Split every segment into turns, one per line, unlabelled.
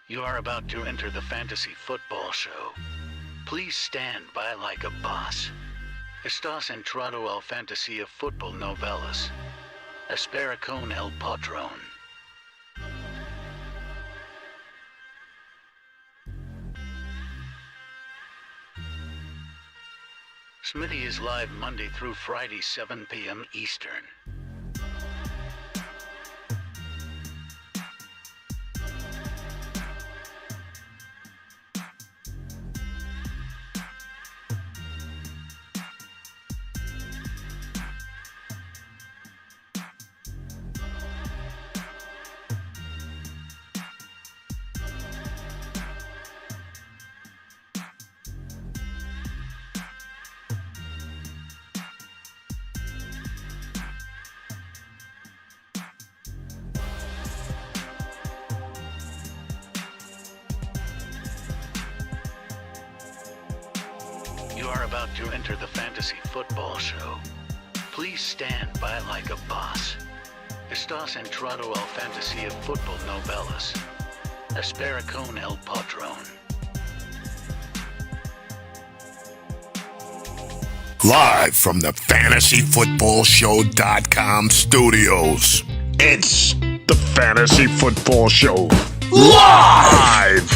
You are about to enter the fantasy football show. Please stand by like a boss. Estás entrado al fantasía fútbol novelas. Espera con el patrón. Smitty is live Monday through Friday, 7 p.m. Eastern. You are about to enter the fantasy football show. Please stand by like a boss. Estás entrado al fantasía fútbol novelas. Espera con el patrón.
Live from the FantasyFootballShow.com studios, it's the Fantasy Football Show. Live!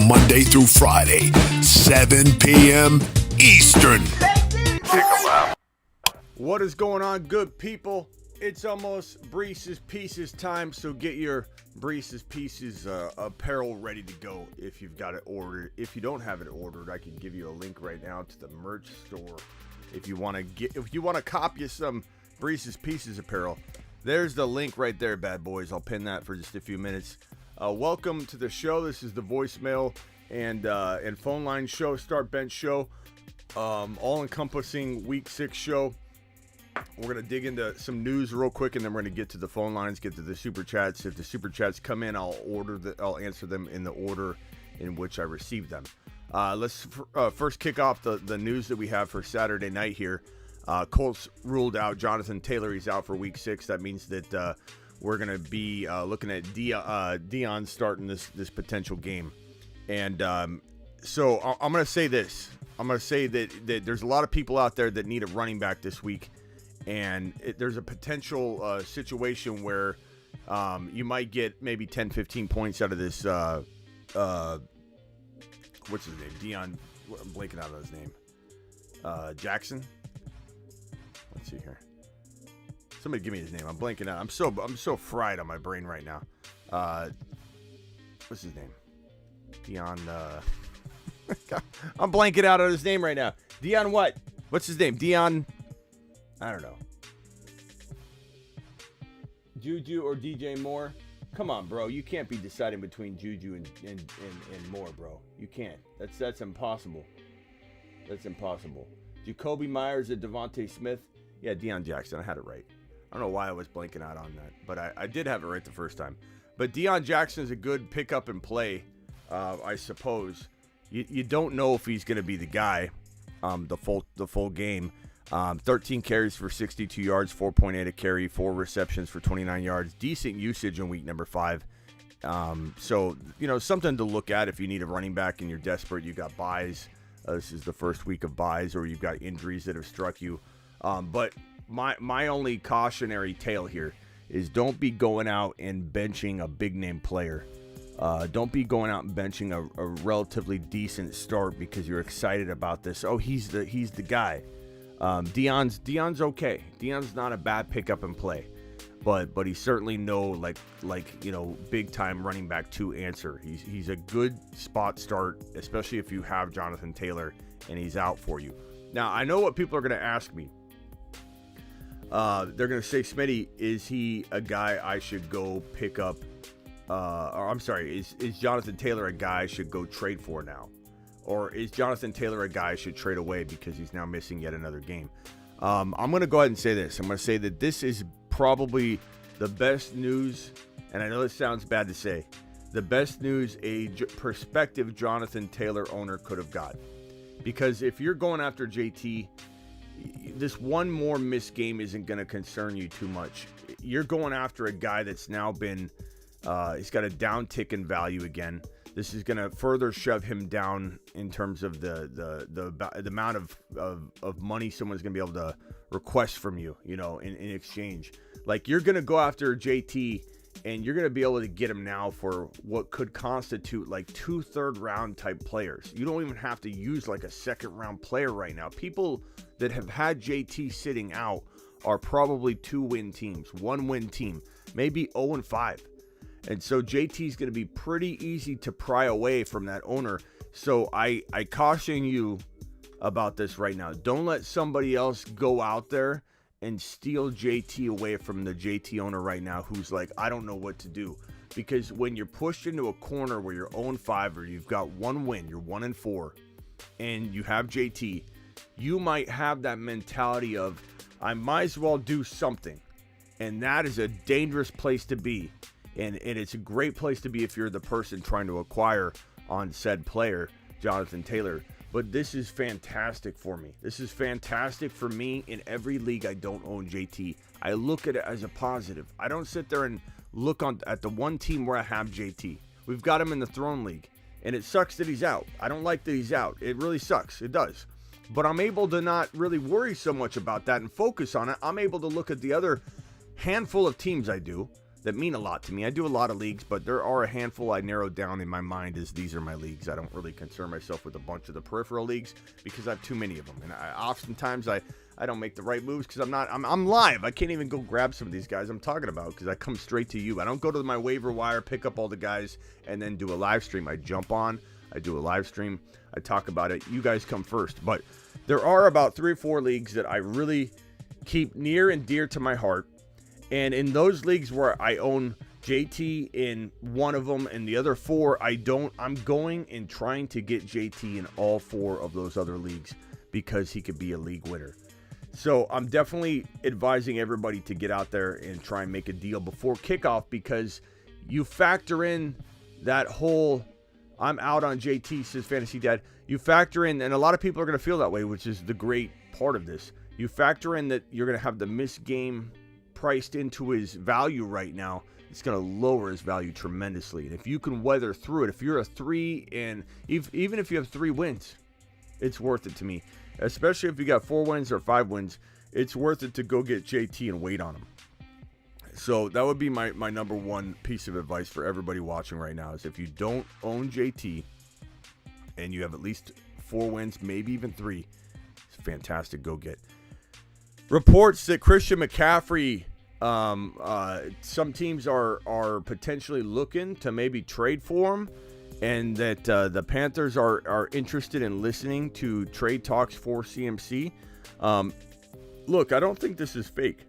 Monday through Friday, 7 p.m. Eastern.
What is going on, good people? It's almost Breeze's Pieces time, so get your Breeze's Pieces apparel ready to go if you've got it ordered. If you don't have it ordered, I can give you a link right now to the merch store. If you want to copy some Breeze's Pieces apparel, there's the link right there, bad boys. I'll pin that for just a few minutes. Welcome to the show. This is the voicemail and phone line show, start bench show. All-encompassing week 6 show. We're going to dig into some news real quick, and then we're going to get to the phone lines, get to the super chats. If the super chats come in, I'll answer them in the order in which I received them. Let's first kick off the news that we have for Saturday night here. Colts ruled out Jonathan Taylor. He's out for week 6. That means that we're going to be looking at Dion starting this potential game. And so I'm going to say this. I'm going to say that there's a lot of people out there that need a running back this week. And there's a potential situation where you might get maybe 10, 15 points out of this. What's his name? Dion. I'm blanking out on his name. Jackson. Let's see here. Somebody give me his name. I'm blanking out. I'm so fried on my brain right now. What's his name? Dion. I'm blanking out on his name right now. Dion what? What's his name? Dion. I don't know. Juju or DJ Moore? Come on, bro. You can't be deciding between Juju and Moore, bro. You can't. That's impossible. That's impossible. Jacoby Myers or Devontae Smith? Yeah, Deion Jackson. I had it right. I don't know why I was blanking out on that, but I did have it right the first time. But Deion Jackson is a good pick up and play, I suppose. You don't know if he's going to be the guy the full game. 13 carries for 62 yards, 4.8 a carry, 4 receptions for 29 yards. Decent usage in week number 5. So, something to look at if you need a running back and you're desperate. You got buys. This is the first week of buys, or you've got injuries that have struck you. But my only cautionary tale here is don't be going out and benching a big-name player. Don't be going out and benching a relatively decent start because you're excited about this. Oh, he's the guy. Deion's okay. Deion's not a bad pickup and play, but he's certainly no big time running back 2 answer. He's a good spot start, especially if you have Jonathan Taylor and he's out for you. Now I know what people are going to ask me. They're going to say, Smitty, is he a guy I should go pick up? Is Jonathan Taylor a guy I should go trade for now? Or is Jonathan Taylor a guy I should trade away because he's now missing yet another game? I'm going to go ahead and say this. I'm going to say that this is probably the best news, and I know it sounds bad to say, the best news a prospective Jonathan Taylor owner could have got. Because if you're going after JT, this one more missed game isn't going to concern you too much. You're going after a guy that's now been, he's got a downtick in value again. This is going to further shove him down in terms of the amount of money someone's going to be able to request from you, in exchange. Like, you're going to go after JT, and you're going to be able to get him now for what could constitute like 2 third-round type players. You don't even have to use like a second-round player right now. People that have had JT sitting out are probably 2-win teams, 1-win team, maybe 0-5. And so JT is going to be pretty easy to pry away from that owner. So I caution you about this right now. Don't let somebody else go out there and steal JT away from the JT owner right now who's like, I don't know what to do. Because when you're pushed into a corner where you're 0-5 or you've got 1 win, you're 1-4, and you have JT, you might have that mentality of, I might as well do something. And that is a dangerous place to be. And it's a great place to be if you're the person trying to acquire on said player, Jonathan Taylor. But this is fantastic for me. This is fantastic for me in every league I don't own JT. I look at it as a positive. I don't sit there and look at the one team where I have JT. We've got him in the Throne League, and it sucks that he's out. I don't like that he's out. It really sucks. It does. But I'm able to not really worry so much about that and focus on it. I'm able to look at the other handful of teams I do that mean a lot to me. I do a lot of leagues, but there are a handful I narrowed down in my mind as these are my leagues. I don't really concern myself with a bunch of the peripheral leagues because I have too many of them. And oftentimes I don't make the right moves because I'm live. I can't even go grab some of these guys I'm talking about because I come straight to you. I don't go to my waiver wire, pick up all the guys, and then do a live stream. I jump on, I do a live stream, I talk about it. You guys come first. But there are about 3 or 4 leagues that I really keep near and dear to my heart. And in those leagues where I own JT in one of them and the other 4 I don't, I'm going and trying to get JT in all 4 of those other leagues because he could be a league winner. So I'm definitely advising everybody to get out there and try and make a deal before kickoff because you factor in that whole I'm out on JT, says Fantasy Dad. You factor in, and a lot of people are going to feel that way, which is the great part of this. You factor in that you're going to have the missed game priced into his value right now. It's going to lower his value tremendously. And if you can weather through it, if you're a 3 and even if you have 3 wins, it's worth it to me. Especially if you got 4 wins or 5 wins, it's worth it to go get JT and wait on him. So that would be my number one piece of advice for everybody watching right now is if you don't own JT and you have at least 4 wins, maybe even 3, it's fantastic. Go get. Reports that Christian McCaffrey, some teams are potentially looking to maybe trade for him, and that the Panthers are interested in listening to trade talks for CMC. Look, I don't think this is fake.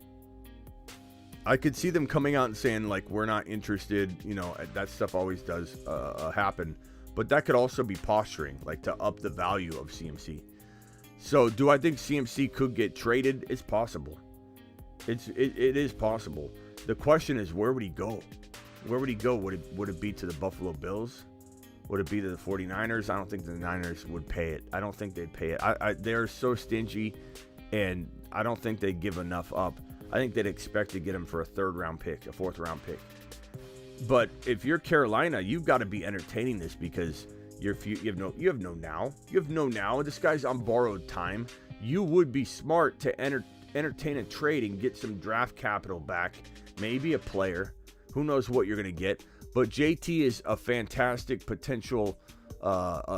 I could see them coming out and saying, like, we're not interested. That stuff always does happen. But that could also be posturing, like to up the value of CMC. So do I think CMC could get traded? It's possible. It is possible. The question is, where would he go? Where would he go? Would it be to the Buffalo Bills? Would it be to the 49ers? I don't think the Niners would pay it. I don't think they'd pay it. They're so stingy, and I don't think they'd give enough up. I think they'd expect to get him for a 3rd-round pick, a 4th-round pick. But if you're Carolina, you've got to be entertaining this because you have no now. This guy's on borrowed time. You would be smart to entertain a trade and get some draft capital back, maybe a player. Who knows what you're going to get? But JT is a fantastic potential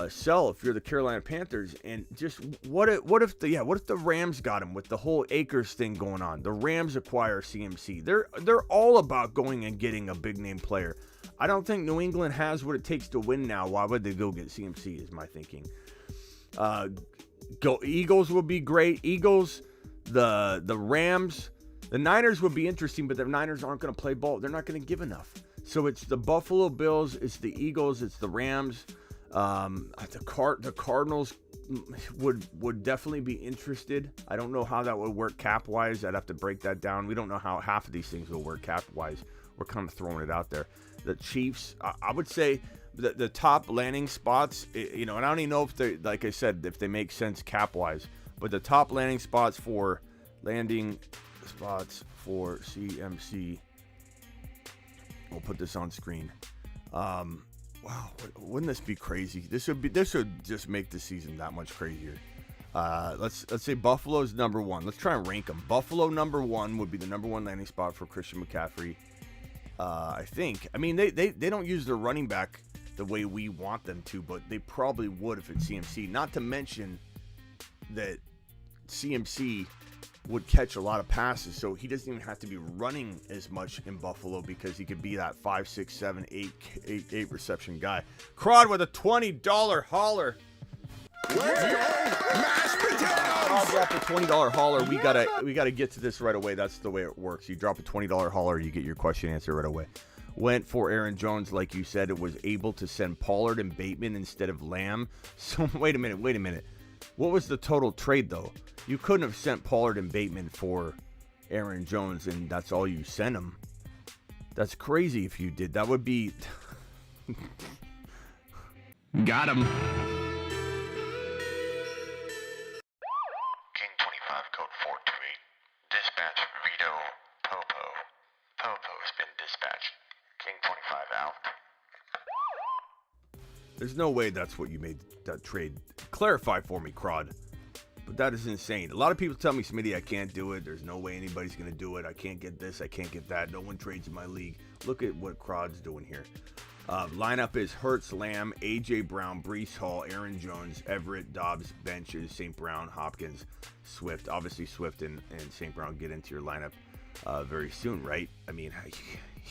sell if you're the Carolina Panthers. And just what if the Rams got him with the whole Akers thing going on? The Rams acquire CMC. They're all about going and getting a big name player. I don't think New England has what it takes to win now. Why would they go get CMC is my thinking. Eagles would be great. Eagles, the Rams, the Niners would be interesting, but the Niners aren't going to play ball. They're not going to give enough. So it's the Buffalo Bills, it's the Eagles, it's the Rams. The Cardinals would definitely be interested. I don't know how that would work cap-wise. I'd have to break that down. We don't know how half of these things will work cap-wise. We're kind of throwing it out there. The Chiefs, I would say the top landing spots, and I don't even know if they, like I said, if they make sense cap-wise, but the top landing spots for CMC, we'll put this on screen. Wow, wouldn't this be crazy? This would just make the season that much crazier. Let's say Buffalo's number one. Let's try and rank them. Buffalo number one would be the number one landing spot for Christian McCaffrey. I think. I mean, they don't use their running back the way we want them to, but they probably would if it's CMC. Not to mention that CMC would catch a lot of passes, so he doesn't even have to be running as much in Buffalo because he could be that 5, 6, 7, 8 reception guy. Crod with a $20 hauler.
Let's go, mashed potatoes.
I'll drop a $20 hauler. We gotta get to this right away. That's the way it works. You drop a $20 hauler, you get your question answered right away. Went for Aaron Jones, like you said. It was able to send Pollard and Bateman instead of Lamb. So wait a minute. What was the total trade though? You couldn't have sent Pollard and Bateman for Aaron Jones, and that's all you sent him. That's crazy if you did. That would be...
Got him.
King 25, code 428. Dispatch Vito Popo. Popo has been dispatched. King 25 out.
There's no way that's what you made that trade. Clarify for me, Crod. But that is insane. A lot of people tell me, Smitty, I can't do it. There's no way anybody's going to do it. I can't get this. I can't get that. No one trades in my league. Look at what Crod's doing here. Lineup is Hurts, Lamb, A.J. Brown, Breece Hall, Aaron Jones, Everett, Dobbs, benches, St. Brown, Hopkins, Swift. Obviously, Swift and St. Brown get into your lineup very soon, right? I mean,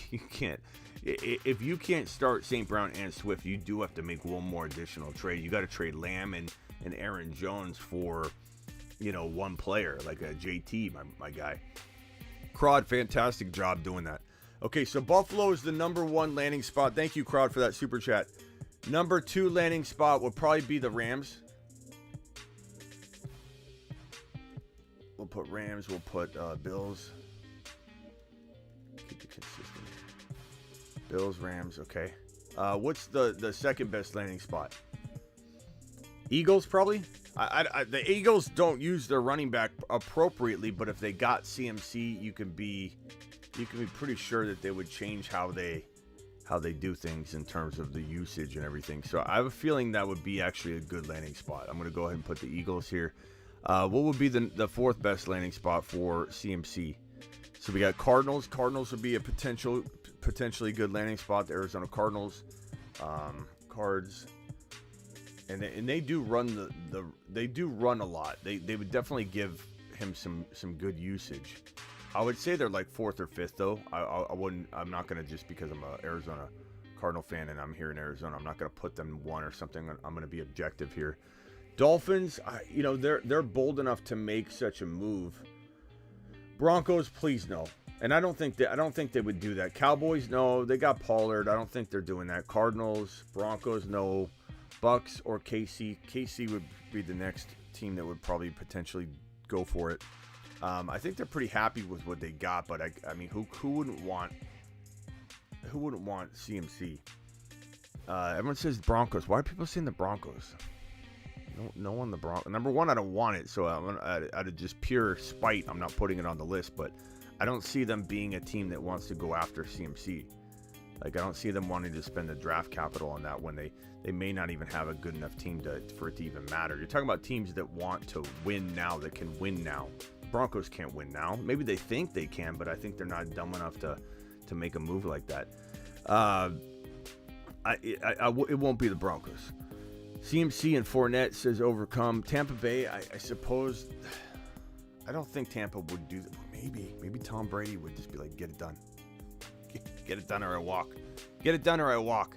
you can't. If you can't start St. Brown and Swift, you do have to make one more additional trade. You got to trade Lamb and Aaron Jones for, one player, like a JT, my guy. Crod, fantastic job doing that. Okay, so Buffalo is the number one landing spot. Thank you, Crowd, for that super chat. Number two landing spot would probably be the Rams. We'll put Rams. We'll put Bills. Keep it consistent. Bills, Rams. Okay. What's the second best landing spot? Eagles, probably. The Eagles don't use their running back appropriately, but if they got CMC, you can be pretty sure that they would change how they do things in terms of the usage and everything. So I have a feeling that would be actually a good landing spot. I'm going to go ahead and put the Eagles here. What would be the fourth best landing spot for CMC? So we got Cardinals. Cardinals would be a potentially good landing spot. The Arizona Cardinals, Cards, and they do run they do run a lot. They would definitely give him some good usage. I would say they're like fourth or fifth though. I'm not gonna, just because I'm a Arizona Cardinal fan and I'm here in Arizona, I'm not gonna put them one or something. I'm gonna be objective here. Dolphins, they're bold enough to make such a move. Broncos, please no. And I don't think they would do that. Cowboys, no. They got Pollard. I don't think they're doing that. Cardinals, Broncos, no. Bucks or KC. KC would be the next team that would probably potentially go for it. I think they're pretty happy with what they got, but I mean, who wouldn't want CMC? Everyone says Broncos. Why are people saying the Broncos? No one the Broncos. Number one, I don't want it, so out of just pure spite, I'm not putting it on the list. But I don't see them being a team that wants to go after CMC. Like, I don't see them wanting to spend the draft capital on that when they may not even have a good enough team for it to even matter. You're talking about teams that want to win now, that can win now. Broncos can't win now. Maybe they think they can, but I think they're not dumb enough to make a move like that. It won't be the Broncos. CMC and Fournette says overcome. Tampa Bay, I suppose. I don't think Tampa would do that. Maybe Tom Brady would just be like, get it done. Get it done or I walk. Get it done or I walk.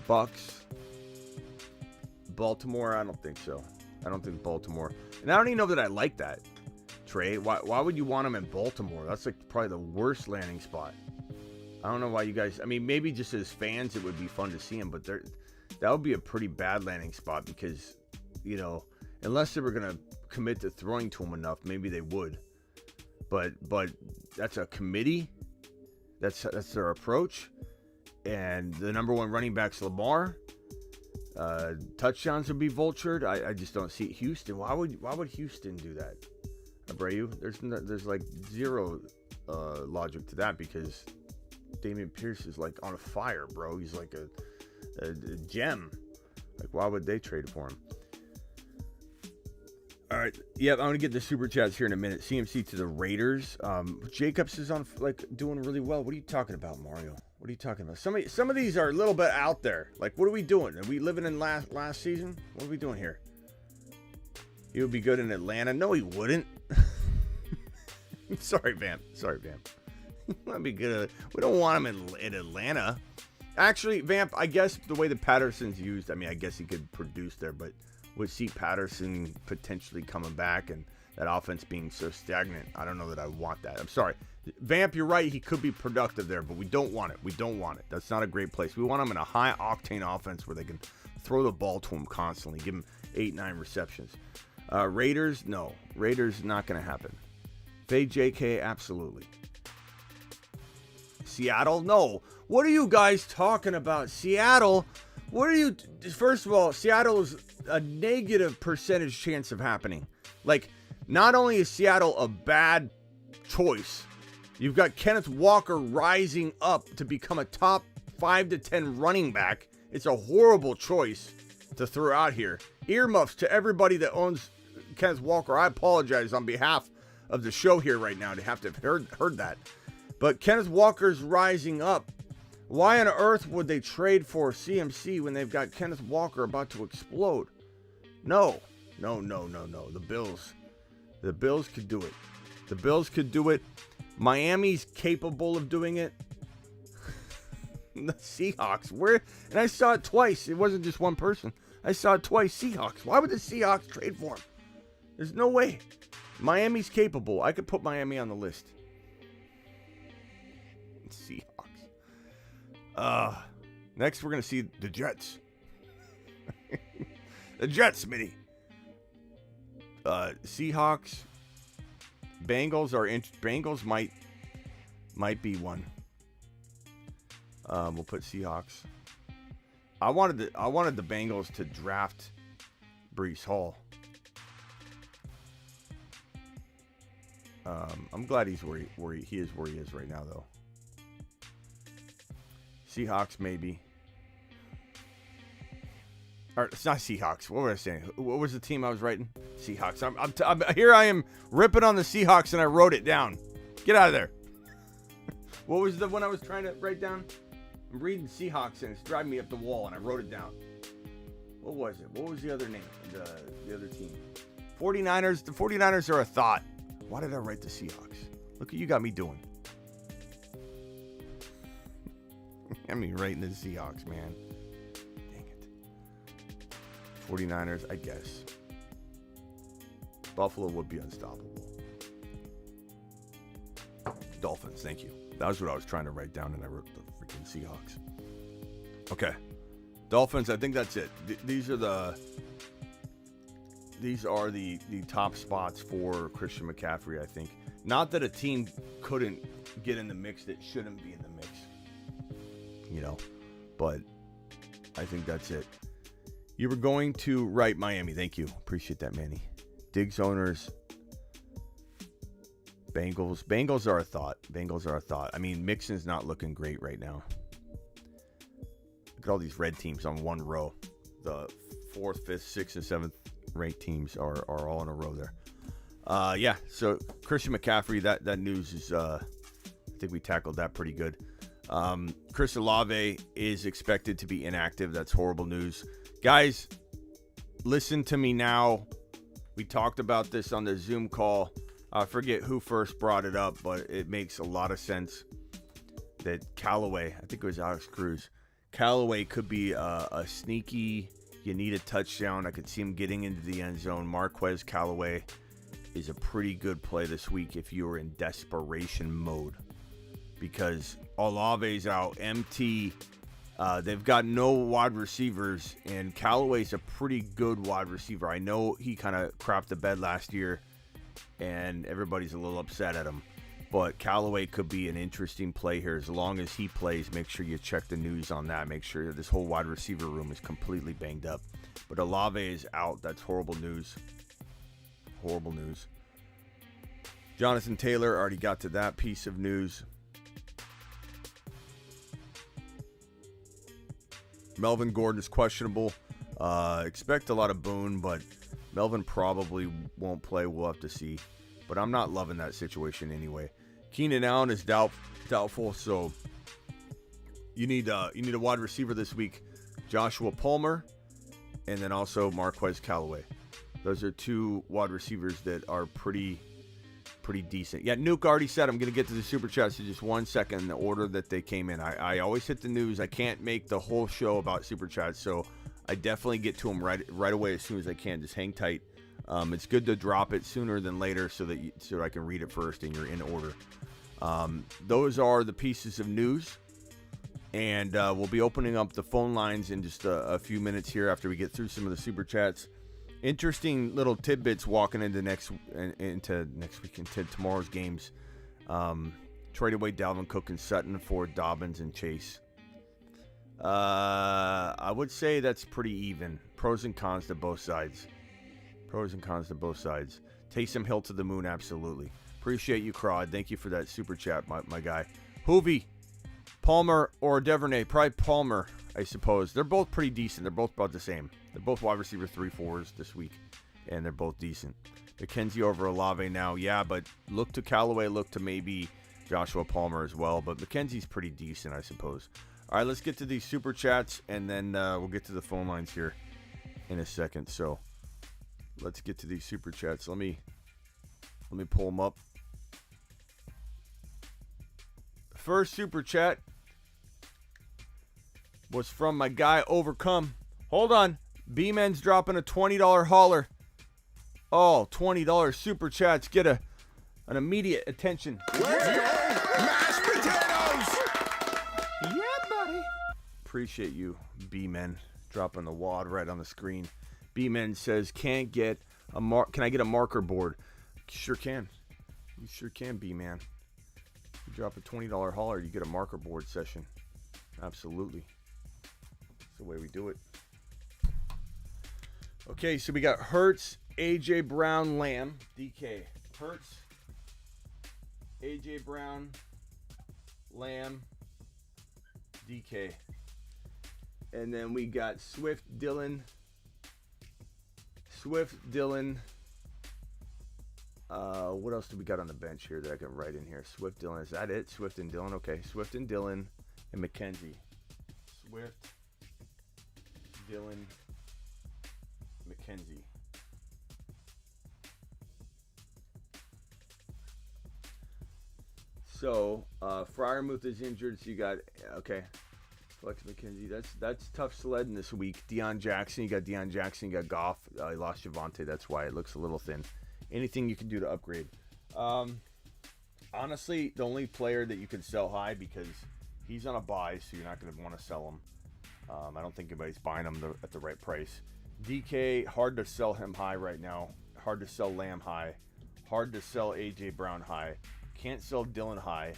Bucks. Baltimore, I don't think so. I don't think Baltimore. And I don't even know that I like that, Trey. Why would you want him in Baltimore? That's like probably the worst landing spot. I don't know why you guys... I mean, maybe just as fans it would be fun to see him, but that would be a pretty bad landing spot because, unless they were going to commit to throwing to him enough, maybe they would. But that's a committee. That's their approach. And the number one running back's Lamar. Touchdowns would be vultured. I just don't see it. Houston. Why would Houston do that? Abreu? There's like zero logic to that because Damian Pierce is like on fire, bro. He's like a gem. Like, why would they trade for him? All right. Yep, I'm going to get the super chats here in a minute. CMC to the Raiders. Jacobs is on, like, doing really well. What are you talking about, Mario? What are you talking about? Some of these are a little bit out there. Like, what are we doing? Are we living in last season? What are we doing here? He would be good in Atlanta. No, he wouldn't. Sorry, Vamp. That'd be good. We don't want him in Atlanta. Actually, Vamp, I guess the way the Patterson's used, I mean, I guess he could produce there, but would see Patterson potentially coming back and that offense being so stagnant, I don't know that I want that. I'm sorry. Vamp, you're right. He could be productive there, but we don't want it. We don't want it. That's not a great place. We want him in a high-octane offense where they can throw the ball to him constantly, give him 8-9 receptions. Raiders, no. Raiders, not going to happen. Fade JK, absolutely. Seattle, no. What are you guys talking about? Seattle, what are you... First of all, Seattle is a negative percentage chance of happening. Like, not only is Seattle a bad choice, you've got Kenneth Walker rising up to become a top 5 to 10 running back. It's a horrible choice to throw out here. Earmuffs to everybody that owns Kenneth Walker. I apologize on behalf of the show here right now to have heard that. But Kenneth Walker's rising up. Why on earth would they trade for CMC when they've got Kenneth Walker about to explode? No. The Bills could do it. The Bills could do it. Miami's capable of doing it. The Seahawks. And I saw it twice. It wasn't just one person. I saw it twice. Seahawks. Why would the Seahawks trade for him? There's no way. Miami's capable. I could put Miami on the list. Seahawks. Next we're going to see the Jets. The Jets, Smitty. Seahawks. Bengals might be one. We'll put Seahawks. I wanted the Bengals to draft Breece Hall. I'm glad he's where he is right now, though. Seahawks, maybe. Or it's not Seahawks. What was I saying? What was the team I was writing? Seahawks. Here I am ripping on the Seahawks, and I wrote it down. Get out of there. What was the one I was trying to write down? I'm reading Seahawks, and it's driving me up the wall, and I wrote it down. What was it? What was the other name? The other team. 49ers. The 49ers are a thought. Why did I write the Seahawks? Look what you got me doing. I mean, writing the Seahawks, man. Dang it. 49ers, I guess. Buffalo would be unstoppable. Dolphins, thank you. That was what I was trying to write down, and I wrote the freaking Seahawks. Okay. Dolphins, I think that's it. These are the top spots for Christian McCaffrey, I think. Not that a team couldn't get in the mix that shouldn't be in the mix. You know, but I think that's it. You were going to write Miami. Thank you. Appreciate that, Manny. Diggs owners. Bengals. Bengals are a thought. I mean, Mixon's not looking great right now. Look at all these red teams on one row. The 4th, 5th, 6th, and 7th ranked teams are all in a row there. Yeah, so Christian McCaffrey, that news is, I think we tackled that pretty good. Chris Olave is expected to be inactive. That's horrible news. Guys, listen to me now. We talked about this on the Zoom call. I forget who first brought it up, but it makes a lot of sense that Callaway, I think it was Alex Cruz, Callaway could be a sneaky, you need a touchdown. I could see him getting into the end zone. Marquez Callaway is a pretty good play this week if you are in desperation mode, because Olave's out, MT, they've got no wide receivers, and Callaway's a pretty good wide receiver. I know he kind of crapped the bed last year, and everybody's a little upset at him, but Callaway could be an interesting play here. As long as he plays, make sure you check the news on that. Make sure this whole wide receiver room is completely banged up. But Olave is out. That's horrible news. Horrible news. Jonathan Taylor, already got to that piece of news. Melvin Gordon is questionable. Expect a lot of Boone, but Melvin probably won't play. We'll have to see. But I'm not loving that situation anyway. Keenan Allen is doubtful, so you need a wide receiver this week. Joshua Palmer, and then also Marquez Callaway. Those are two wide receivers that are pretty decent. Yeah, Nuke already said I'm going to get to the Super Chats in just 1 second in the order that they came in. I always hit the news. I can't make the whole show about Super Chats, so I definitely get to them right away as soon as I can. Just hang tight. It's good to drop it sooner than later so I can read it first and you're in order. Those are the pieces of news. And we'll be opening up the phone lines in just a few minutes here after we get through some of the Super Chats. Interesting little tidbits walking into next week, into tomorrow's games. Trade away Dalvin Cook and Sutton for Dobbins and Chase. I would say that's pretty even. Pros and cons to both sides. Taysom Hill to the moon, absolutely. Appreciate you, Crod. Thank you for that super chat, my guy. Hoovy, Palmer or Devernay? Probably Palmer, I suppose. They're both pretty decent. They're both about the same. They're both wide receiver 3-4s this week, and they're both decent. McKenzie over Olave now, yeah, but look to Callaway, look to maybe Joshua Palmer as well, but McKenzie's pretty decent, I suppose. All right, let's get to these super chats, and then we'll get to the phone lines here in a second. So let's get to these super chats. Let me pull them up. First super chat was from my guy Overcome. Hold on. B-Men's dropping a $20 hauler. Oh, $20 super chats. Get an immediate attention.
Let's go! Mashed potatoes!
Yeah, buddy. Appreciate you, B-Men, dropping the wad right on the screen. B-Men says, can I get a marker board? Sure can. You sure can, B-Man. You drop a $20 hauler, you get a marker board session. Absolutely. That's the way we do it. Okay, so we got Hurts, AJ Brown, Lamb, DK. Hurts, AJ Brown, Lamb, DK. And then we got Swift, Dillon. What else do we got on the bench here that I can write in here? Swift, Dillon. Is that it? Swift and Dillon. Okay. Swift and Dillon and McKenzie. Swift, Dillon, McKenzie. So, Freiermuth is injured, so you got, okay, Flex McKenzie. That's tough sledding this week. Deion Jackson, you got Goff. You lost Javonte, that's why it looks a little thin. Anything you can do to upgrade. Honestly, the only player that you can sell high, because he's on a buy, so you're not going to want to sell him. I don't think anybody's buying him at the right price. DK, hard to sell him high right now. Hard to sell Lamb high. Hard to sell AJ Brown high. Can't sell Dillon high.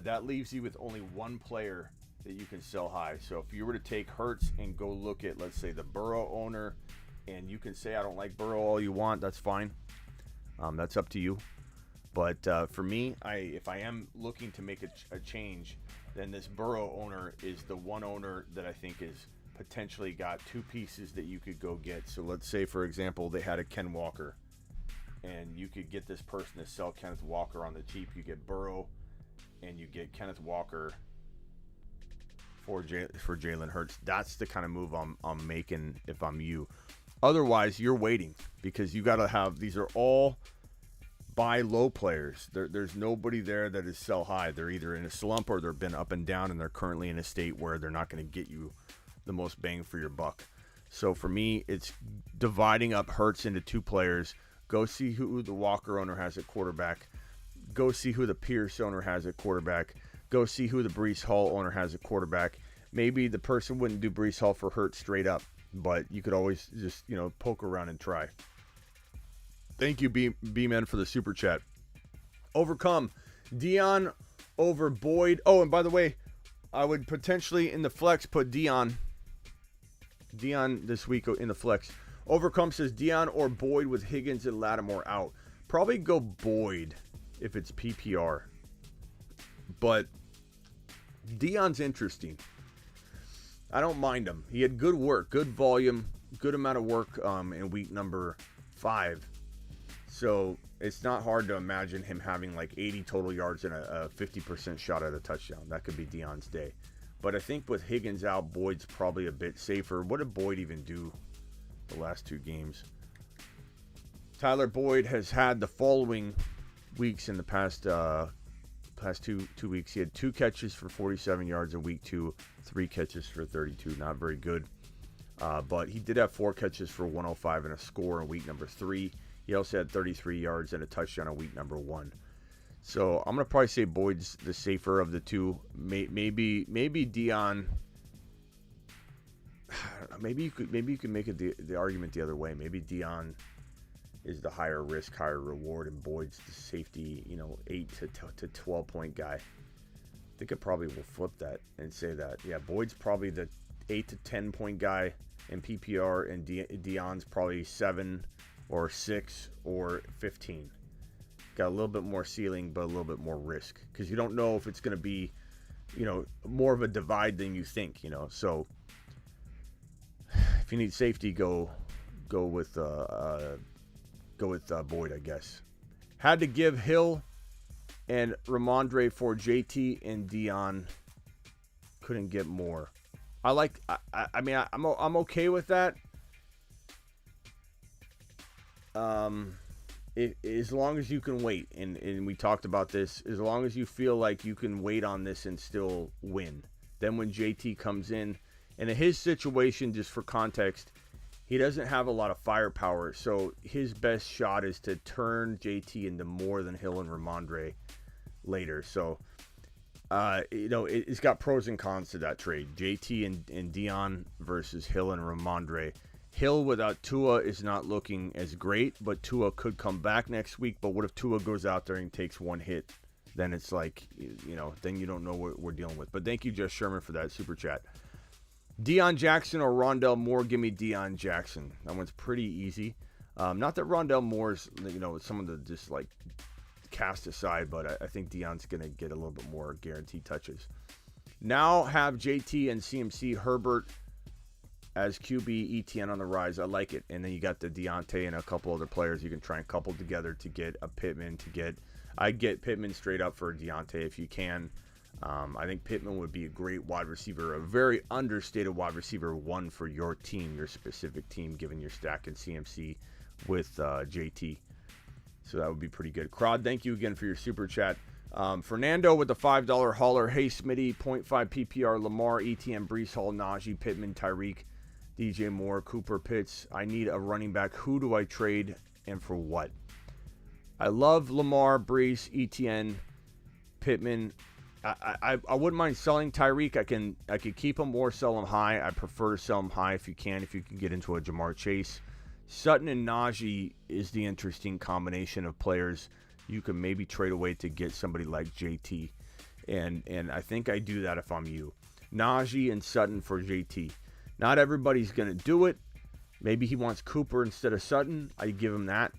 That leaves you with only one player that you can sell high. So if you were to take Hurts and go look at, let's say, the Burrow owner, and you can say, I don't like Burrow all you want, that's fine. That's up to you. But for me, if I am looking to make a change, then this Burrow owner is the one owner that I think is potentially got two pieces that you could go get. So let's say, for example, they had a Ken Walker, and you could get this person to sell Kenneth Walker on the cheap. You get Burrow, and you get Kenneth Walker for Jalen Hurts. That's the kind of move I'm making if I'm you. Otherwise, you're waiting, because you got to have, these are all buy low players. There's nobody there that is sell high. They're either in a slump or they've been up and down, and they're currently in a state where they're not going to get you the most bang for your buck. So for me, it's dividing up Hurts into two players. Go see who the Walker owner has at quarterback. Go see who the Pierce owner has at quarterback. Go see who the Breece Hall owner has at quarterback. Maybe the person wouldn't do Breece Hall for Hurts straight up, but you could always just, poke around and try. Thank you, B-Men, for the super chat. Overcome. Dion over Boyd. Oh, and by the way, I would potentially in the flex put Dion this week in the flex. Overcome says Dion or Boyd with Higgins and Lattimore out. Probably go Boyd if it's PPR. But Dion's interesting. I don't mind him. He had good work, good volume, good amount of work in week number 5. So it's not hard to imagine him having like 80 total yards and a 50% shot at a touchdown. That could be Deion's day. But I think with Higgins out, Boyd's probably a bit safer. What did Boyd even do the last 2 games? Tyler Boyd has had the following weeks in the past two weeks. He had 2 catches for 47 yards in week 2, 3 catches for 32. Not very good. But he did have 4 catches for 105 and a score in week number 3. He also had 33 yards and a touchdown in week number 1. So I'm going to probably say Boyd's the safer of the 2. Maybe Deion. Maybe you could make it the argument the other way. Maybe Deion is the higher risk, higher reward, and Boyd's the safety, 8 to 12 point guy. I think I probably will flip that and say that. Yeah, Boyd's probably the 8 to 10 point guy in PPR, and Deion's probably 7 or 6 or 15. Got a little bit more ceiling, but a little bit more risk, because you don't know if it's going to be, more of a divide than you think. So if you need safety, go with Boyd, I guess. Had to give Hill and Ramondre for JT and Deion. Couldn't get more. I'm okay with that. As long as you can wait, and we talked about this, as long as you feel like you can wait on this and still win. Then when JT comes in, and in his situation, just for context, he doesn't have a lot of firepower, so his best shot is to turn JT into more than Hill and Ramondre later. So, it's got pros and cons to that trade. JT and Deion versus Hill and Ramondre. Hill without Tua is not looking as great, but Tua could come back next week. But what if Tua goes out there and takes 1 hit? Then it's like, then you don't know what we're dealing with. But thank you, Jeff Sherman, for that super chat. Deion Jackson or Rondell Moore? Give me Deion Jackson. That one's pretty easy. Not that Rondell Moore's, someone to just like cast aside, but I think Deion's going to get a little bit more guaranteed touches. Now have JT and CMC, Herbert as QB, ETN on the rise. I like it. And then you got the Deontay and a couple other players you can try and couple together to get a Pittman. I'd get Pittman straight up for Deontay if you can. I think Pittman would be a great wide receiver, a very understated wide receiver 1 for your team, your specific team, given your stack in CMC with JT. So that would be pretty good. Crod, thank you again for your super chat. Fernando with the $5 hauler. Hey, Smitty, 0.5 PPR, Lamar, ETN, Brees Hall, Najee, Pittman, Tyreek, DJ Moore, Cooper, Pitts. I need a running back. Who do I trade and for what? I love Lamar, Brees, ETN, Pittman. I wouldn't mind selling Tyreek. I could keep him or sell him high. I prefer to sell him high if you can get into a Jamar Chase. Sutton and Najee is the interesting combination of players you can maybe trade away to get somebody like JT. And I think I do that if I'm you. Najee and Sutton for JT. Not everybody's going to do it. Maybe he wants Cooper instead of Sutton. I give him that.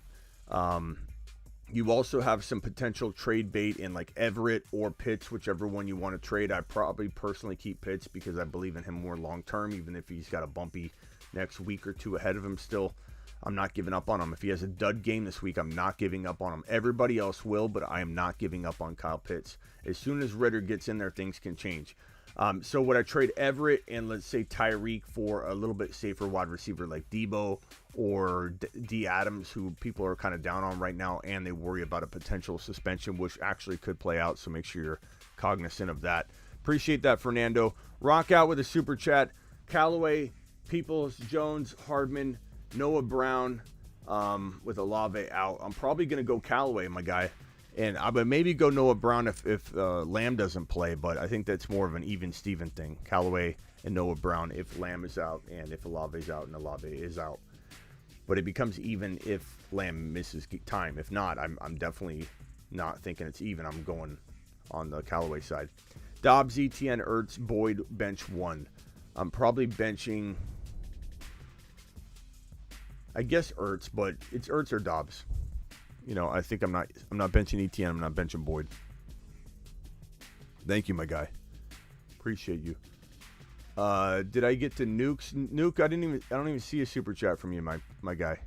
You also have some potential trade bait in like Everett or Pitts, whichever one you want to trade. I probably personally keep Pitts because I believe in him more long term, even if he's got a bumpy next week or 2 ahead of him still. I'm not giving up on him. If he has a dud game this week, I'm not giving up on him. Everybody else will, but I am not giving up on Kyle Pitts. As soon as Ritter gets in there, things can change. So would I trade Everett and let's say Tyreek for a little bit safer wide receiver like Debo or D. Adams, who people are kind of down on right now, and they worry about a potential suspension, which actually could play out, so make sure you're cognizant of that. Appreciate that, Fernando. Rock out with a super chat. Callaway, Peoples, Jones, Hardman, Noah Brown with Olave out. I'm probably going to go Callaway, my guy. And I would maybe go Noah Brown if Lamb doesn't play, but I think that's more of an even-Steven thing. Callaway and Noah Brown if Lamb is out and if Olave's out and Olave is out. But it becomes even if Lamb misses time. If not, I'm definitely not thinking it's even. I'm going on the Callaway side. Dobbs, ETN, Ertz, Boyd, bench 1. I'm probably benching, I guess Ertz, but it's Ertz or Dobbs. I think I'm not benching ETN. I'm not benching Boyd. Thank you, my guy. Appreciate you. Did I get to Nuke's? Nuke, I don't even see a super chat from you, my guy.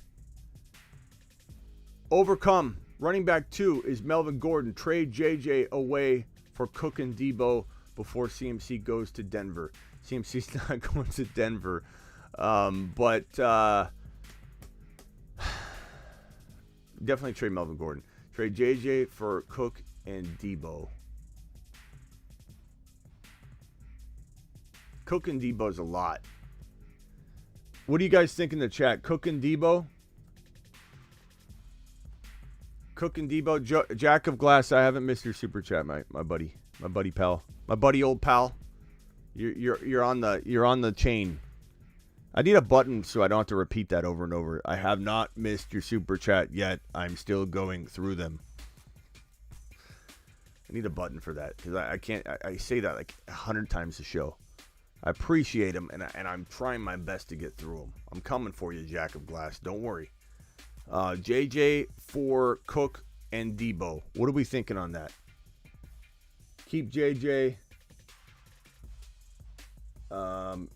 Overcome. Running back 2 is Melvin Gordon. Trade JJ away for Cook and Debo before CMC goes to Denver. CMC's not going to Denver. But definitely trade Melvin Gordon. Trade JJ for Cook and Debo. Cook and Debo is a lot. What do you guys think in the chat? Cook and Debo? Cook and Debo. Jack of Glass, I haven't missed your super chat, my buddy. My buddy pal. My buddy old pal. You're on the chain. I need a button so I don't have to repeat that over and over. I have not missed your super chat yet. I'm still going through them. I need a button for that because I can't. I say that like 100 times a show. I appreciate them and I'm trying my best to get through them. I'm coming for you, Jack of Glass. Don't worry. JJ for Cook and Debo. What are we thinking on that? Keep JJ.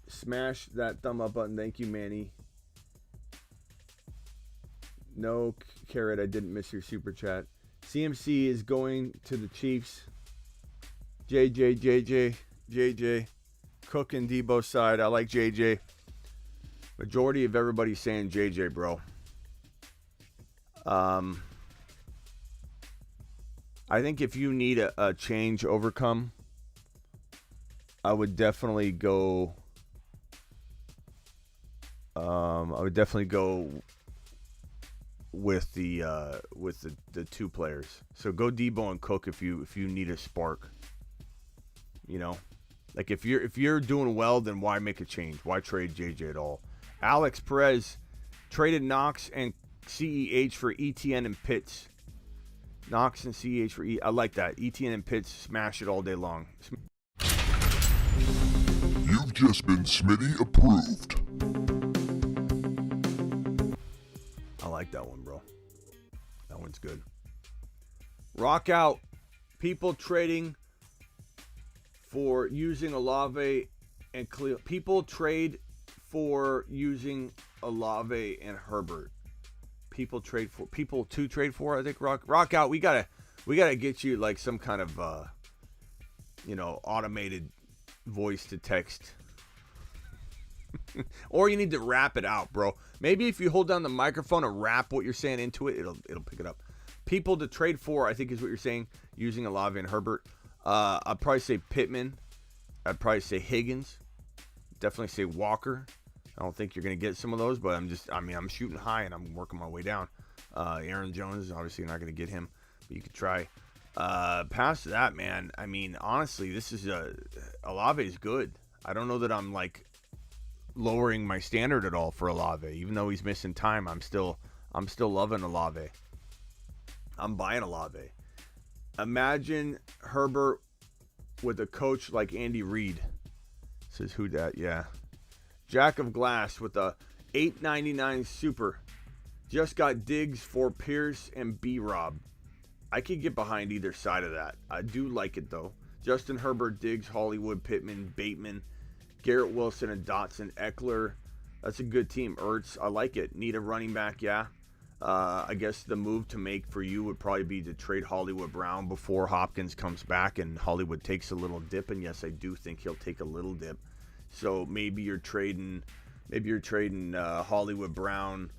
Smash that thumb up button. Thank you, Manny. No, Carrot, I didn't miss your super chat. CMC is going to the Chiefs. JJ. Cook and Debo side. I like JJ. Majority of everybody's saying JJ, bro. I think if you need a change overcome, I would definitely go. With the two players. So go Debo and Cook if you need a spark. You know, like if you're doing well, then why make a change? Why trade JJ at all? Alex Perez traded Knox and CEH for ETN and Pitts. Knox and CEH for I like that. ETN and Pitts, smash it all day long.
You've just been Smitty approved.
I like that one, bro. That one's good. Rock out. People trading for using Olave and Khalil. People trade for using Olave and Herbert. People to trade for. I think rock out. We gotta get you like some kind of automated voice to text. Or you need to rap it out, bro. Maybe if you hold down the microphone and rap what you're saying into it, it'll pick it up. People to trade for, I think is what you're saying, using Olave and Herbert. I'd probably say Pittman. I'd probably say Higgins. Definitely say Walker. I don't think you're going to get some of those, but I'm shooting high and I'm working my way down. Aaron Jones, obviously you're not going to get him, but you could try. Past that, man, I mean, honestly, this is Olave is good. I don't know that I'm like lowering my standard at all for Olave. Even though he's missing time, I'm still loving Olave. I'm buying Olave. Imagine Herbert with a coach like Andy Reid. Says who dat? Yeah. Jack of Glass with a $8.99 super. Just got Diggs for Pierce and B-Rob. I could get behind either side of that. I do like it though. Justin Herbert, Diggs, Hollywood, Pittman, Bateman, Garrett Wilson, and Dotson, Eckler. That's a good team. Ertz, I like it. Need a running back, yeah. I guess the move to make for you would probably be to trade Hollywood Brown before Hopkins comes back and Hollywood takes a little dip. And yes, I do think he'll take a little dip. So maybe you're trading Hollywood Brown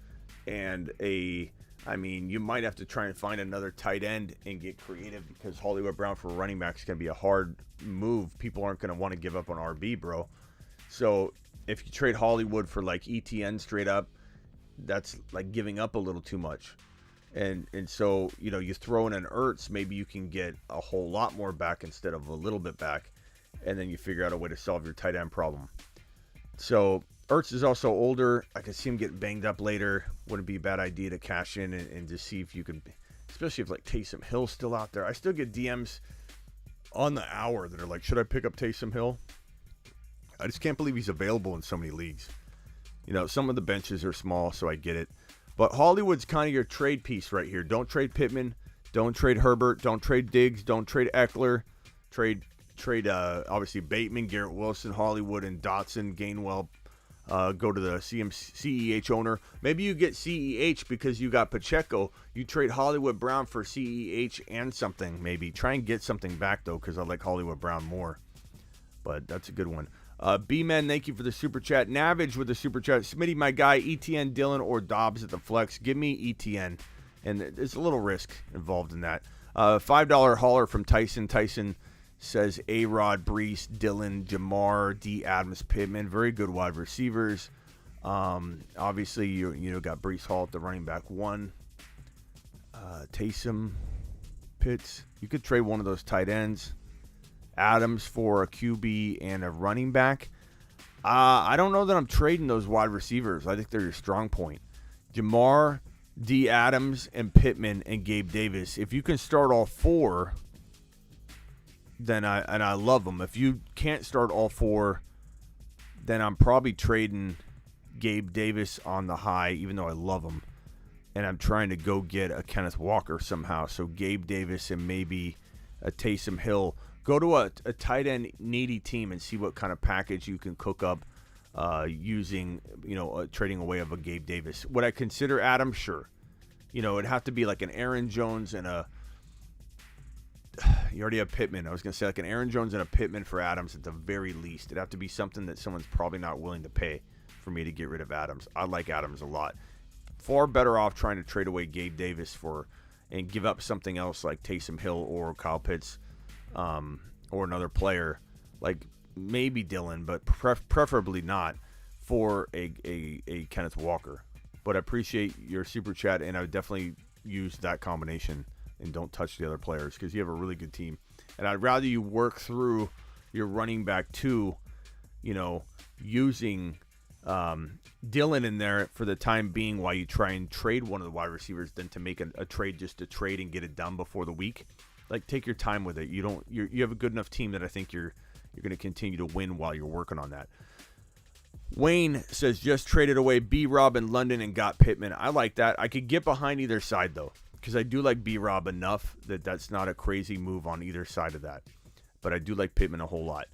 and you might have to try and find another tight end and get creative because Hollywood Brown for running back is going to be a hard move. People aren't going to want to give up on RB, bro. So if you trade Hollywood for like ETN straight up, that's like giving up a little too much. And so, you throw in an Ertz, maybe you can get a whole lot more back instead of a little bit back. And then you figure out a way to solve your tight end problem. So Ertz is also older. I can see him getting banged up later. Wouldn't be a bad idea to cash in and just see if you can, especially if like Taysom Hill's still out there. I still get DMs on the hour that are like, should I pick up Taysom Hill? I just can't believe he's available in so many leagues. Some of the benches are small, so I get it. But Hollywood's kind of your trade piece right here. Don't trade Pittman. Don't trade Herbert. Don't trade Diggs. Don't trade Eckler. Trade trade obviously Bateman, Garrett Wilson, Hollywood, and Dotson. Gainwell go to the CEH owner. Maybe you get CEH because you got Pacheco. You trade Hollywood Brown for CEH and something. Maybe try and get something back though, because I like Hollywood Brown more. But that's a good one. B-Men, thank you for the super chat. Navage with the super chat. Smitty, my guy, ETN, Dillon, or Dobbs at the flex. Give me ETN. And there's a little risk involved in that. $5 hauler from Tyson. Tyson says A-Rod, Brees, Dillon, Jamar, D. Adams, Pittman. Very good wide receivers. Obviously, you got Brees Hall at the running back 1. Taysom, Pitts. You could trade one of those tight ends. Adams for a QB and a running back. I don't know that I'm trading those wide receivers. I think they're your strong point. Jamar, D. Adams, and Pittman, and Gabe Davis. If you can start all 4, then I love them. If you can't start all 4, then I'm probably trading Gabe Davis on the high, even though I love him. And I'm trying to go get a Kenneth Walker somehow. So Gabe Davis and maybe a Taysom Hill. Go to a tight end needy team and see what kind of package you can cook up using, trading away of a Gabe Davis. Would I consider Adams? Sure. It'd have to be like an Aaron Jones and you already have Pittman. I was going to say like an Aaron Jones and a Pittman for Adams at the very least. It'd have to be something that someone's probably not willing to pay for me to get rid of Adams. I like Adams a lot. Far better off trying to trade away Gabe Davis and give up something else like Taysom Hill or Kyle Pitts. Or another player, like maybe Dillon, but preferably not for a Kenneth Walker. But I appreciate your super chat, and I would definitely use that combination and don't touch the other players because you have a really good team. And I'd rather you work through your running back too, using Dillon in there for the time being while you try and trade one of the wide receivers than to make a trade just to trade and get it done before the week. Like, take your time with it. You have a good enough team that I think you're going to continue to win while you're working on that. Wayne says, just traded away B-Rob in London and got Pittman. I like that. I could get behind either side, though, because I do like B-Rob enough that that's not a crazy move on either side of that. But I do like Pittman a whole lot.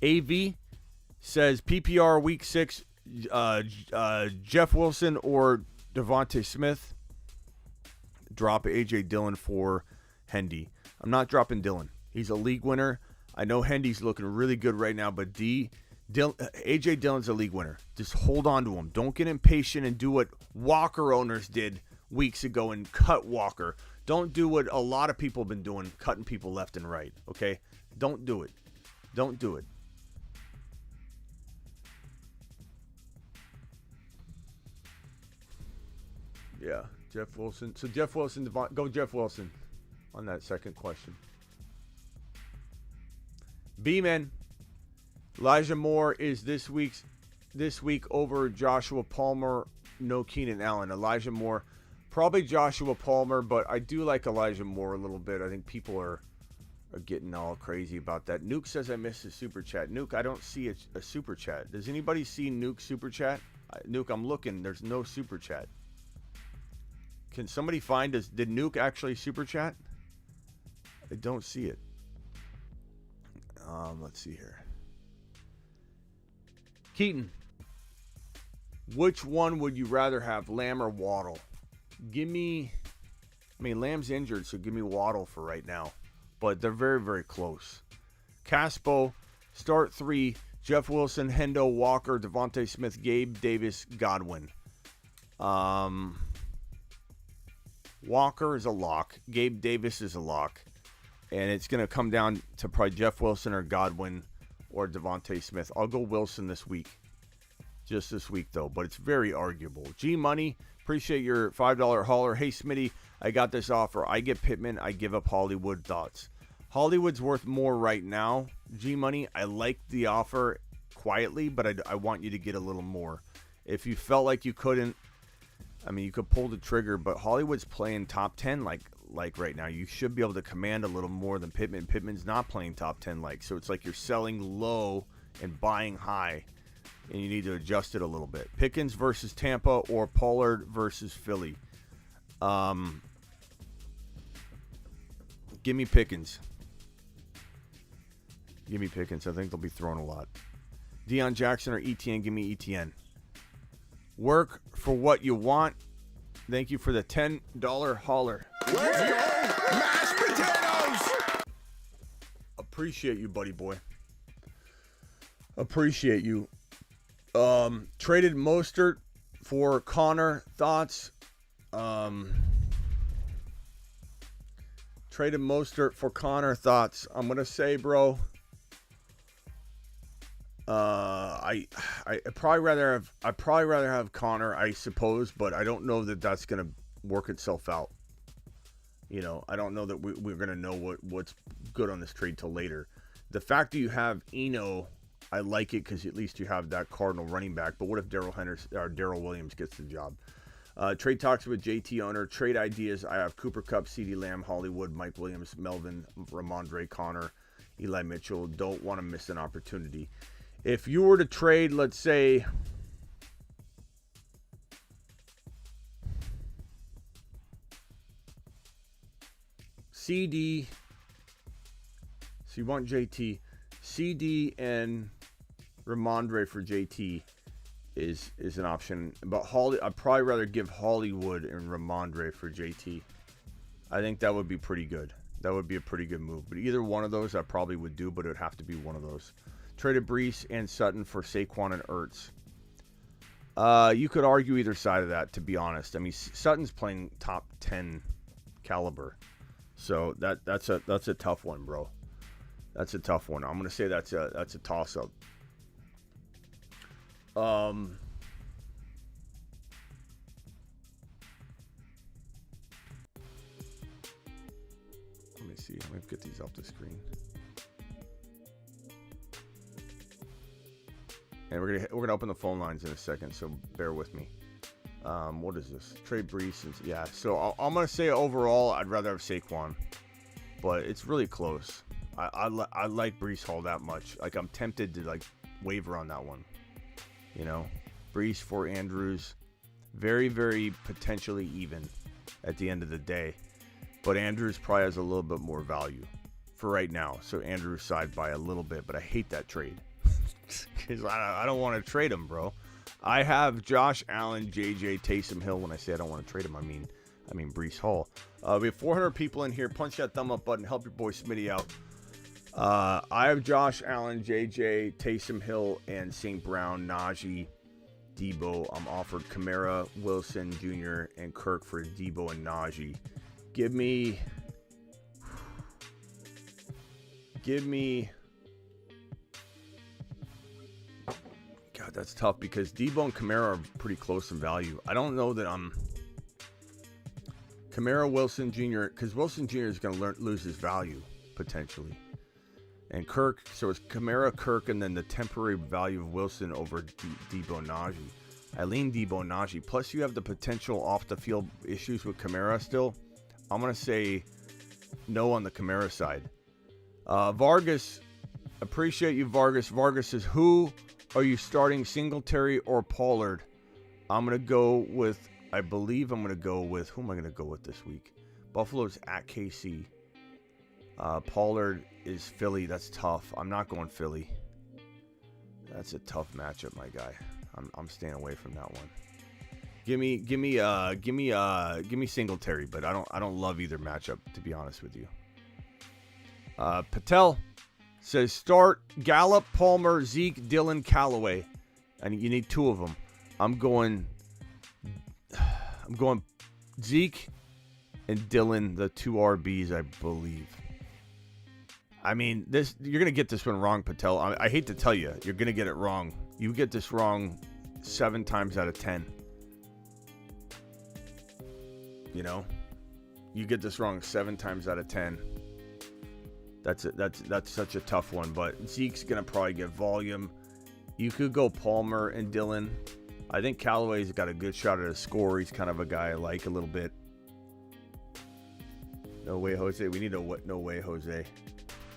AV says, PPR week 6, Jeff Wilson or Devontae Smith. Drop A.J. Dillon for Hendy. I'm not dropping Dillon. He's a league winner. I know Hendy's looking really good right now, but A.J. Dillon's a league winner. Just hold on to him. Don't get impatient and do what Walker owners did weeks ago and cut Walker. Don't do what a lot of people have been doing, cutting people left and right, okay? Don't do it. Don't do it. Yeah, Jeff Wilson. So Jeff Wilson, go Jeff Wilson on that second question. B-Man, Elijah Moore is this week over Joshua Palmer, no Keenan Allen. Elijah Moore, probably Joshua Palmer, but I do like Elijah Moore a little bit. I think people are getting all crazy about that. Nuke says I missed a super chat. Nuke, I don't see a super chat. Does anybody see Nuke super chat? Nuke, I'm looking. There's no super chat. Can somebody find us? Did Nuke actually super chat? I don't see it. Let's see here. Keaton, which one would you rather have, Lamb or Waddle? Lamb's injured, so give me Waddle for right now. But they're very, very close. Caspo, start 3. Jeff Wilson, Hendo, Walker, Devontae Smith, Gabe Davis, Godwin. Walker is a lock. Gabe Davis is a lock. And it's going to come down to probably Jeff Wilson or Godwin or Devontae Smith. I'll go Wilson this week. Just this week, though. But it's very arguable. G-Money, appreciate your $5 hauler. Hey, Smitty, I got this offer. I get Pittman. I give up Hollywood. Thoughts? Hollywood's worth more right now. G-Money, I like the offer quietly, but I want you to get a little more. If you felt like you couldn't, you could pull the trigger, but Hollywood's playing top 10 like right now. You should be able to command a little more than Pittman. Pittman's not playing top 10 so it's like you're selling low and buying high, and you need to adjust it a little bit. Pickens versus Tampa or Pollard versus Philly. Give me Pickens. Give me Pickens. I think they'll be throwing a lot. Deion Jackson or ETN? Give me ETN. Work for what you want. Thank you for the $10 holler.
Let's go, mashed potatoes!
Appreciate you, buddy boy. Appreciate you. Traded Mostert for Connor. Thoughts? Traded Mostert for Connor. Thoughts? I'm gonna say, bro. I'd probably rather have Connor, I suppose, but I don't know that that's gonna work itself out. You know, I don't know that we're gonna know what's good on this trade till later. The fact that you have Eno, I like it because at least you have that Cardinal running back. But what if Darrell Williams gets the job? Trade talks with JT owner. Trade ideas. I have Cooper Kupp, CeeDee Lamb, Hollywood, Mike Williams, Melvin, Ramondre, Connor, Eli Mitchell. Don't want to miss an opportunity. If you were to trade, let's say, CD, so you want JT, CD and Ramondre for JT is an option, but I'd probably rather give Hollywood and Ramondre for JT. I think that would be pretty good. That would be a pretty good move. But either one of those I probably would do, but it would have to be one of those. Traded Brees and Sutton for Saquon and Ertz. You could argue either side of that, to be honest. I mean, Sutton's playing top 10 caliber. So that's a tough one, bro. That's a tough one. I'm gonna say that's a toss up. Let me see. Let me get these off the screen. And we're gonna open the phone lines in a second, so bear with me. What is this? Trade Brees. Yeah. So I'm gonna say overall, I'd rather have Saquon, but it's really close. I like Brees Hall that much. Like, I'm tempted to like waver on that one. You know, Brees for Andrews, very, very potentially even at the end of the day. But Andrews probably has a little bit more value for right now. So Andrews side by a little bit, but I hate that trade because I don't want to trade him, bro. I have Josh Allen, JJ, Taysom Hill. When I say I don't want to trade him, I mean Brees Hall. We have 400 people in here. Punch that thumb up button. Help your boy Smitty out. I have Josh Allen, JJ, Taysom Hill, and St. Brown, Najee, Debo. I'm offered Kamara, Wilson Jr., and Kirk for Debo and Najee. Give me. God, that's tough because Debo and Kamara are pretty close in value. I don't know that I'm Kamara, Wilson Jr., because Wilson Jr. is going to lose his value potentially. And Kirk, so it's Kamara, Kirk, and then the temporary value of Wilson over Debo Najee. I lean Debo Najee. Plus, you have the potential off-the-field issues with Kamara still. I'm going to say no on the Kamara side. Vargas, appreciate you, Vargas. Vargas says, who are you starting, Singletary or Pollard? I'm going to go with, who am I going to go with this week? Buffalo's at KC. Pollard is Philly. That's tough. I'm not going Philly. That's a tough matchup, my guy. I'm staying away from that one. Give me Singletary, but I don't love either matchup, to be honest with you. Patel says start Gallup, Palmer, Zeke, Dillon, Callaway, and you need two of them. I'm going Zeke and Dillon, the two RBs, I believe. I mean, you're gonna get this one wrong, Patel. I hate to tell you, you're gonna get it wrong. You get this wrong 7 times out of 10. You know, you get this wrong 7 times out of 10. That's such a tough one. But Zeke's gonna probably get volume. You could go Palmer and Dillon. I think Callaway's got a good shot at a score. He's kind of a guy I like a little bit. No way, Jose. We need a no way, Jose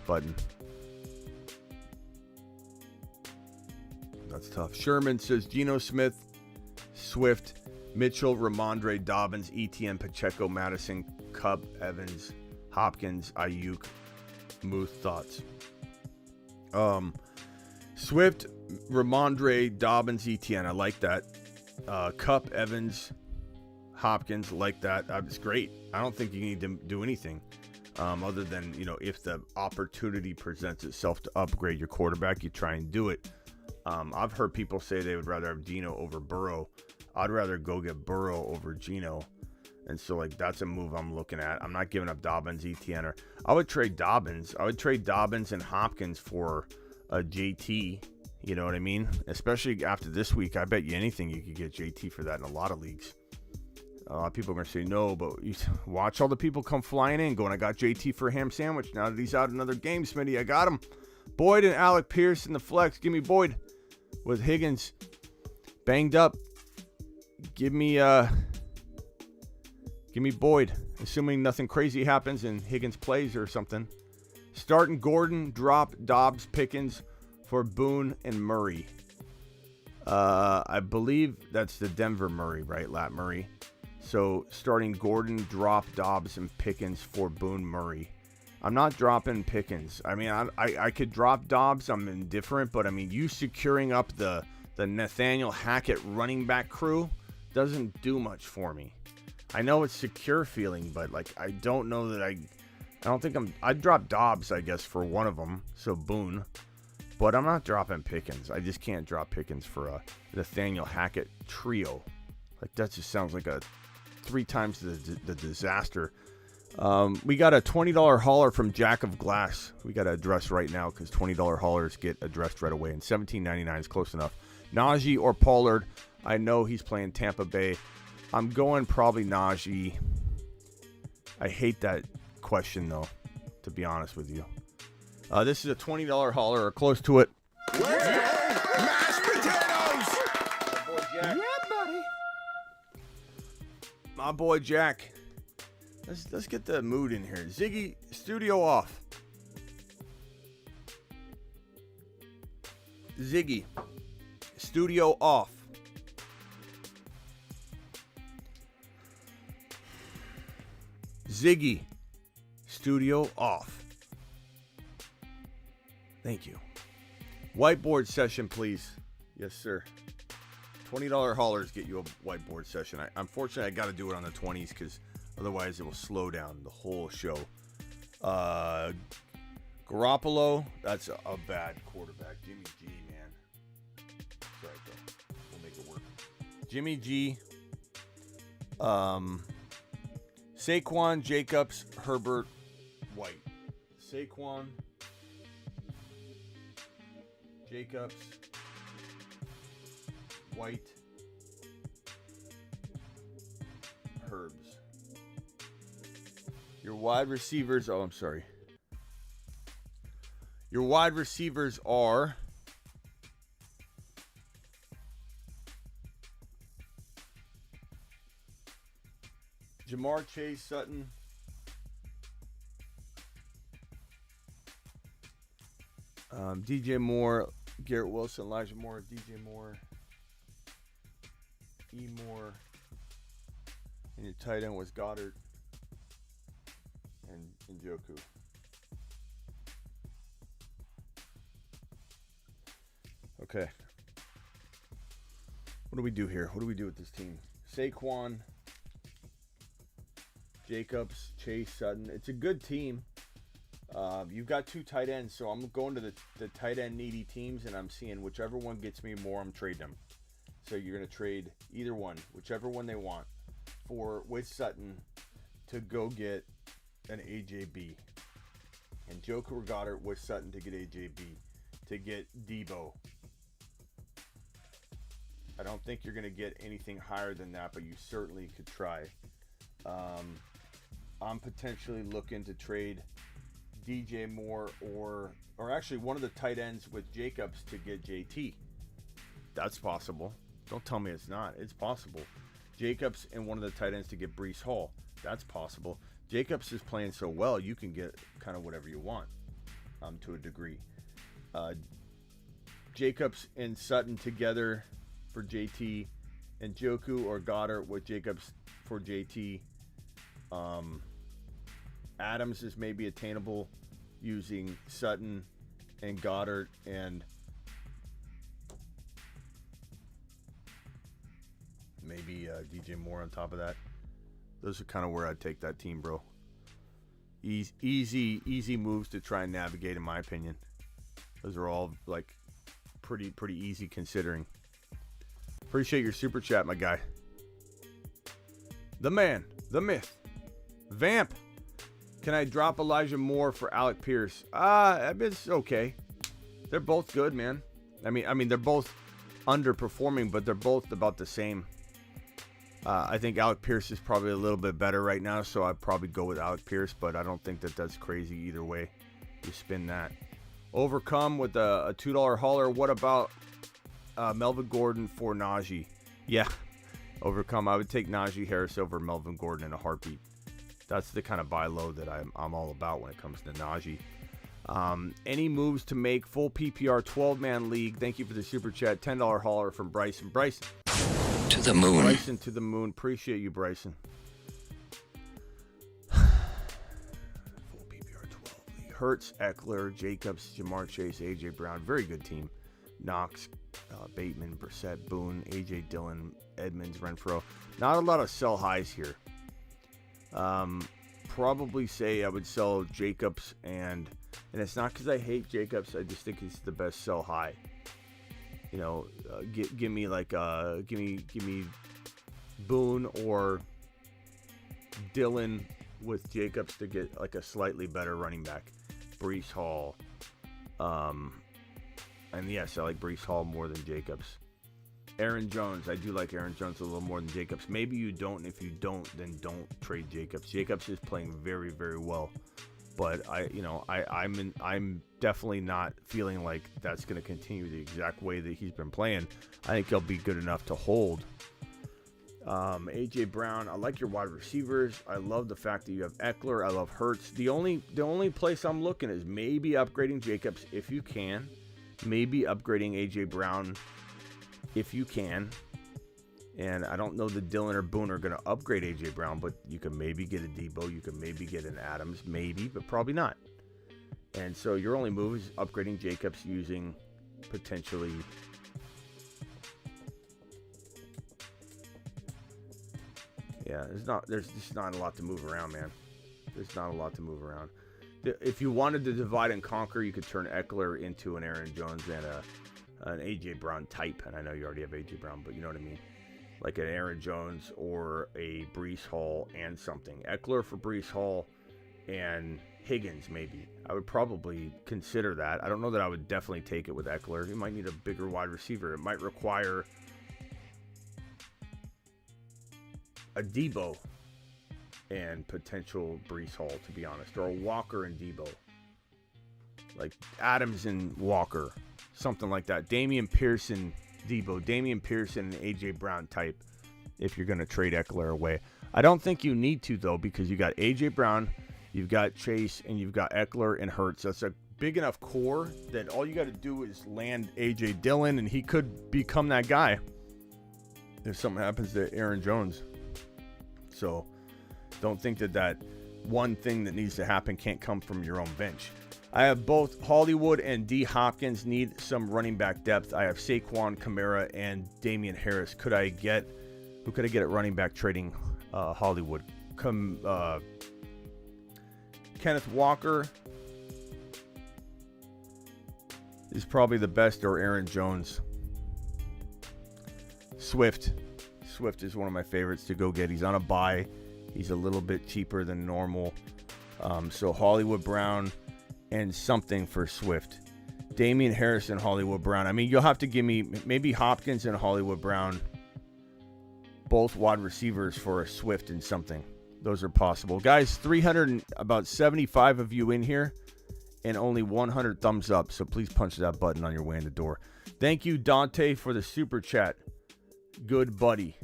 button. That's tough. Sherman says Geno Smith, Swift, Mitchell, Ramondre, Dobbins, ETN, Pacheco, Madison, Cup, Evans, Hopkins, Ayuk, Muth. Thoughts? Swift, Ramondre, Dobbins, Etienne. I like that. Cup, Evans, Hopkins, like that. It's great. I don't think you need to do anything other than, if the opportunity presents itself to upgrade your quarterback, you try and do it. I've heard people say they would rather have Geno over Burrow. I'd rather go get Burrow over Geno. And so, that's a move I'm looking at. I'm not giving up Dobbins, Etienne. Or I would trade Dobbins. I would trade Dobbins and Hopkins for a JT. You know what I mean? Especially after this week. I bet you anything you could get JT for that in a lot of leagues. A lot of people are going to say no, but you watch all the people come flying in going, I got JT for a ham sandwich. Now that he's out another game, Smitty, I got him. Boyd and Alec Pierce in the flex. Give me Boyd with Higgins banged up. Give me Boyd, assuming nothing crazy happens and Higgins plays or something. Starting Gordon, drop Dobbs, Pickens for Boone and Murray. I believe that's the Denver Murray, right? Lat Murray. So starting Gordon, drop Dobbs and Pickens for Boone Murray. I'm not dropping Pickens. I mean, I could drop Dobbs. I'm indifferent, but I mean, you securing up the Nathaniel Hackett running back crew doesn't do much for me. I know it's secure feeling, but I don't know that I don't think I'd drop Dobbs, I guess, for one of them. So Boone, but I'm not dropping Pickens. I just can't drop Pickens for a Nathaniel Hackett trio. That just sounds like a 3 times the disaster. We got a $20 hauler from Jack of Glass. We got to address right now because $20 haulers get addressed right away, and $17.99 is close enough. Najee or Pollard? I know he's playing Tampa Bay. I'm going probably Najee. I hate that question, though, to be honest with you. This is a $20 hauler or close to it.
Let's go! Mashed potatoes!
My boy Jack.
Yeah, buddy.
My boy Jack. Let's get the mood in here. Ziggy, studio off. Ziggy, studio off. Ziggy, studio off. Thank you. Whiteboard session, please. Yes, sir. $20 haulers get you a whiteboard session. Unfortunately, I got to do it on the 20s because otherwise it will slow down the whole show. Garoppolo, that's a bad quarterback. Jimmy G, man. Sorry, though. We'll make it work. Jimmy G. Saquon, Jacobs, Herbert, White. Saquon, Jacobs, White, Herbs. Your wide receivers, Your wide receivers are Jamar Chase, Sutton, DJ Moore, Garrett Wilson, Elijah Moore, DJ Moore, E. Moore, and your tight end was Goddard and Njoku. Okay. What do we do here? What do we do with this team? Saquon, Jacobs, Chase, Sutton. It's a good team. You've got 2 tight ends, so I'm going to the tight end needy teams, and I'm seeing whichever one gets me more, I'm trading them. So you're going to trade either one, whichever one they want, with Sutton to go get an AJB. And Joker or Goddard with Sutton to get AJB, to get Debo. I don't think you're going to get anything higher than that, but you certainly could try. I'm potentially looking to trade DJ Moore or actually one of the tight ends with Jacobs to get JT. That's possible. Don't tell me it's not. It's possible. Jacobs and one of the tight ends to get Breece Hall. That's possible. Jacobs is playing so well, you can get kind of whatever you want to a degree. Jacobs and Sutton together for JT, and Njoku or Goddard with Jacobs for JT. Adams is maybe attainable using Sutton and Goddard and maybe DJ Moore on top of that. Those are kind of where I'd take that team, bro. Easy moves to try and navigate, in my opinion. Those are all like pretty easy considering. Appreciate your super chat, my guy. The man, the myth, Vamp. Can I drop Elijah Moore for Alec Pierce? It's okay. They're both good, man. I mean, they're both underperforming, but they're both about the same. I think Alec Pierce is probably a little bit better right now, so I'd probably go with Alec Pierce, but I don't think that that's crazy either way. You spin that. Overcome with a $2 hauler. What about Melvin Gordon for Najee? Yeah, Overcome. I would take Najee Harris over Melvin Gordon in a heartbeat. That's the kind of buy low that I'm all about when it comes to Najee. Any moves to make full PPR 12-man league? Thank you for the super chat. $10 hauler from Bryson. Bryson.
To the moon.
Bryson to the moon. Appreciate you, Bryson. Full PPR 12 league. Hurts, Eckler, Jacobs, Jamar Chase, AJ Brown. Very good team. Knox, Bateman, Brissett, Boone, AJ Dillon, Edmonds, Renfro. Not a lot of sell highs here. Probably say I would sell Jacobs, and it's not because I hate Jacobs. I just think he's the best sell high. You know, give me Boone or Dillon with Jacobs to get like a slightly better running back. Breece Hall. And yes, I like Breece Hall more than Jacobs. Aaron Jones. I do like Aaron Jones a little more than Jacobs. Maybe you don't. And if you don't, then don't trade Jacobs. Jacobs is playing very, very well. But I'm definitely not feeling like that's going to continue the exact way that he's been playing. I think he'll be good enough to hold. AJ Brown, I like your wide receivers. I love the fact that you have Eckler. I love Hurts. The only place I'm looking is maybe upgrading Jacobs if you can. Maybe upgrading AJ Brown if you can. And I don't know that Dillon or Boone are going to upgrade A.J. Brown, but you can maybe get a Debo. You can maybe get an Adams. Maybe, but probably not. And so your only move is upgrading Jacobs using potentially... Yeah, there's just not a lot to move around, man. There's not a lot to move around. If you wanted to divide and conquer, you could turn Eckler into an Aaron Jones and an A.J. Brown type. And I know you already have A.J. Brown, but you know what I mean. Like an Aaron Jones or a Breece Hall and something. Eckler for Breece Hall and Higgins, maybe. I would probably consider that. I don't know that I would definitely take it with Eckler. You might need a bigger wide receiver. It might require a Debo and potential Breece Hall, to be honest. Or a Walker and Debo. Like Adams and Walker. Something like that. Damian Pearson... Debo, Damian Pearson, and A.J. Brown type if you're going to trade Eckler away. I don't think you need to, though, because you got A.J. Brown, you've got Chase, and you've got Eckler and Hurts. That's a big enough core that all you got to do is land A.J. Dillon, and he could become that guy if something happens to Aaron Jones. So don't think that one thing that needs to happen can't come from your own bench. I have both Hollywood and D. Hopkins need some running back depth. I have Saquon, Kamara, and Damian Harris. Who could I get at running back trading Hollywood? Kenneth Walker is probably the best, or Aaron Jones. Swift is one of my favorites to go get. He's on a bye. He's a little bit cheaper than normal. So Hollywood Brown and something for Swift. Damian Harris and Hollywood Brown. I mean, you'll have to give me maybe Hopkins and Hollywood Brown, both wide receivers for a Swift and something. Those are possible. Guys, 375 of you in here and only 100 thumbs up. So please punch that button on your way in the door. Thank you, Dante, for the super chat. Good buddy.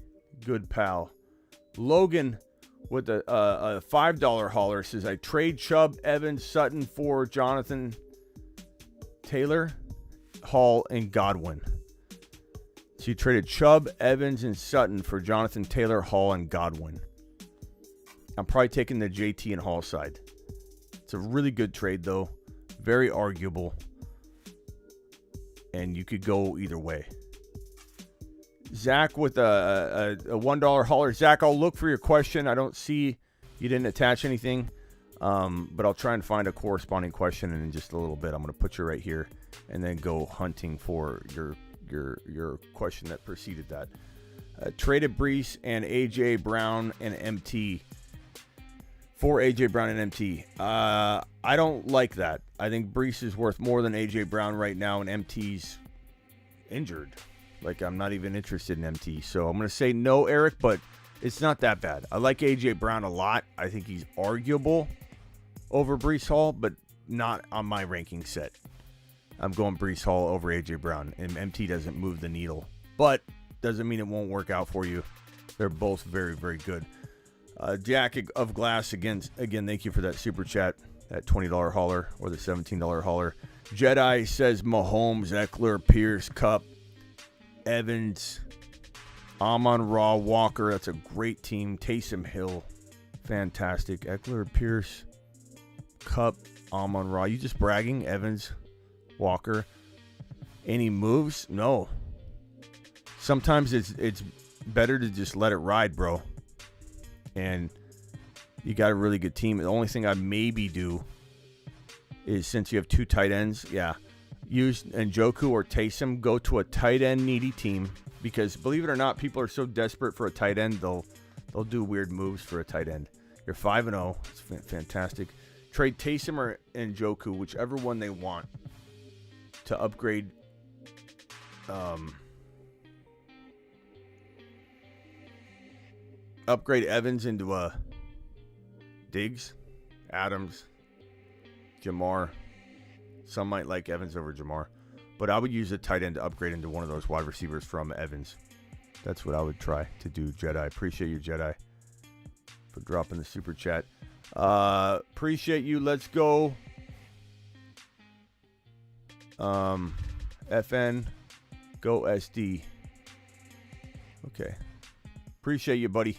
Good pal. Logan with a $5 hauler says, I trade Chubb, Evans, Sutton for Jonathan Taylor, Hall, and Godwin. So you traded Chubb, Evans, and Sutton for Jonathan Taylor, Hall, and Godwin. I'm probably taking the JT and Hall side. It's a really good trade, though. Very arguable. and you could go either way. Zach with a $1 hauler. Zach, I'll look for your question. I don't see you didn't attach anything, but I'll try and find a corresponding question in just a little bit. I'm going to put you right here and then go hunting for your question that preceded that. Traded Brees and A.J. Brown and MT. For A.J. Brown and MT. I don't like that. I think Brees is worth more than A.J. Brown right now, and MT's injured. Like, I'm not even interested in MT. So I'm going to say no, Eric, but it's not that bad. I like A.J. Brown a lot. I think he's arguable over Brees Hall, but not on my ranking set. I'm going Brees Hall over A.J. Brown, and MT doesn't move the needle. But doesn't mean it won't work out for you. They're both very, very good. Jack of Glass, again, thank you for that super chat, that $20 hauler or the $17 hauler. Jedi says Mahomes, Eckler, Pierce, Cup, Evans, Amon-Ra, Walker. That's a great team. Taysom Hill, fantastic. Eckler, Pierce, Cup, Amon-Ra. You just bragging? Evans, Walker. Any moves? No. Sometimes it's better to just let it ride, bro. And you got a really good team. The only thing I maybe do is, since you have two tight ends, use Njoku or Taysom. Go to a tight end needy team, because believe it or not, people are so desperate for a tight end, they'll do weird moves for a tight end. You're 5-0. It's fantastic. Trade Taysom or Njoku, whichever one they want, to upgrade. Upgrade Evans into a Diggs, Adams, Jamar. Some might like Evans over Jamar, but I would use a tight end to upgrade into one of those wide receivers from Evans. That's what I would try to do, Jedi. Appreciate you, Jedi, for dropping the super chat. Appreciate you. Let's go. FN, go SD. Okay. Appreciate you, buddy.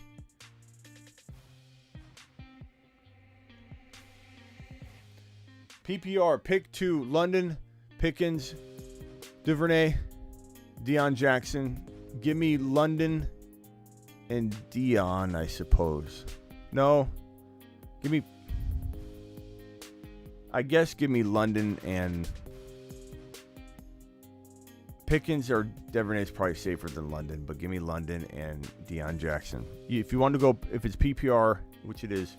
PPR, pick 2, London, Pickens, Duvernay, Deion Jackson. Give me London and Deion, I suppose. No. Give me London and Pickens, or Duvernay's probably safer than London, but give me London and Deion Jackson. If you want to go, if it's PPR, which it is,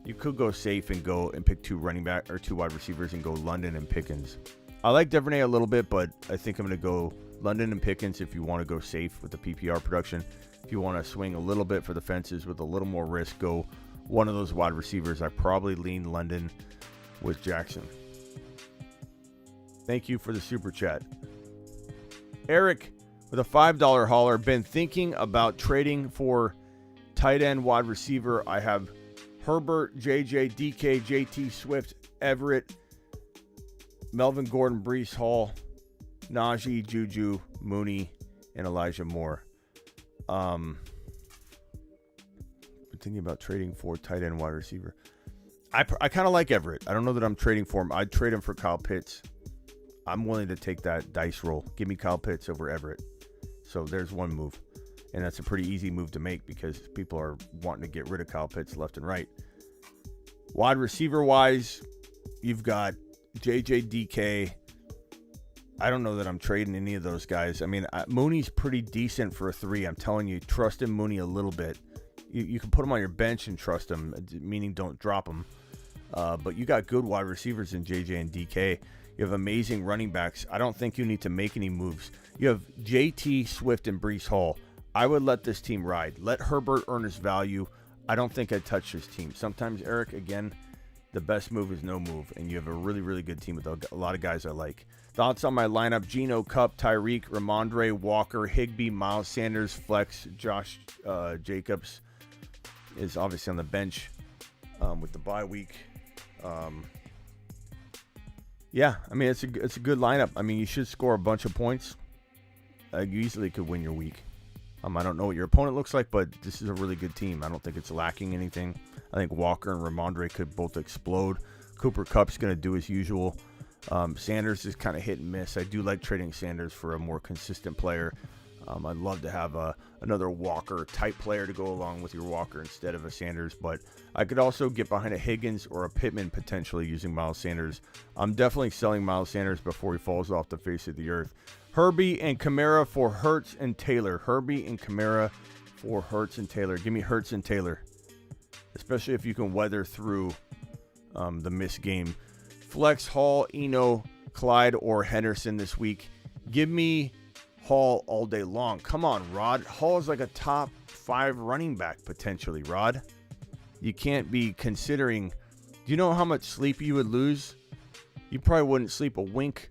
you could go safe and go and pick 2 running back or 2 wide receivers and go London and Pickens. I like Duvernay a little bit, but I think I'm going to go London and Pickens if you want to go safe with the PPR production. If you want to swing a little bit for the fences with a little more risk, go one of those wide receivers. I probably lean London with Jackson. Thank you for the super chat. Eric with a $5 hauler. Been thinking about trading for tight end wide receiver. I have Herbert, JJ, DK, JT, Swift, Everett, Melvin Gordon, Brees Hall, Najee, Juju, Mooney, and Elijah Moore. Been thinking about trading for tight end wide receiver. I kind of like Everett. I don't know that I'm trading for him. I'd trade him for Kyle Pitts. I'm willing to take that dice roll. Give me Kyle Pitts over Everett. So there's one move. And that's a pretty easy move to make because people are wanting to get rid of Kyle Pitts left and right. Wide receiver-wise, you've got JJ, DK. I don't know that I'm trading any of those guys. I mean, Mooney's pretty decent for a 3. I'm telling you, trust in Mooney a little bit. You can put him on your bench and trust him, meaning don't drop him. But you got good wide receivers in JJ and DK. You have amazing running backs. I don't think you need to make any moves. You have JT, Swift, and Brees Hall. I would let this team ride. Let Herbert earn his value. I don't think I'd touch this team. Sometimes, Eric, again, the best move is no move, and you have a really, really good team with a lot of guys I like. Thoughts on my lineup: Geno, Kupp, Tyreek, Ramondre, Walker, Higbee, Miles Sanders, Flex, Josh Jacobs is obviously on the bench with the bye week. Yeah, I mean, it's a good lineup. I mean, you should score a bunch of points. You easily could win your week. I don't know what your opponent looks like, but this is a really good team. I don't think it's lacking anything. I think Walker and Ramondre could both explode. Cooper Kupp's going to do his usual. Sanders is kind of hit and miss. I do like trading Sanders for a more consistent player. I'd love to have another Walker-type player to go along with your Walker instead of a Sanders, but I could also get behind a Higgins or a Pittman potentially using Miles Sanders. I'm definitely selling Miles Sanders before he falls off the face of the earth. Herbie and Kamara for Hurts and Taylor. Herbie and Kamara for Hurts and Taylor. Give me Hurts and Taylor, especially if you can weather through the missed game. Flex Hall, Eno, Clyde, or Henderson this week. Give me Hall all day long. Come on, Rod. Hall is like a top 5 running back potentially, Rod. You can't be considering. Do you know how much sleep you would lose? You probably wouldn't sleep a wink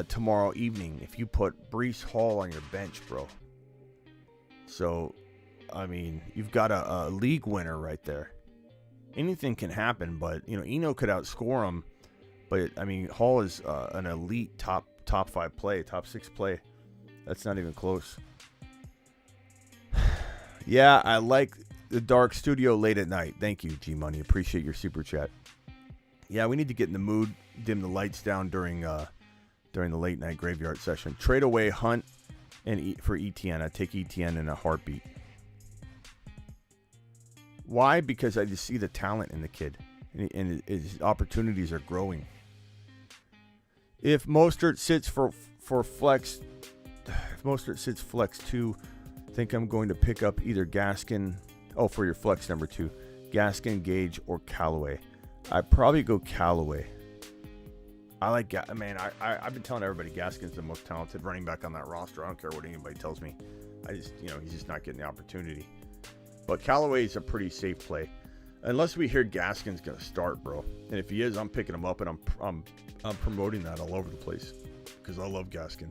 tomorrow evening if you put Breece Hall on your bench, bro. So, I mean, you've got a league winner right there. Anything can happen, but, you know, Eno could outscore him. But, I mean, Hall is an elite top 5 play, top 6 play. That's not even close. Yeah, I like the dark studio late at night. Thank you, G-Money. Appreciate your super chat. Yeah, we need to get in the mood, dim the lights down during the late night graveyard session. Trade away Hunt and for ETN. I take ETN in a heartbeat. Why? Because I just see the talent in the kid, and his opportunities are growing. If Mostert sits for flex, if Mostert sits flex 2, I think I'm going to pick up either Gaskin. Oh, for your flex number 2, Gaskin, Gage, or Callaway. I'd probably go Callaway. I like, man, I've been telling everybody Gaskin's the most talented running back on that roster. I don't care what anybody tells me. He's just not getting the opportunity. But Callaway is a pretty safe play, unless we hear Gaskin's gonna start, bro. And if he is, I'm picking him up, and I'm promoting that all over the place because I love Gaskin.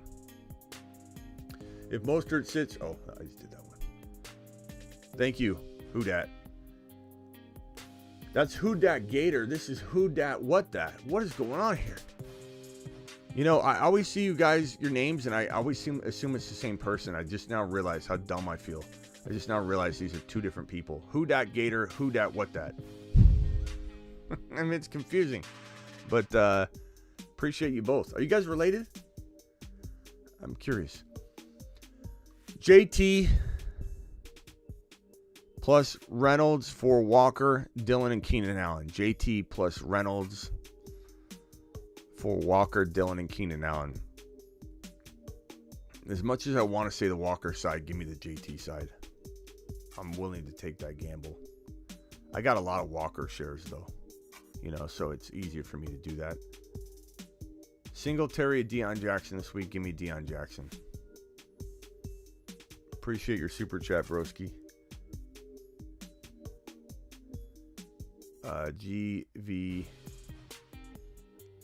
If Mostert sits, oh, I just did that one. Thank you, Who Dat. That's Who Dat Gator. This is Who Dat What Dat. What is going on here? You know, I always see you guys, your names, and I always assume it's the same person. I just now realize how dumb I feel. I just now realize these are 2 different people. Who Dat Gator, Who Dat What Dat. I mean, it's confusing. But appreciate you both. Are you guys related? I'm curious. JT plus Reynolds for Walker, Dillon, and Keenan Allen. JT plus Reynolds for Walker, Dillon, and Keenan Allen. As much as I want to say the Walker side, give me the JT side. I'm willing to take that gamble. I got a lot of Walker shares, though. You know, so it's easier for me to do that. Singletary, Deion Jackson this week. Give me Deion Jackson. Appreciate your super chat, broski. GV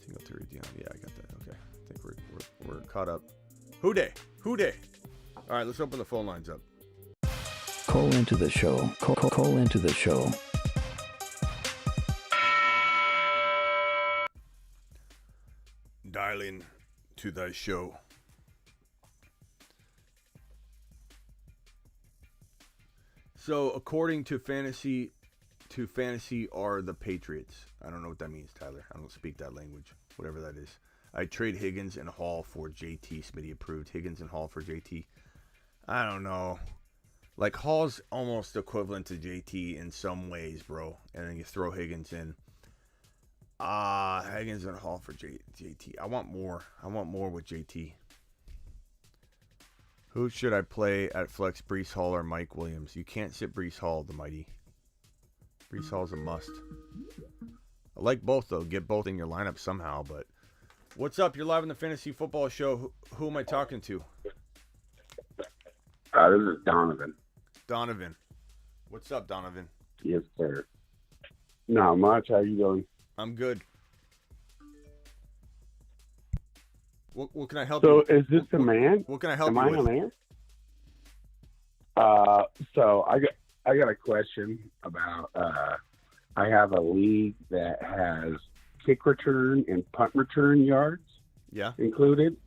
Singletary, Deion. Yeah, I got that. Okay, I think we're caught up. Who day? All right, let's open the phone lines up.
Call into the show. Call into the show.
Dialing to thy show. So, according to fantasy are the Patriots. I don't know what that means, Tyler. I don't speak that language. Whatever that is. I trade Higgins and Hall for JT. Smitty approved. Higgins and Hall for JT. I don't know. Like, Hall's almost equivalent to JT in some ways, bro. And then you throw Higgins in. Higgins and Hall for JT. I want more. With JT. Who should I play at flex, Breece Hall or Mike Williams? You can't sit Breece Hall, the mighty. Breece Hall's a must. I like both, though. Get both in your lineup somehow, but... What's up? You're live on the Fantasy Football Show. Who am I talking to?
This is Donovan.
Donovan. What's up, Donovan?
Yes, sir. Not much. How you doing?
I'm good. What can I help you?
So, is this the man?
What can I help
Am
you
I
with?
on air? So I got a question about. I have a league that has kick return and punt return yards.
Yeah.
Included,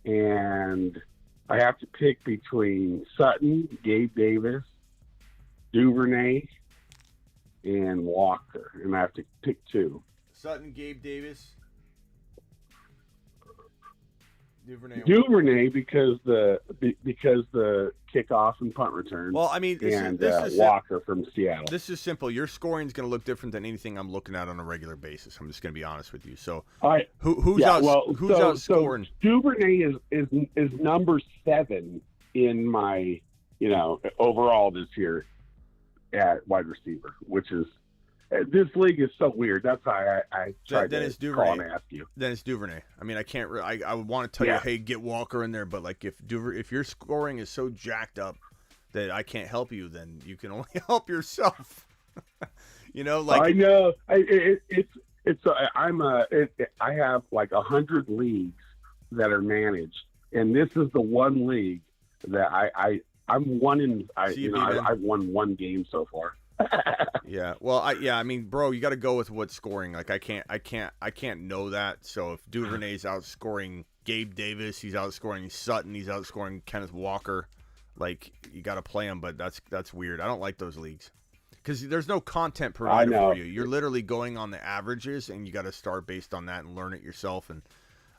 and I have to pick between Sutton, Gabe Davis, Duvernay, and Walker, and I have to pick 2.
Sutton, Gabe Davis.
Duvernay because the kickoff and punt return.
Well, I mean, this is
Walker from Seattle.
This is simple. Your scoring is going to look different than anything I'm looking at on a regular basis. I'm just going to be honest with you. So, who's outscoring?
So Duvernay is number 7 in my overall this year at wide receiver, which is. This league is so weird. That's why I tried to call and ask you.
Then it's Duvernay. I mean, I can't. I would want to tell you, hey, get Walker in there, but like if your scoring is so jacked up that I can't help you, then you can only help yourself. I
know. I have like 100 leagues that are managed, and this is the one league that I'm one in. I've won one game so far.
Yeah. Well, I mean, bro, you got to go with what's scoring. Like, I can't know that. So if Duvernay's outscoring Gabe Davis, he's outscoring Sutton, he's outscoring Kenneth Walker, like, you got to play him. But that's weird. I don't like those leagues because there's no content provider for you. You're literally going on the averages, and you got to start based on that and learn it yourself. And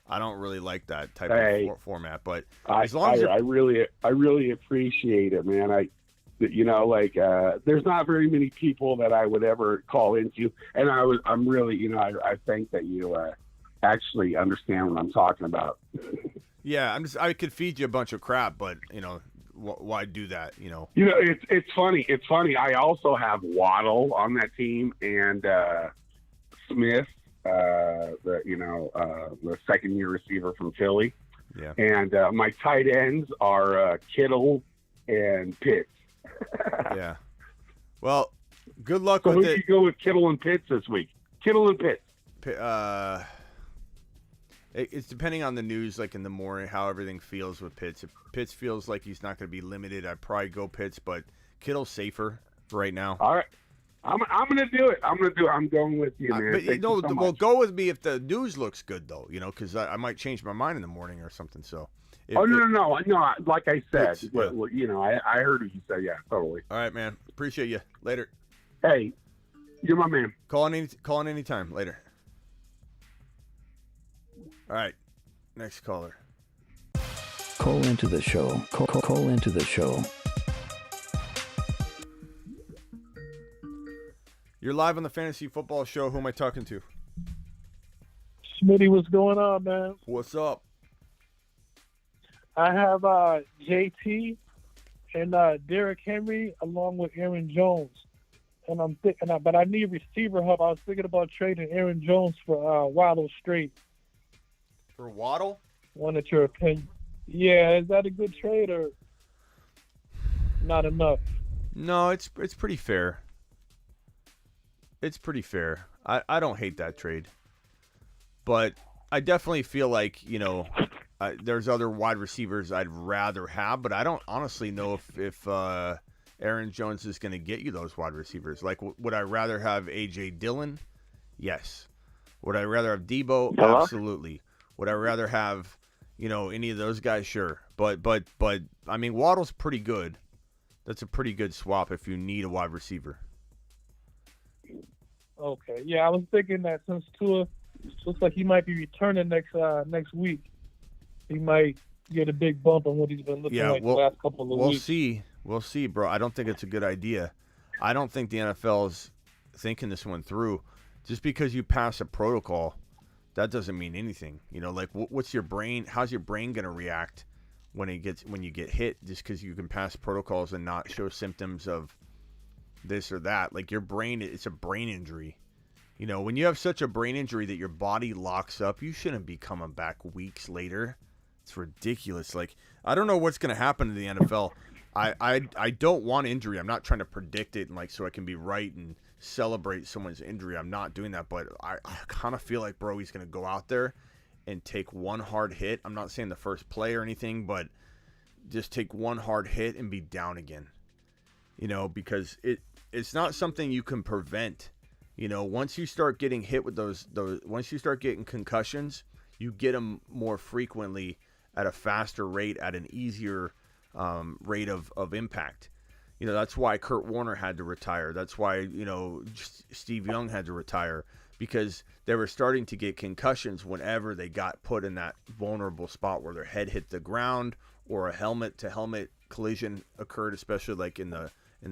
I don't really like that type of format. But as long as
I really appreciate it, man. There's not very many people that I would ever call into, and I'm really, I think that you actually understand what I'm talking about.
Yeah, I could feed you a bunch of crap, but why do that?
It's funny. It's funny. I also have Waddle on that team and Smith, the second-year receiver from Philly.
Yeah.
And my tight ends are Kittle and Pitts.
Yeah. Well, good luck
with
it.
So who do you go with Kittle and Pitts this week? Kittle and Pitts.
It's depending on the news, like in the morning, how everything feels with Pitts. If Pitts feels like he's not going to be limited, I'd probably go Pitts, but Kittle's safer right now.
All right. I'm going to do it. I'm going with you, man.
But go with me if the news looks good, though, because I might change my mind in the morning or something, so.
No. Like I said, I heard what you said. Yeah, totally.
All right, man. Appreciate you. Later.
Hey, you're my man.
Call in anytime. Later. All right. Next caller.
Call into the show. Call into the show.
You're live on the Fantasy Football Show. Who am I talking to?
Smitty, what's going on, man?
What's up?
I have JT and Derrick Henry along with Aaron Jones, and but I need receiver help. I was thinking about trading Aaron Jones for Waddle straight.
For Waddle?
Wanted your opinion. Yeah, is that a good trade or not enough?
No, it's pretty fair. It's pretty fair. I don't hate that trade, but I definitely feel like there's other wide receivers I'd rather have, but I don't honestly know if Aaron Jones is going to get you those wide receivers. Like, would I rather have A.J. Dillon? Yes. Would I rather have Debo?
Hello?
Absolutely. Would I rather have, any of those guys? Sure. But I mean, Waddle's pretty good. That's a pretty good swap if you need a wide receiver.
Okay. Yeah, I was thinking that since Tua looks like he might be returning next week, he might get a big bump on what he's been looking like the last couple of weeks.
We'll see, bro. I don't think it's a good idea. I don't think the NFL is thinking this one through. Just because you pass a protocol, that doesn't mean anything. What's your brain? How's your brain going to react when you get hit? Just because you can pass protocols and not show symptoms of this or that. Like, your brain, it's a brain injury. When you have such a brain injury that your body locks up, you shouldn't be coming back weeks later. It's ridiculous. Like, I don't know what's going to happen to the NFL. I don't want injury. I'm not trying to predict it and so I can be right and celebrate someone's injury. I'm not doing that, but I kind of feel like, bro, he's going to go out there and take one hard hit. I'm not saying the first play or anything, but just take one hard hit and be down again. Because it's not something you can prevent. Once you start getting hit with those once you start getting concussions, you get them more frequently at a faster rate, at an easier rate of impact. That's why Kurt Warner had to retire. That's why, Steve Young had to retire, because they were starting to get concussions whenever they got put in that vulnerable spot where their head hit the ground or a helmet-to-helmet collision occurred, especially like in the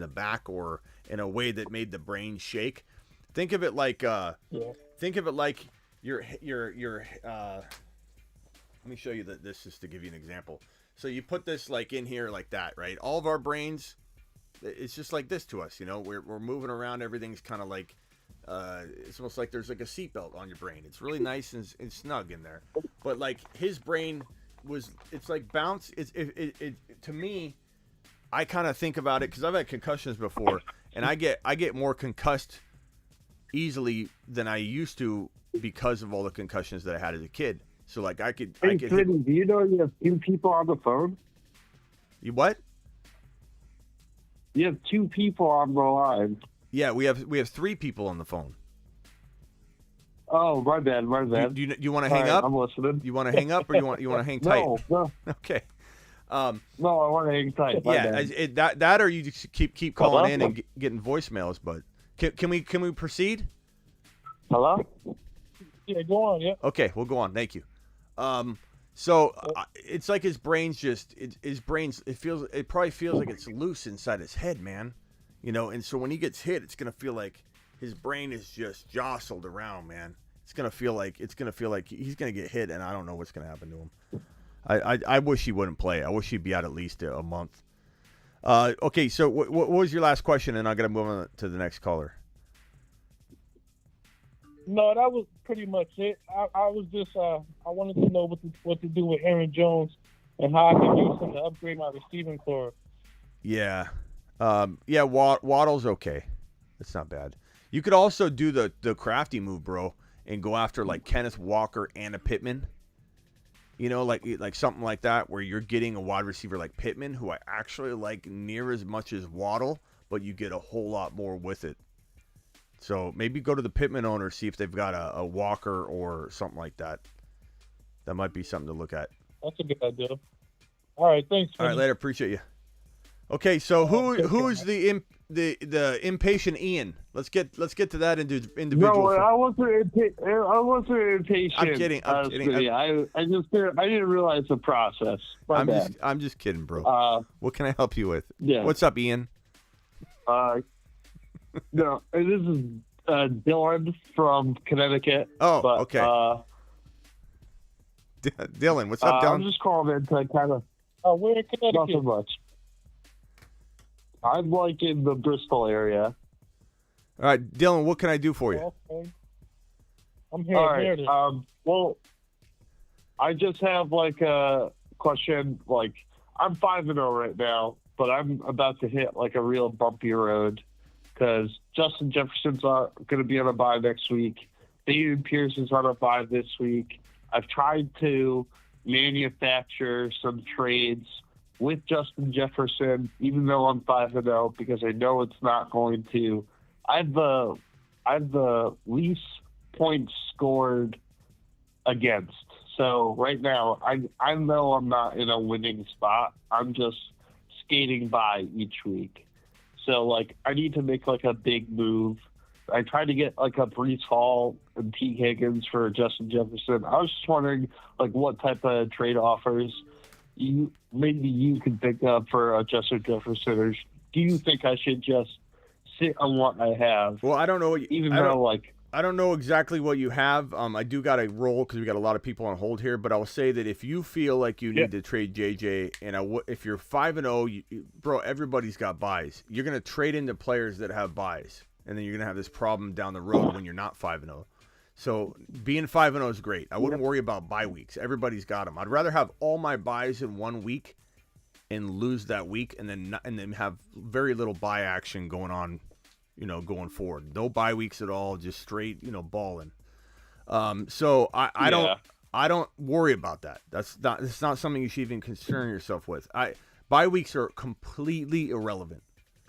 back or in a way that made the brain shake. Think of it like your let me show you this just to give you an example. So you put this like in here like that, right? All of our brains, it's just like this to us, you know. We're moving around, everything's kind of like it's almost like there's like a seatbelt on your brain. It's really nice and snug in there. But like his brain it's like bounce. It to me, I kind of think about it because I've had concussions before, and I get more concussed easily than I used to because of all the concussions that I had as a kid. So like I could.
Hey, Smitty, do you know you have 2 people on the phone?
You what?
You have 2 people on the line.
Yeah, we have 3 people on the phone.
Oh, my bad.
Do you want to hang up?
I'm listening.
You want to hang up or you want to hang tight?
No.
Okay.
No, I want to hang tight.
Yeah, that or you just keep calling in and getting voicemails. But can we proceed?
Hello?
Yeah, go on. Yeah.
Okay, we'll go on. Thank you. So it's like his brain's it probably feels like it's loose inside his head, man. You know, and so when he gets hit, it's gonna feel like his brain is just jostled around, man. It's gonna feel like he's gonna get hit, and I don't know what's gonna happen to him. I wish he wouldn't play. I wish he'd be out at least a month. Okay, so what was your last question? And I gotta move on to the next caller.
No, that was pretty much it. I was just I wanted to know what to do with Aaron Jones and how I can use him to upgrade my receiving core.
Yeah, Waddle's okay. It's not bad. You could also do the crafty move, bro, and go after like Kenneth Walker and a Pittman. You know, like something like that, where you're getting a wide receiver like Pittman, who I actually like near as much as Waddle, but you get a whole lot more with it. So maybe go to the Pittman owner, see if they've got a Walker or something like that. That might be something to look at.
That's a good idea. All right, thanks.
All right, later. Appreciate you. Okay, so who's the impatient Ian? Let's get to that individual.
No, I wasn't impatient.
I'm kidding.
I didn't realize the process.
I'm just kidding, bro. What can I help you with?
Yeah.
What's up, Ian?
No, this is Dylan from Connecticut.
Oh, okay. Dylan, what's up, Dylan?
I'm just calling in to kind of.
Where in Connecticut?
Not so much. I'm like in the Bristol area.
All right, Dylan, what can I do for you?
Okay. I'm here.
All right. Well, I just have like a question. Like, I'm 5-0 right now, but I'm about to hit like a real bumpy road because Justin Jefferson's going to be on a bye next week. David Pearson's on a bye this week. I've tried to manufacture some trades with Justin Jefferson, even though I'm 5-0, because I know it's not going to. I have the least points scored against. So right now, I know I'm not in a winning spot. I'm just skating by each week. So like I need to make like a big move. I tried to get like a Breece Hall and T. Higgins for Justin Jefferson. I was just wondering like what type of trade offers you can think of for Justin Jefferson, or do you think I should just sit on what I have?
Well, I don't know. I don't know exactly what you have. I do got to roll because we got a lot of people on hold here. But I will say that if you feel like you need to trade JJ, and if you're 5-0, bro, everybody's got buys. You're gonna trade into players that have buys, and then you're gonna have this problem down the road when you're not 5-0. So being 5-0 is great. I wouldn't worry about bye weeks. Everybody's got them. I'd rather have all my buys in 1 week and lose that week, and then have very little buy action going on. You know, going forward, no bye weeks at all, just straight, balling. So I don't worry about that. It's not something you should even concern yourself with. Bye weeks are completely irrelevant.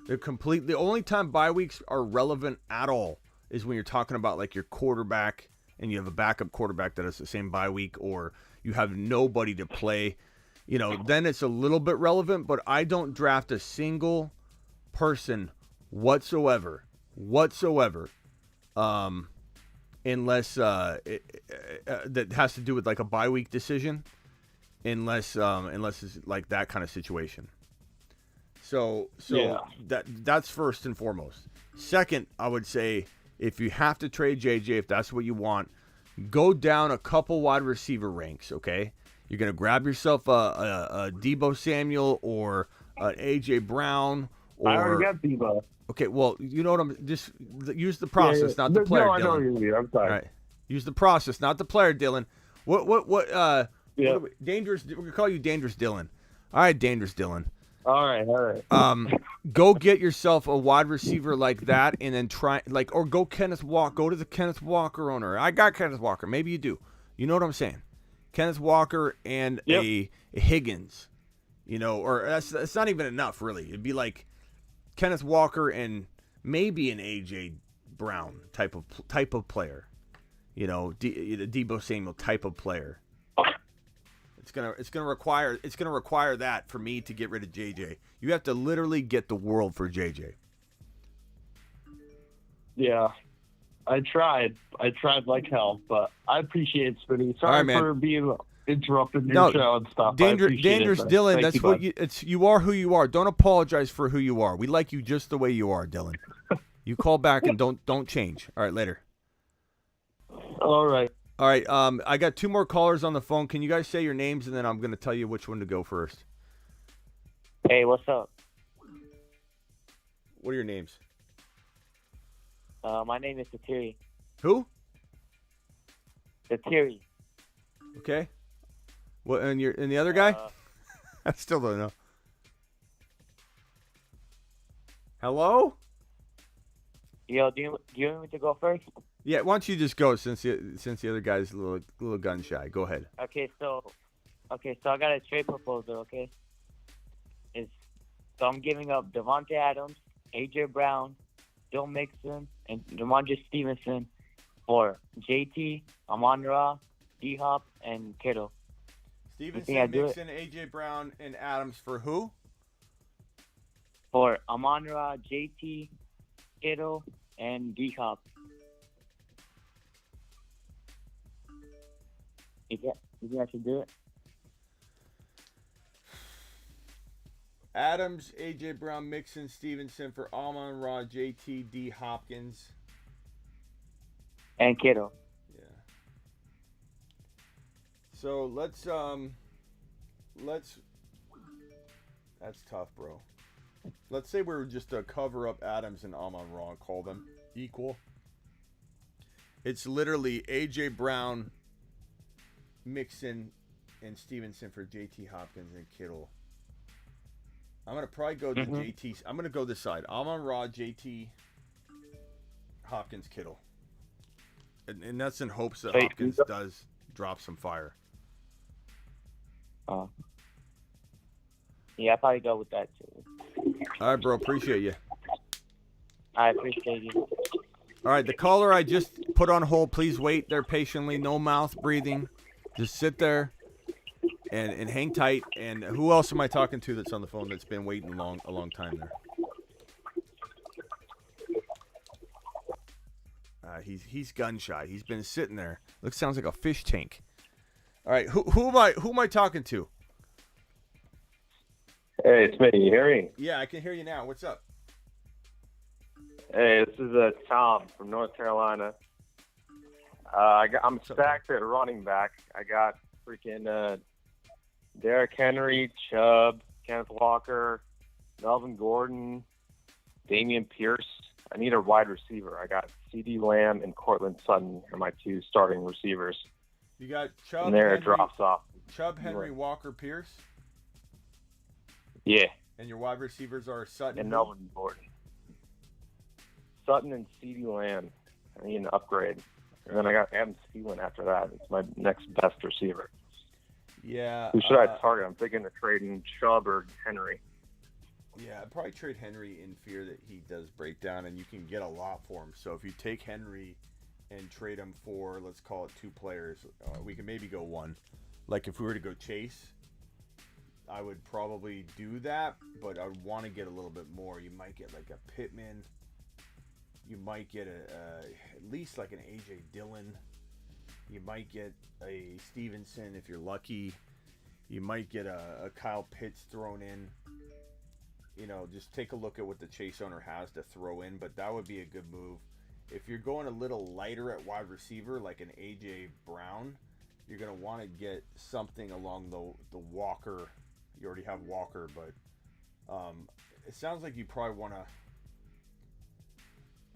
The only time bye weeks are relevant at all is when you're talking about like your quarterback and you have a backup quarterback that has the same bye week, or you have nobody to play. Then it's a little bit relevant. But I don't draft a single person whatsoever unless that has to do with like a bye week decision, unless it's like that kind of situation. So that's first and foremost. Second, I would say if you have to trade JJ, if that's what you want, go down a couple wide receiver ranks. Okay, you're gonna grab yourself a Deebo Samuel or an AJ Brown. Or,
I already got Deebo.
Okay, well, you know what I'm just use the process, not the player.
No,
Dylan.
I know what you mean. I'm sorry.
All right, use the process, not the player, Dylan. What dangerous? We're gonna call you Dangerous Dylan. All right, Dangerous Dylan.
All right.
Go get yourself a wide receiver like that, and then or go Kenneth Walker. Go to the Kenneth Walker owner. I got Kenneth Walker. Maybe you do. You know what I'm saying? Kenneth Walker and a Higgins. You know, or that's not even enough, really. It'd be like Kenneth Walker and maybe an AJ Brown type of player. You know, Deebo Samuel type of player. It's gonna require that for me to get rid of JJ. You have to literally get the world for JJ.
Yeah, I tried like hell, but I appreciate it, Spinny. Sorry
right,
for being interrupting your show and stuff.
Dangerous Dylan.
Thank
That's
you,
what
bud.
you are. Who you are. Don't apologize for who you are. We like you just the way you are, Dylan. You call back and don't change. All right, later.
All right.
All right, I got two more callers on the phone. Can you guys say your names, and then I'm going to tell you which one to go first.
Hey, what's up?
What are your names?
My name is Satiri.
Who?
Satiri.
Okay. What? And the other guy? I still don't know. Hello?
Yo, do you want me to go first?
Yeah, why don't you just go since the other guy's a little gun shy. Go ahead.
Okay, so I got a trade proposal. Okay, so I'm giving up Devontae Adams, AJ Brown, Joe Mixon, and Ramondre Stevenson for JT, Amon-Ra, D-Hop, and Kittle.
Stevenson, Mixon, AJ Brown, and Adams for who?
For Amon-Ra, JT, Kittle, and D-Hop. You think I should do it?
Adams, AJ Brown, Mixon, Stevenson for Amon-Ra, JT, D Hopkins,
and Kittle.
Yeah. So let's. That's tough, bro. Let's say we were just to cover up Adams and Amon-Ra and call them equal. It's literally AJ Brown, Mixon, and Stevenson for JT Hopkins and Kittle. I'm going to probably go to JT. I'm going to go this side. Amon-Ra, JT, Hopkins, Kittle. And that's in hopes that Hopkins does drop some fire.
Yeah, I'll probably go with that too.
All right, bro. Appreciate you.
I appreciate you.
All right, the caller I just put on hold, please wait there patiently. No mouth breathing. Just sit there and hang tight. And who else am I talking to that's on the phone that's been waiting a long time there? He's gun shy. He's been sitting there. Sounds like a fish tank. All right, who am I talking to?
Hey, it's me. You hear me?
Yeah, I can hear you now. What's up?
Hey, this is Tom from North Carolina. I'm stacked at running back. I got freaking Derrick Henry, Chubb, Kenneth Walker, Melvin Gordon, Damian Pierce. I need a wide receiver. I got CeeDee Lamb and Cortland Sutton are my two starting receivers.
You got Chubb.
And there it drops off.
Chubb, Henry, Walker, Pierce.
Yeah.
And your wide receivers are Sutton
and Melvin Gordon. Sutton and CeeDee Lamb. I need an upgrade. And then I got Adam Thielen after that. It's my next best receiver.
Yeah.
Who should I target? I'm thinking of trading Chubb or Henry.
Yeah, I'd probably trade Henry in fear that he does break down, and you can get a lot for him. So if you take Henry and trade him for, let's call it 2 players, we can maybe go 1. Like if we were to go Chase, I would probably do that, but I would want to get a little bit more. You might get like a Pittman You might get at least like an A.J. Dillon. You might get a Stevenson if you're lucky. You might get a Kyle Pitts thrown in. You know, just take a look at what the Chase owner has to throw in, but that would be a good move. If you're going a little lighter at wide receiver, like an A.J. Brown, you're going to want to get something along the Walker. You already have Walker, but it sounds like you probably want to...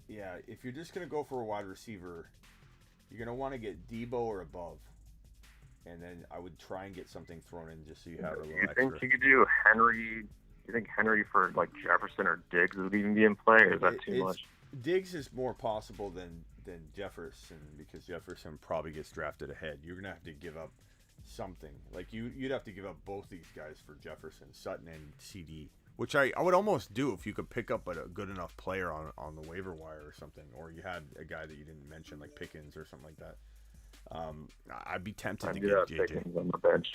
Yeah, if you're just going to go for a wide receiver, you're going to want to get Debo or above. And then I would try and get something thrown in just so you have a little extra.
You think you could do Henry? You think Henry for like Jefferson or Diggs would even be in play, or is that too much?
Diggs is more possible than Jefferson, because Jefferson probably gets drafted ahead. You're going to have to give up something. Like you'd have to give up both these guys for Jefferson, Sutton, and CD. Which I would almost do if you could pick up a good enough player on the waiver wire or something, or you had a guy that you didn't mention like Pickens or something like that. I'd be tempted to get JJ.
Pickens on the bench.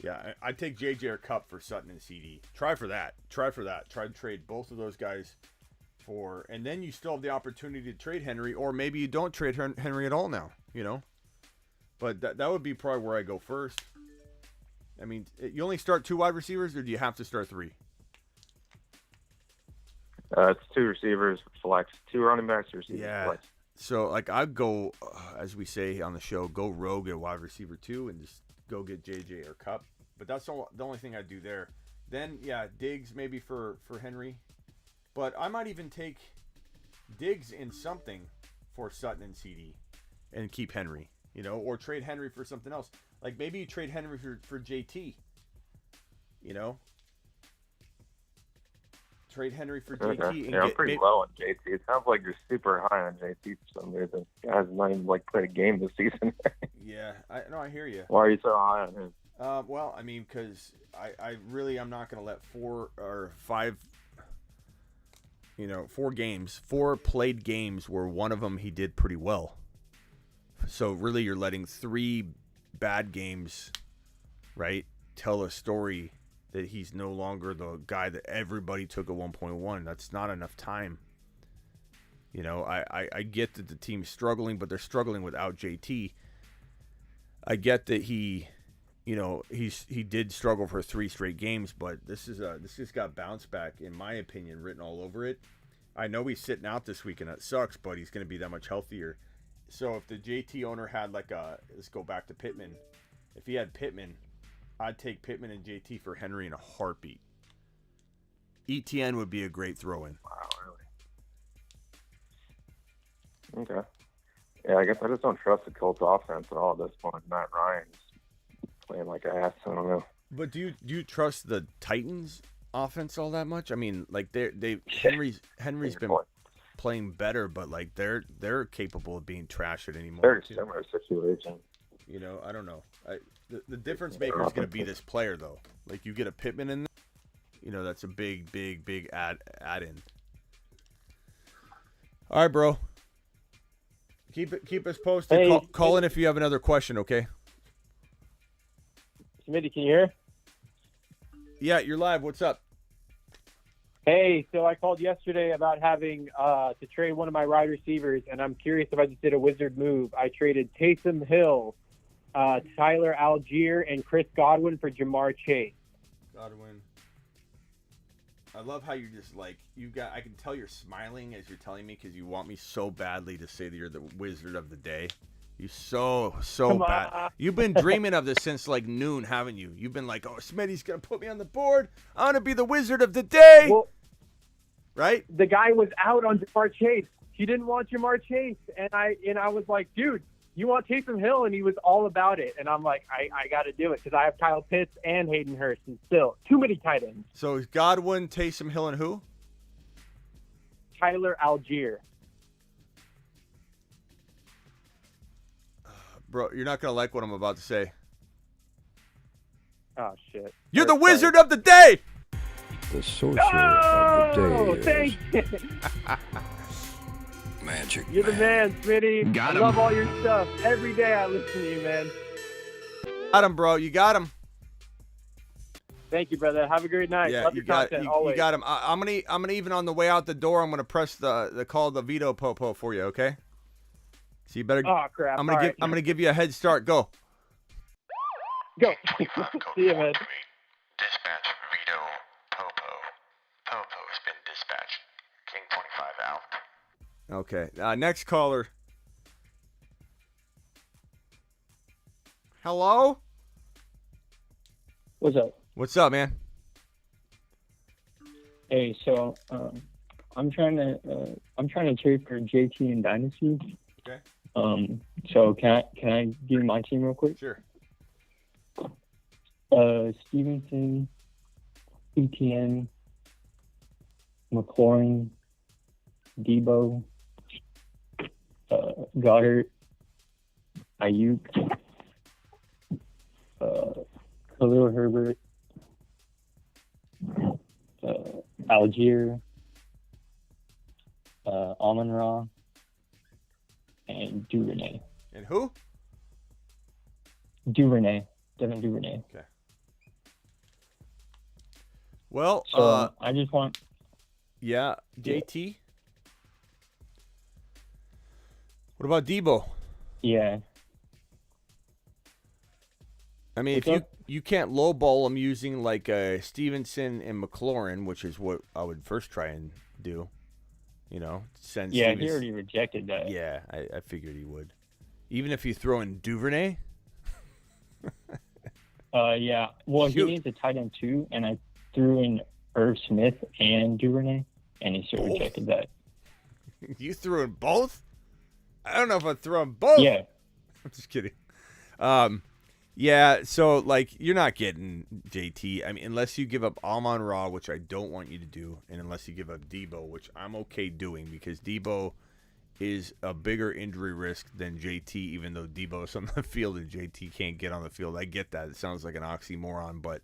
Yeah, I'd take JJ or Cup for Sutton and CD. Try for that. Try to trade both of those guys for, and then you still have the opportunity to trade Henry, or maybe you don't trade Henry at all now. You know, but that would be probably where I go first. I mean, you only start 2 wide receivers, or do you have to start 3?
It's 2 receivers, flex. 2 running backs, receivers, flex.
So, like, I'd go, as we say on the show, go rogue at wide receiver 2 and just go get JJ or Cup. But that's the only thing I'd do there. Then, yeah, Diggs maybe for Henry. But I might even take Diggs in something for Sutton and CD and keep Henry, you know, or trade Henry for something else. Like, maybe you trade Henry for JT, you know? Trade Henry for JT.
Okay. And I'm pretty low on JT. It sounds like you're super high on JT for some reason. Guy's not even played a game this season.
Yeah, I hear you.
Why are you so high on him?
Well, I mean, because I'm not going to let 4 or 5, 4 played games where one of them he did pretty well. So really, you're letting 3 bad games, right, tell a story that he's no longer the guy that everybody took at 1.1. That's not enough time. You know, I get that the team's struggling, but they're struggling without JT. I get that he did struggle for 3 straight games, but this just got bounce back, in my opinion, written all over it. I know he's sitting out this week, and that sucks, but he's going to be that much healthier. So if the JT owner had let's go back to Pittman. If he had Pittman, I'd take Pittman and JT for Henry in a heartbeat. ETN would be a great throw-in.
Wow, really? Okay. Yeah, I guess I just don't trust the Colts offense at all at this point. Matt Ryan's playing like ass. I don't know.
But do you trust the Titans offense all that much? I mean, like Henry's been playing better, but like they're capable of being trash at any moment.
Very similar situation.
You know, I don't know. The difference maker is going to be this player, though. Like, you get a Pittman in there, you know, that's a big add-in. All right, bro. Keep us posted.
Hey,
call in if you have another question, okay?
Smitty, can you hear?
Yeah, you're live. What's up?
Hey, so I called yesterday about having to trade one of my wide receivers, and I'm curious if I just did a wizard move. I traded Taysom Hill, Tyler Algier, and Chris Godwin for Jamar Chase.
Godwin. I love how you're just like, I can tell you're smiling as you're telling me because you want me so badly to say that you're the wizard of the day. You so bad. You've been dreaming of this since like noon, haven't you? You've been like, oh, Smitty's going to put me on the board. I'm going to be the wizard of the day.
Well,
right?
The guy was out on Jamar Chase. He didn't want Jamar Chase. And I was like, dude, you want Taysom Hill? And he was all about it. And I'm like, I got to do it because I have Kyle Pitts and Hayden Hurst. And still, too many tight ends.
So Godwin, Taysom Hill, and who?
Tyler Algier.
Bro, you're not going to like what I'm about to say.
Oh, shit.
You're the wizard of the day!
The sorcerer of the day.
Oh, thank you.
Magic.
You're the man, Smitty.
Got
I
him.
love all your stuff. Every day I listen to you, man.
Got him, bro. You got him.
Thank you, brother. Have a great night.
Yeah,
Love
you
your
got
content
you
always.
got him. I'm gonna even on the way out the door. I'm gonna press the call the veto popo for you. Okay. So you better.
Oh crap!
I'm gonna give you a head start. Go.
Go.
25 code
See you, man.
428. Dispatch Vito Popo. Popo has been dispatched. King 25 out.
Okay. Next caller. Hello.
What's up?
What's up, man?
Hey, so I'm trying to trade for JT in Dynasty.
Okay.
So can I give you my team real quick?
Sure.
Stevenson, ETN, McLaurin, Debo, Goddard, Ayuk, Khalil Herbert, Algier, Amon-Ra, and Duvernay.
And who?
Duvernay. Devin Duvernay.
Okay. Well,
So I just want.
yeah, JT. What about Debo?
Yeah.
I mean, if you can't lowball him using like Stevenson and McLaurin, which is what I would first try and do. You know, send.
Yeah,
Stevenson.
he already rejected that.
Yeah, I figured he would. Even if you throw in Duvernay.
Yeah. Well,
Shoot.
he needs a tight end too, and I threw in Irv Smith and Duvernay, and he still rejected that.
You threw in both? I don't know if I threw in both.
Yeah.
I'm just kidding. Yeah, so like you're not getting JT. I mean, unless you give up Amon-Ra, which I don't want you to do, and unless you give up Debo, which I'm okay doing because Debo is a bigger injury risk than JT, even though Debo's on the field and JT can't get on the field. I get that. It sounds like an oxymoron, but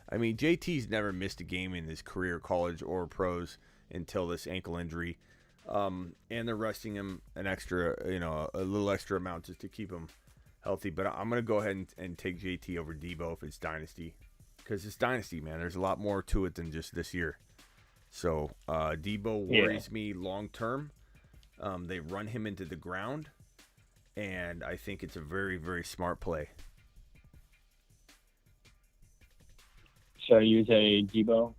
I mean, JT's never missed a game in his career, college or pros, until this ankle injury. And they're resting him an extra, a little extra amount just to keep him healthy. But I'm going to go ahead and take JT over Debo if it's Dynasty. Because it's Dynasty, man. There's a lot more to it than just this year. So Debo worries me long term. They run him into the ground. And I think it's a very, very smart play.
So use a Debo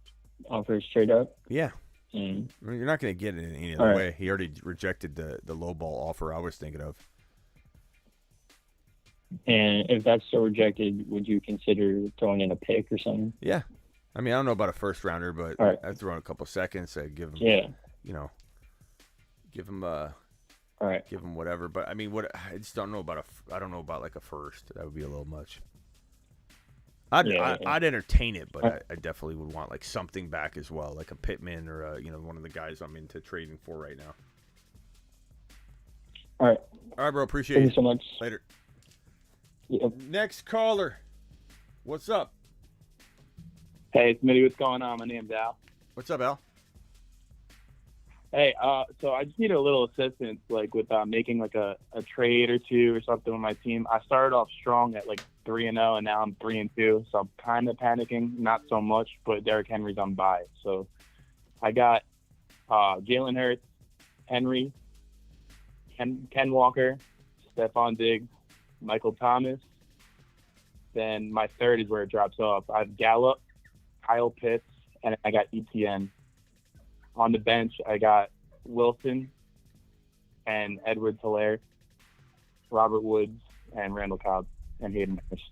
offer straight up?
Yeah.
Mm.
I mean, you're not going to get it in any other
All right.
way. He already rejected the low ball offer I was thinking of.
And if that's still rejected, would you consider throwing in a pick or something?
Yeah. I mean, I don't know about a first rounder, but
All right.
I'd throw in a couple seconds. I'd give him, give him,
All right.
give him whatever. But I mean, I just don't know about I don't know about like a first. That would be a little much. I'd entertain it, but I definitely would want like something back as well, like a Pittman or one of the guys I'm into trading for right now.
All right,
bro. Appreciate
Thank
it.
you so much.
Later.
Yep.
Next caller. What's up?
Hey, Smitty, what's going on? My name's Al.
What's up, Al?
Hey, so I just need a little assistance, like with making like a trade or two or something with my team. I started off strong at like 3-0, and now I'm 3-2, so I'm kind of panicking. Not so much, but Derrick Henry's on bye, so I got Jalen Hurts, Henry, Ken Walker, Stephon Diggs, Michael Thomas. Then my third is where it drops off. I have Gallup, Kyle Pitts, and I got ETN. On the bench, I got Wilson and Edwards-Helaire, Robert Woods, and Randall Cobb, and Hayden Hurst.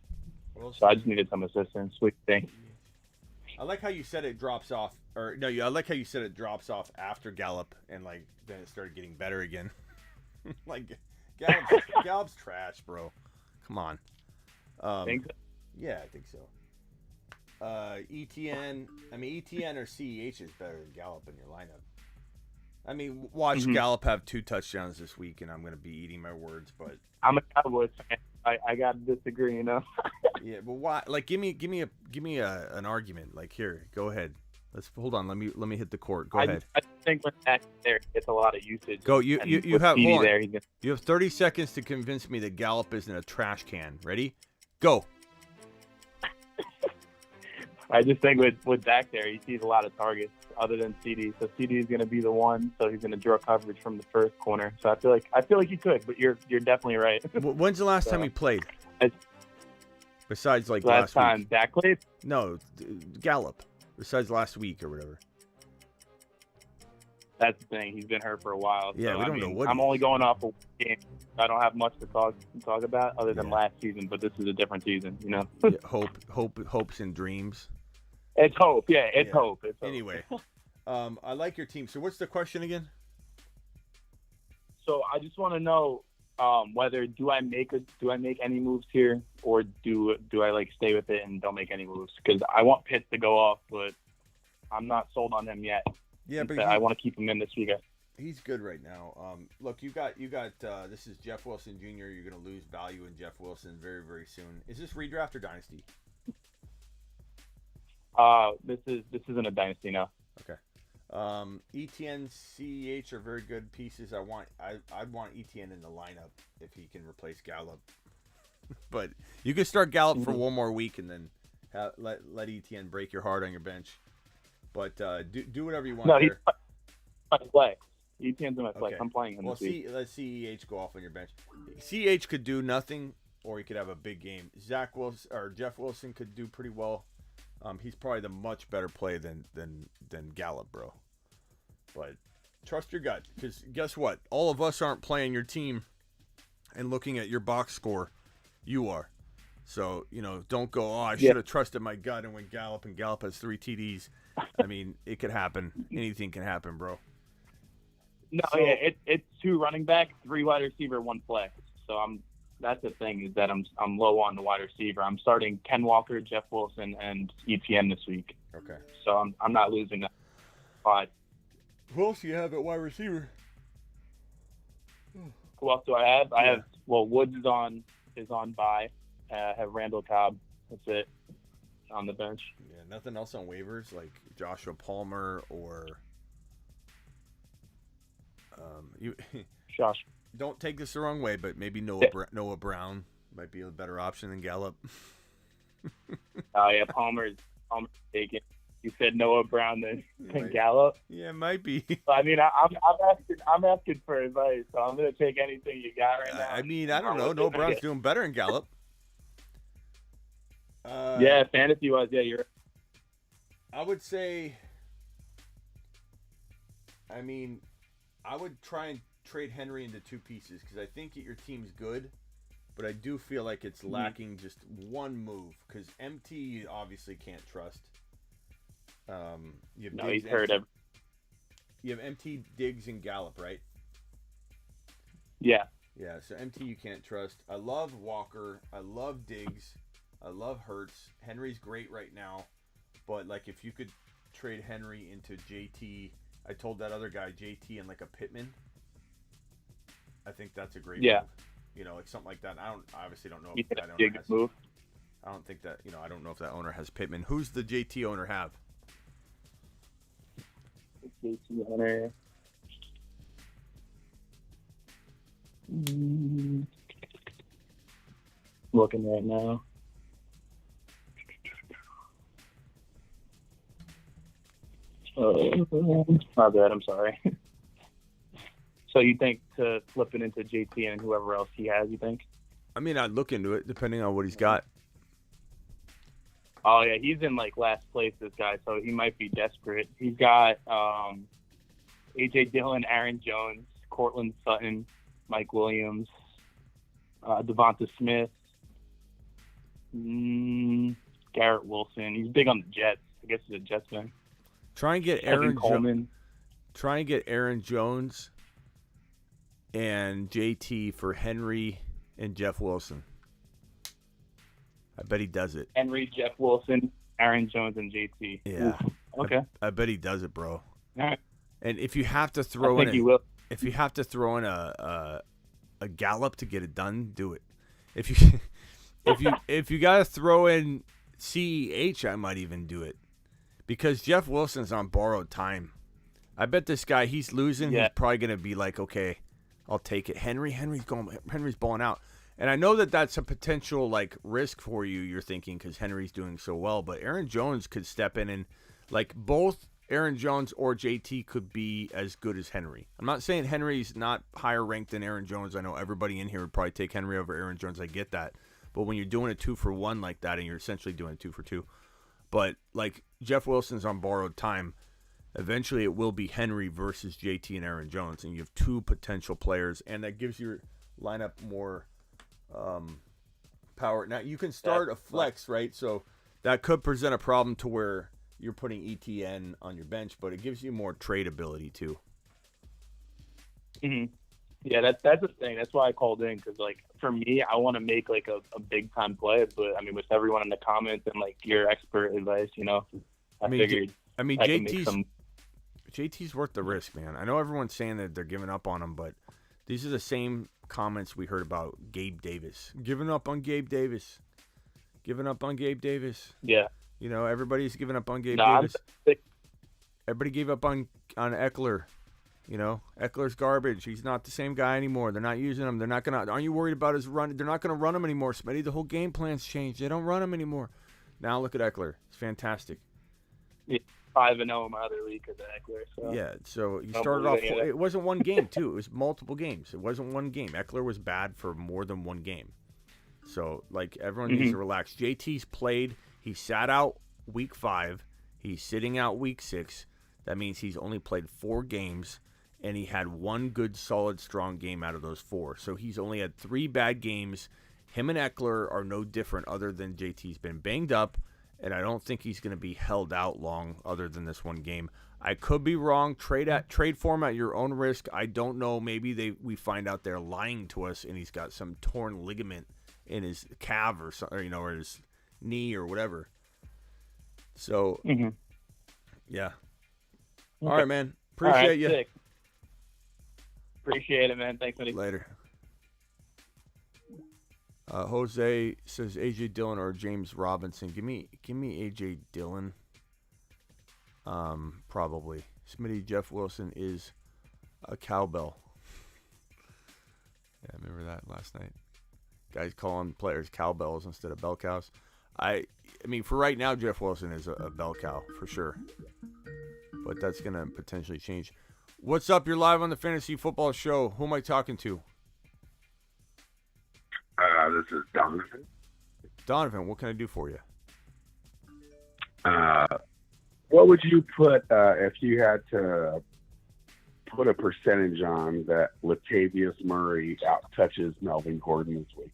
So I just needed some assistance. What do you think?
I like how you said it drops off, I like how you said it drops off after Gallup, and like then it started getting better again. Like Gallup's trash, bro. Come on.
Think so?
Yeah, I think so. ETN or CEH is better than Gallup in your lineup. I mean, watch Gallup have 2 touchdowns this week, and I'm going to be eating my words. But
I'm a Cowboys fan. I got to disagree,
Yeah, but why? Like, give me an argument. Like, here, go ahead. Let's hold on. Let me hit the court. Go ahead.
I think when that's there, he gets a lot of usage.
Go. You have
CD
hold on.
there.
You have 30 seconds to convince me that Gallup isn't a trash can. Ready? Go.
I just think with Dak there, he sees a lot of targets other than CD. So CD is going to be the one. So he's going to draw coverage from the first corner. So I feel like he could, but you're definitely right.
When's the last time he played? Besides like
last
week.
time Dak played?
No, Gallup. Besides last week or whatever.
That's the thing. He's been hurt for a while.
Yeah,
so,
we don't know what.
I'm only going off a game. I don't have much to talk about other than last season, but this is a different season. You know.
Yeah, hopes and dreams.
It's hope. Yeah, it's hope. It's hope.
Anyway, I like your team. So what's the question again?
So I just want to know whether do I make any moves here, or do I like stay with it and don't make any moves? Because I want Pitts to go off, but I'm not sold on him yet.
Yeah, but
I want to keep him in this week.
He's good right now. Look, you got. This is Jeff Wilson Jr. You're going to lose value in Jeff Wilson very, very soon. Is this redraft or dynasty?
This isn't a dynasty now.
Okay. ETN, CEH are very good pieces. I'd want ETN in the lineup if he can replace Gallup. But you can start Gallup for one more week and then let ETN break your heart on your bench. But do whatever you want.
No,
there.
he's my play. ETN's in my play.
Okay.
I'm playing him this week.
Let CEH go off on your bench. CEH could do nothing, or he could have a big game. Zach Wilson or Jeff Wilson could do pretty well. He's probably the much better play than Gallup, bro. But trust your gut, because guess what? All of us aren't playing your team and looking at your box score. You are. So, don't go, I should have trusted my gut and went Gallup, and Gallup has 3 TDs. I mean, it could happen. Anything can happen, bro.
No, yeah, it's 2 running back, 3 wide receiver, 1 flex. So that's the thing, is that I'm low on the wide receiver. I'm starting Ken Walker, Jeff Wilson, and ETN this week.
Okay.
So I'm not losing that spot.
Who else do you have at wide receiver?
Who else do I have? I have Woods is on bye. I have Randall Cobb. That's it on the bench.
Yeah, nothing else on waivers like Joshua Palmer or
Josh.
Don't take this the wrong way, but maybe Noah Brown might be a better option than Gallup.
Oh yeah, Palmer's taken. You said Noah Brown than Gallup.
Yeah, it might be.
I mean, I'm asking for advice, so I'm gonna take anything you got right now.
I mean, I don't know. Noah Brown's doing better than Gallup.
Yeah, fantasy-wise, yeah, you're.
I would say. I mean, I would try and trade Henry into 2 pieces because I think that your team's good, but I do feel like it's lacking just one move because MT you obviously can't trust. You have
he's hurt him.
You have MT, Diggs, and Gallup, right?
Yeah.
Yeah, so MT you can't trust. I love Walker. I love Diggs. I love Hurts. Henry's great right now, but like if you could trade Henry into JT, I told that other guy JT and like a Pittman. I think that's a great move. Like something like that. I obviously don't know if that owner has.
Move.
I don't think that I don't know if that owner has Pittman. Who's the JT owner have?
JT owner. Looking right now. My bad. I'm sorry. So you think to flip it into JT and whoever else he has? You think?
I mean, I'd look into it depending on what he's got.
Oh yeah, he's in like last place. This guy, so he might be desperate. He's got AJ Dillon, Aaron Jones, Cortland Sutton, Mike Williams, Devonta Smith, Garrett Wilson. He's big on the Jets. I guess he's a Jets fan.
Try and get Aaron Jones. Try and get Aaron Jones and JT for Henry and Jeff Wilson. I bet he does it.
Henry, Jeff Wilson, Aaron Jones, and JT.
Yeah.
Oof. Okay.
I bet he does it, bro.
All right.
And if you have to throw
I think he will.
If you have to throw in a Gallup to get it done, do it. If you if you got to throw in CEH, I might even do it. Because Jeff Wilson's on borrowed time. I bet this guy, he's losing. Yeah. He's probably going to be like, okay, I'll take it. Henry's balling out. And I know that that's a potential like risk for you. You're thinking because Henry's doing so well, but Aaron Jones could step in and like both Aaron Jones or JT could be as good as Henry. I'm not saying Henry's not higher ranked than Aaron Jones. I know everybody in here would probably take Henry over Aaron Jones. I get that, but when you're doing a 2-for-1 like that, and you're essentially doing a 2-for-2, but like Jeff Wilson's on borrowed time. Eventually, it will be Henry versus JT and Aaron Jones, and you have two potential players, and that gives your lineup more power. Now, you can start a flex, right? So that could present a problem to where you're putting ETN on your bench, but it gives you more trade ability, too.
Mm-hmm. Yeah, that's the thing. That's why I called in, because, like, for me, I want to make, like, a big-time play, but, I mean, with everyone in the comments and, like, your expert advice, you know, I figured I could make some...
JT's worth the risk, man. I know everyone's saying that they're giving up on him, but these are the same comments we heard about Gabe Davis. Giving up on Gabe Davis. Giving up on Gabe Davis.
Yeah.
You know, everybody's giving up on Gabe Davis. Everybody gave up on Eckler. You know, Eckler's garbage. He's not the same guy anymore. They're not using him. They're not going to – aren't you worried about his run? They're not going to run him anymore, Smitty. The whole game plan's changed. They don't run him anymore. Now look at Eckler. It's fantastic.
Yeah. 5-0 in my other league because of Eckler. So.
Yeah, so you started off. It wasn't one game too. It was multiple games. It wasn't one game. Eckler was bad for more than one game. So like everyone needs to relax. JT's played. He sat out week 5. He's sitting out week 6. That means he's only played 4 games, and he had 1 good, solid, strong game out of those 4. So he's only had 3 bad games. Him and Eckler are no different, other than JT's been banged up. And I don't think he's going to be held out long other than this one game. I could be wrong. Trade for him at your own risk. I don't know. Maybe we find out they're lying to us and he's got some torn ligament in his calf or something, or, you know, or his knee or whatever. So, yeah. Okay. All right, man. Appreciate you.
Sick. Appreciate it, man. Thanks, buddy.
Later. Jose says A.J. Dillon or James Robinson. Give me A.J. Dillon. Probably. Smitty, Jeff Wilson is a cowbell. Yeah, I remember that last night. Guys calling players cowbells instead of bell cows. I mean, for right now, Jeff Wilson is a bell cow for sure. But that's going to potentially change. What's up? You're live on the Fantasy Football Show. Who am I talking to?
This is Donovan.
Donovan, what can I do for you?
What would you put if you had to put a percentage on that Latavius Murray out touches Melvin Gordon this week?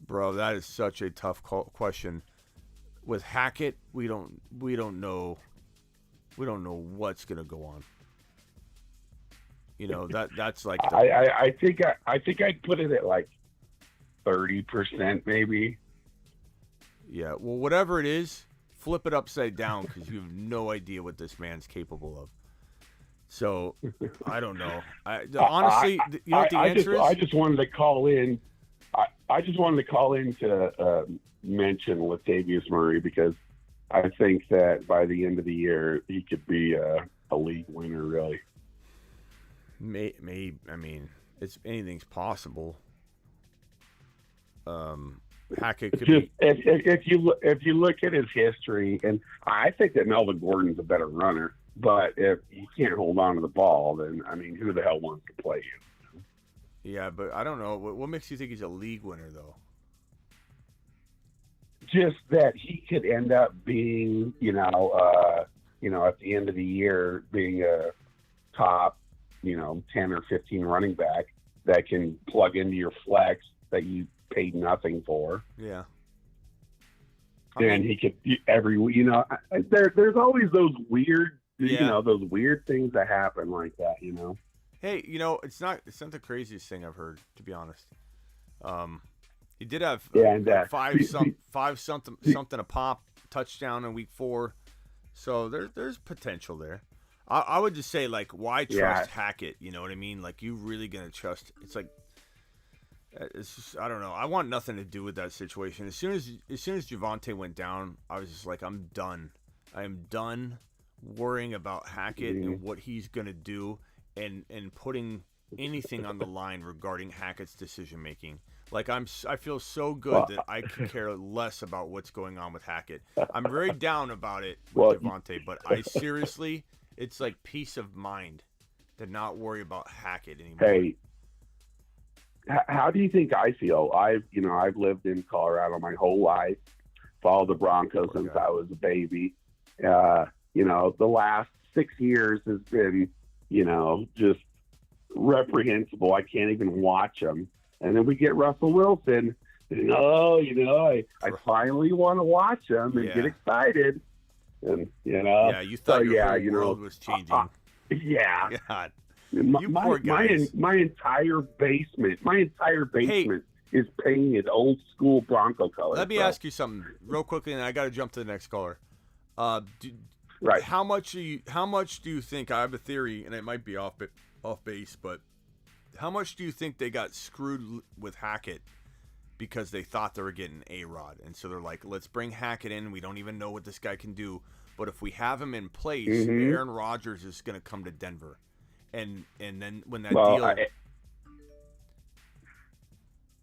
Bro, that is such a tough question. With Hackett, we don't know what's gonna go on. You know, that's like
I think I'd put it at like 30% maybe.
Yeah, well, whatever it is, flip it upside down because you have no idea what this man's capable of. So I don't know. Honestly, you know what the answer is?
I just wanted to call in. I just wanted to call in to mention Latavius Murray because I think that by the end of the year he could be a league winner, really.
Maybe. I mean, anything's possible. Hackett could be.
If you look at his history, and I think that Melvin Gordon's a better runner, but if you can't hold on to the ball, then I mean, who the hell wants to play you?
Yeah, but I don't know. What makes you think he's a league winner, though?
Just that he could end up being, at the end of the year, being a top, 10 or 15 running back that can plug into your flex that you paid nothing for.
Yeah.
He could there's always those weird, those weird things that happen like that,
Hey, it's not the craziest thing I've heard, to be honest. He did have five something a pop touchdown in week 4, so there's potential there. I would just say, like, why trust Hackett? You know what I mean? Like, you really gonna trust? It's like, it's just, I don't know. I want nothing to do with that situation. As soon as Javonte went down, I was just like, I'm done. I am done worrying about Hackett and what he's gonna do, and putting anything on the line regarding Hackett's decision making. Like I feel so good that I could care less about what's going on with Hackett. I'm very down about it with Javonte, but I seriously, it's like peace of mind to not worry about Hackett anymore.
Hey, how do you think I feel? I've lived in Colorado my whole life, followed the Broncos since I was a baby. The last 6 years has been, just reprehensible. I can't even watch them. And then we get Russell Wilson. And, I finally want to watch him and get excited. And,
Yeah, you thought your whole world was changing.
Yeah.
God.
My entire basement is painted old school Bronco colors.
Let me ask you something real quickly, and I got to jump to the next caller.
Right.
How much do you think? I have a theory, and it might be off base, but how much do you think they got screwed with Hackett because they thought they were getting A-Rod, and so they're like, let's bring Hackett in. We don't even know what this guy can do, but if we have him in place, Aaron Rodgers is going to come to Denver. And then when that deal,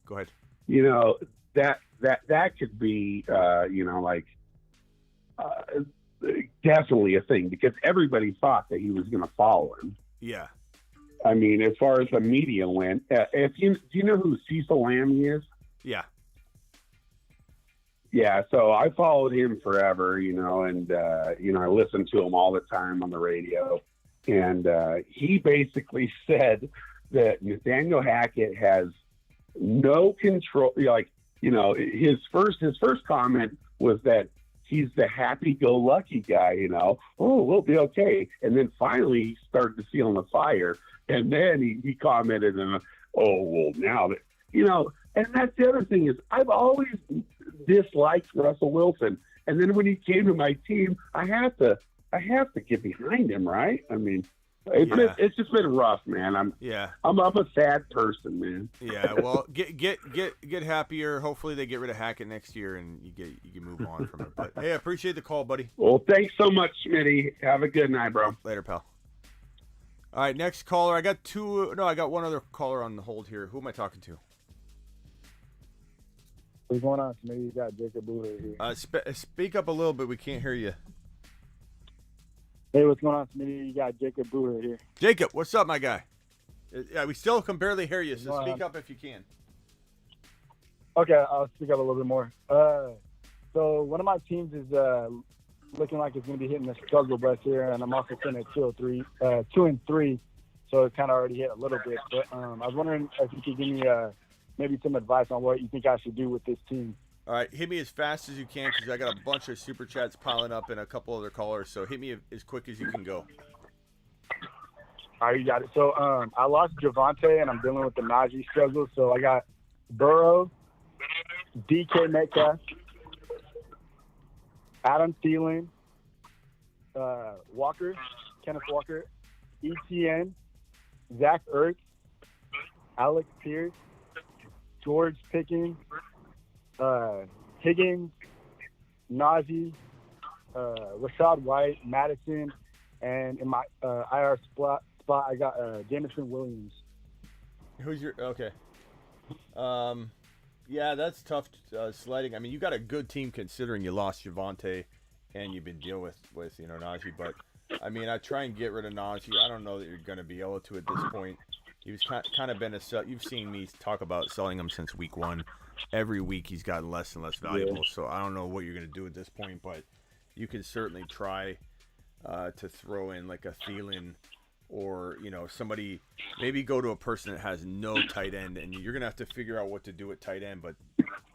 go ahead.
That could be definitely a thing because everybody thought that he was going to follow him.
Yeah.
I mean, as far as the media went, do you know who Cecil Lamb is?
Yeah.
Yeah, so I followed him forever, and I listened to him all the time on the radio. And he basically said that Nathaniel Hackett has no control. His first comment was that he's the happy-go-lucky guy. Oh, we'll be okay. And then finally he started to feel the fire, and then he commented, and now that And that's the other thing is I've always disliked Russell Wilson, and then when he came to my team, I have to get behind him, right? I mean, it's just been rough, man. I'm a sad person, man.
Yeah, well, get happier. Hopefully they get rid of Hackett next year, and you can move on from it. But hey, I appreciate the call, buddy.
Well, thanks so much, Smitty. Have a good night, bro.
Later, pal. All right, next caller. I got one other caller on the hold here. Who am I talking to?
What's going on, Smitty? You got Jacob Buller here.
Speak up a little bit. We can't hear you.
Hey, what's going on, Smitty? You got Jacob Buller here.
Jacob, what's up, my guy? Yeah, we still can barely hear you, so speak up if you can.
Okay, I'll speak up a little bit more. So one of my teams is looking like it's going to be hitting the struggle bus here, and I'm also sitting at 2-3, so it kind of already hit a little bit. But I was wondering if you could give me maybe some advice on what you think I should do with this team.
All right, hit me as fast as you can because I got a bunch of super chats piling up and a couple other callers. So hit me as quick as you can go.
All right, you got it. So I lost Javonte, and I'm dealing with the Najee struggle. So I got Burrow, DK Metcalf, Adam Thielen, Kenneth Walker, ETN, Zach Ertz, Alex Pierce, George Pickens, Higgins, Najee, Rashad White, Madison, and in my IR spot I got Jameson Williams.
Who's your okay? Yeah, that's tough sledding. I mean, you got a good team considering you lost Javonte and you've been dealing with Najee. But I mean, I try and get rid of Najee. I don't know that you're going to be able to at this point. He's kind of been you've seen me talk about selling him since week 1. Every week he's gotten less and less valuable. Yeah. So I don't know what you're going to do at this point, but you can certainly try to throw in like a Thielen or somebody. Maybe go to a person that has no tight end, and you're going to have to figure out what to do at tight end. But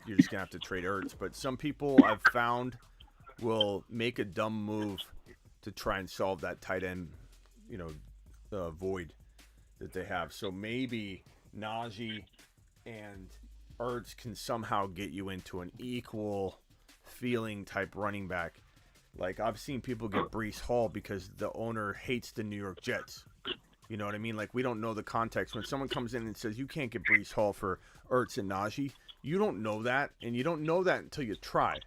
you're just going to have to trade Ertz. But some people I've found will make a dumb move to try and solve that tight end, void that they have. So maybe Najee and Ertz can somehow get you into an equal feeling type running back. Like I've seen people get Breece Hall because the owner hates the New York Jets. You know what I mean? Like we don't know the context. When someone comes in and says you can't get Breece Hall for Ertz and Najee, you don't know that, and you don't know that until you try.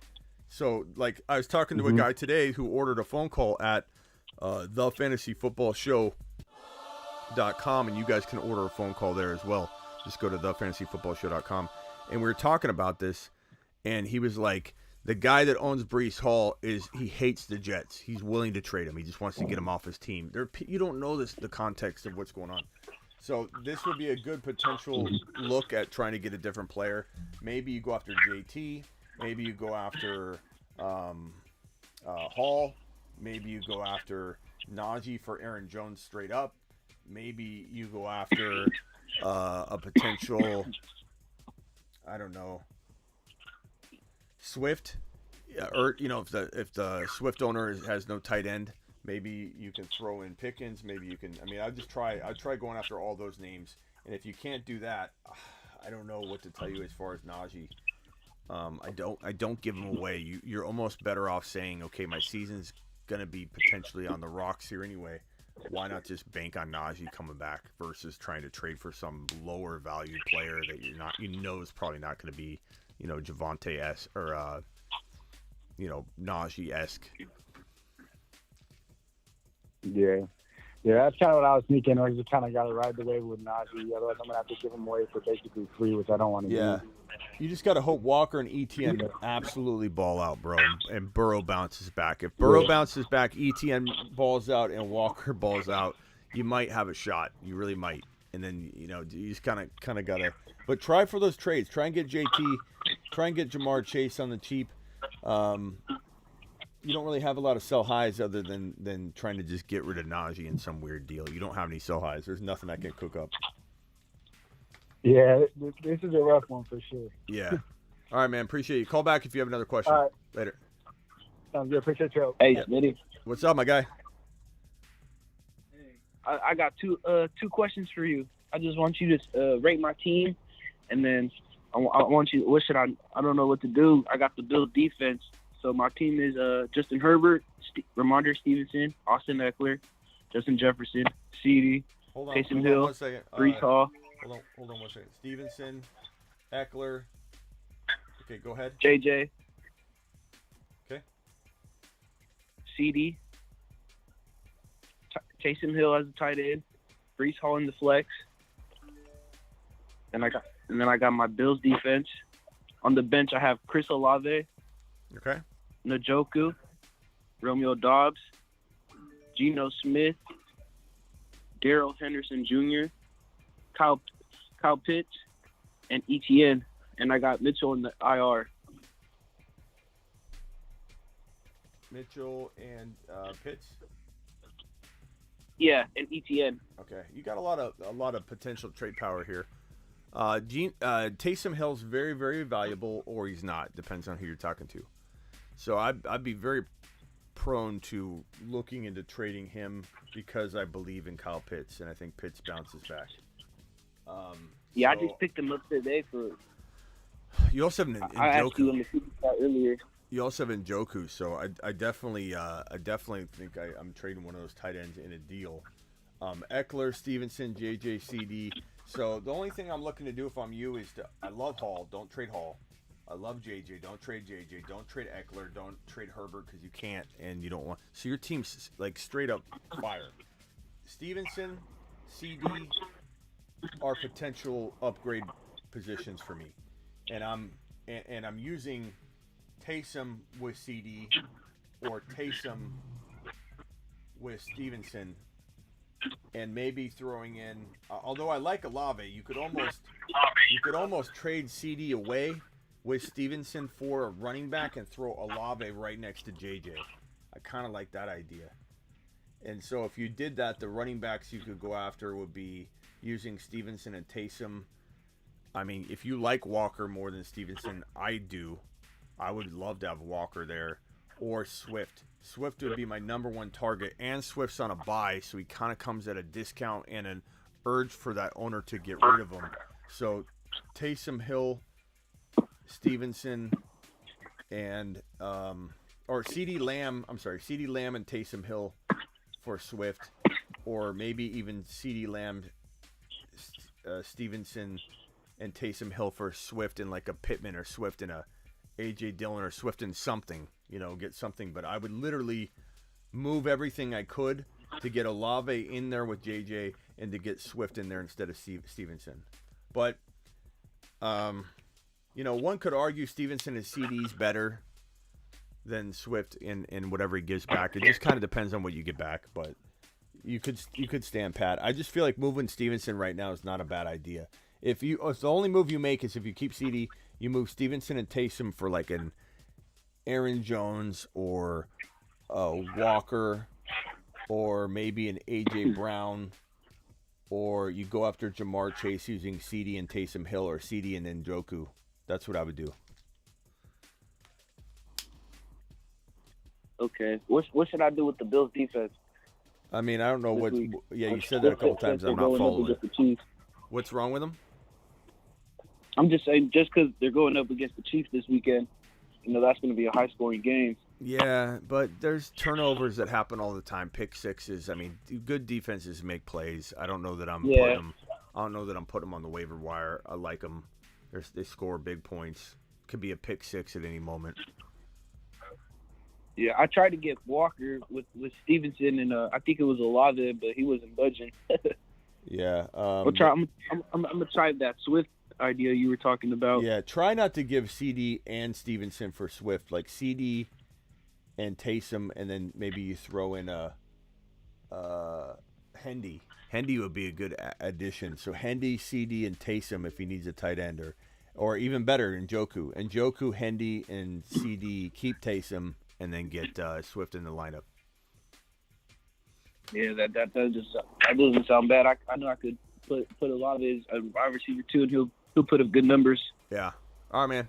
So like I was talking to a guy today who ordered a phone call at the Fantasy Football Show thefantasyfootballshow.com, and you guys can order a phone call there as well. Just go to thefantasyfootballshow.com. And we were talking about this, and he was like, the guy that owns Breece Hall he hates the Jets. He's willing to trade him. He just wants to get him off his team. You don't know the context of what's going on. So this would be a good potential look at trying to get a different player. Maybe you go after JT. Maybe you go after Hall. Maybe you go after Najee for Aaron Jones straight up. Maybe you go after a potential, I don't know, Swift. Or, if the Swift owner has no tight end, maybe you can throw in Pickens. Maybe you can. I mean, I'd try going after all those names. And if you can't do that, I don't know what to tell you as far as Najee. I don't give him away. You're almost better off saying, okay, my season's gonna be potentially on the rocks here anyway. Why not just bank on Najee coming back versus trying to trade for some lower valued player that is probably not going to be, Javonte-esque or Najee-esque.
Yeah, that's kind of what I was thinking. Or you kind of got to ride the wave with Najee. Otherwise, I'm gonna have to give him away for basically free, which I don't want to do.
You just got to hope Walker and ETN absolutely ball out, bro, and Burrow bounces back. If Burrow bounces back, ETN balls out, and Walker balls out, you might have a shot. You really might. And then, you just kind of got to – but try for those trades. Try and get JT. Try and get Jamar Chase on the cheap. You don't really have a lot of sell highs other than trying to just get rid of Najee in some weird deal. You don't have any sell highs. There's nothing I can cook up.
Yeah, this is a rough one for sure.
Yeah. All right, man. Appreciate you. Call back if you have another question.
All right.
Later.
Sounds good. Appreciate you.
Hey, Smitty.
What's up, my guy?
I got two questions for you. I just want you to rate my team, and then I want you. What should I don't know what to do. I got the Bills defense. So my team is Justin Herbert, Ramondre Stevenson, Austin Eckler, Justin Jefferson, CD, Taysom Hill, Breece Hall.
Hold on 1 second. Stevenson, Eckler. Okay, go ahead.
JJ.
Okay.
CD. Taysom Hill as a tight end. Breece Hall in the flex. And then I got my Bills defense. On the bench I have Chris Olave.
Okay.
Njoku, Romeo Dobbs, Geno Smith, Darrell Henderson Jr., Kyle Pitts, and ETN, and I got Mitchell in the IR.
Mitchell and Pitts.
Yeah, and ETN.
Okay, you got a lot of potential trade power here. Taysom Hill's very, very valuable, or he's not. Depends on who you're talking to. So I'd be very prone to looking into trading him because I believe in Kyle Pitts, and I think Pitts bounces back.
I just picked him up today for.
You also have Njoku.
I asked you in the super earlier.
You also have Njoku, so I definitely think I'm trading one of those tight ends in a deal. Eckler, Stevenson, JJ, CD. So the only thing I'm looking to do if I'm you is I love Hall. Don't trade Hall. I love JJ. Don't trade JJ. Don't trade Eckler. Don't trade Herbert because you can't and you don't want. So your team's like straight up fire. Stevenson, CD are potential upgrade positions for me, and I'm using Taysom with CD or Taysom with Stevenson, and maybe throwing in. Although I like Olave, you could almost trade CD away with Stevenson for a running back and throw Olave right next to JJ. I kind of like that idea. And so if you did that, the running backs you could go after would be using Stevenson and Taysom. I mean, if you like Walker more than Stevenson, I do. I would love to have Walker there. Or Swift. Swift would be my number one target. And Swift's on a bye, so he kind of comes at a discount and an urge for that owner to get rid of him. So Taysom Hill, Stevenson, and CD Lamb and Taysom Hill for Swift, or maybe even CD Lamb, Stevenson, and Taysom Hill for Swift and like a Pittman or Swift and a AJ Dillon or Swift and something, get something. But I would literally move everything I could to get Olave in there with JJ and to get Swift in there instead of Stevenson. But, one could argue Stevenson is CDs better than Swift in whatever he gives back. It just kind of depends on what you get back, but you could stand pat. I just feel like moving Stevenson right now is not a bad idea. If the only move you make is if you keep CD, you move Stevenson and Taysom for like an Aaron Jones or Walker or maybe an AJ Brown, or you go after Jamar Chase using CD and Taysom Hill or CD and Njoku. That's what I would do.
Okay. What should I do with the Bills defense?
I mean, I don't know
This
what.
week.
Yeah, you said that a couple times. I'm not following it. What's wrong with them?
I'm just saying, just because they're going up against the Chiefs this weekend, that's going to be a high-scoring game.
Yeah, but there's turnovers that happen all the time. Pick sixes. I mean, good defenses make plays. I don't know that I'm putting them. I don't know that I'm putting them on the waiver wire. I like them. They score big points. Could be a pick six at any moment.
Yeah, I tried to get Walker with Stevenson, and I think it was Olave, but he wasn't budging.
Yeah.
I'm gonna try that Swift idea you were talking about.
Yeah, try not to give CD and Stevenson for Swift. Like CD and Taysom, and then maybe you throw in a Hendy. Hendy would be a good addition. So Hendy, CD, and Taysom if he needs a tight end, or even better, Njoku. Njoku, Hendy, and CD. Keep Taysom, and then get Swift in the lineup.
Yeah, that doesn't sound bad. I know I could put a lot of his wide receiver too, and he'll put up good numbers.
Yeah. All right, man.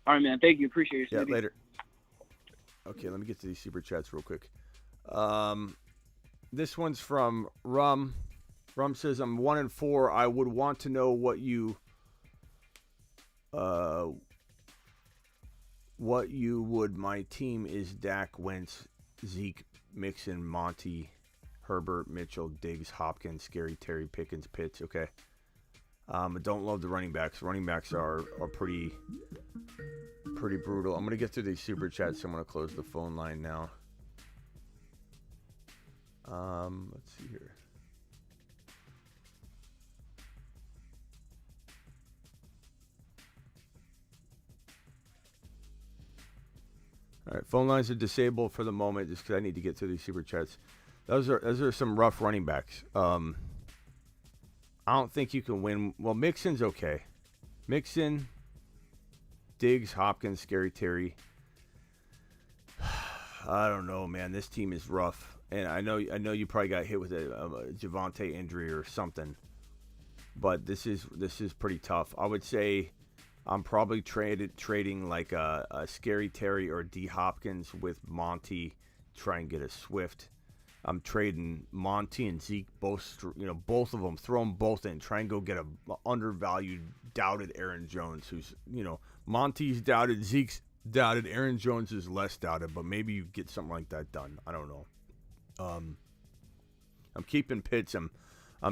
All right, man. Thank you. Appreciate it.
Yeah, later. Okay, let me get to these super chats real quick. This one's from Rum. Rum says, I'm 1-4. I would want to know what you would. My team is Dak, Wentz, Zeke, Mixon, Monty, Herbert, Mitchell, Diggs, Hopkins, Scary Terry, Pickens, Pitts. Okay. I don't love the running backs. Running backs are pretty brutal. I'm gonna get through these super chats, so I'm gonna close the phone line now. Let's see here. All right, phone lines are disabled for the moment just because I need to get through these super chats. Those are some rough running backs. I don't think you can win. Well, Mixon's okay. Mixon, Diggs, Hopkins, Scary Terry. I don't know, man. This team is rough, and I know you probably got hit with a Javonte injury or something, but this is pretty tough. I would say I'm probably trading like a Scary Terry or D Hopkins with Monty, try and get a Swift. I'm trading Monty and Zeke, both of them, throw them both in, try and go get a undervalued, doubted Aaron Jones, who's, Monty's doubted, Zeke's doubted, Aaron Jones is less doubted, but maybe you get something like that done. I don't know. I'm keeping Pitts. I'm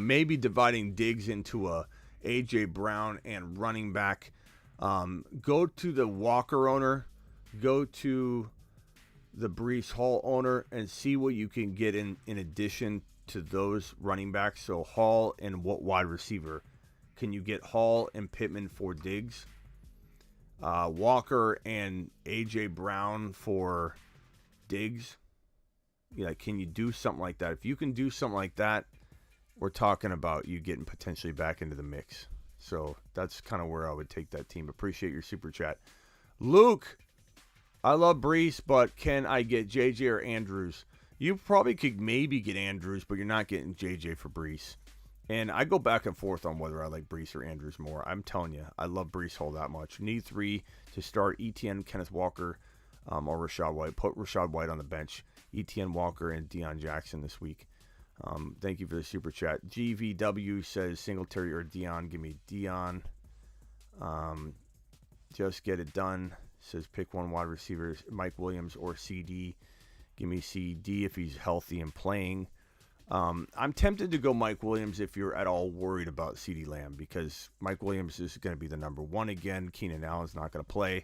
maybe dividing Diggs into a AJ Brown and running back. Go to the Walker owner, go to the Breece Hall owner, and see what you can get in addition to those running backs. So Hall and what wide receiver? Can you get Hall and Pittman for Diggs? Walker and AJ Brown for Diggs? Yeah, can you do something like that? If you can do something like that, we're talking about you getting potentially back into the mix. So that's kind of where I would take that team. Appreciate your super chat. Luke, I love Breece, but can I get JJ or Andrews? You probably could maybe get Andrews, but you're not getting JJ for Breece. And I go back and forth on whether I like Breece or Andrews more. I'm telling you, I love Breece Hall that much. Need 3 to start ETN, Kenneth Walker, or Rachaad White. Put Rachaad White on the bench. ETN, Walker, and Deion Jackson this week. Thank you for the super chat. GVW says Singletary or Deion. Give me Deion. Just get it done. Says pick one wide receiver, Mike Williams or CD. Give me CD if he's healthy and playing. I'm tempted to go Mike Williams if you're at all worried about CD Lamb, because Mike Williams is going to be the number 1 again. Keenan Allen's not going to play.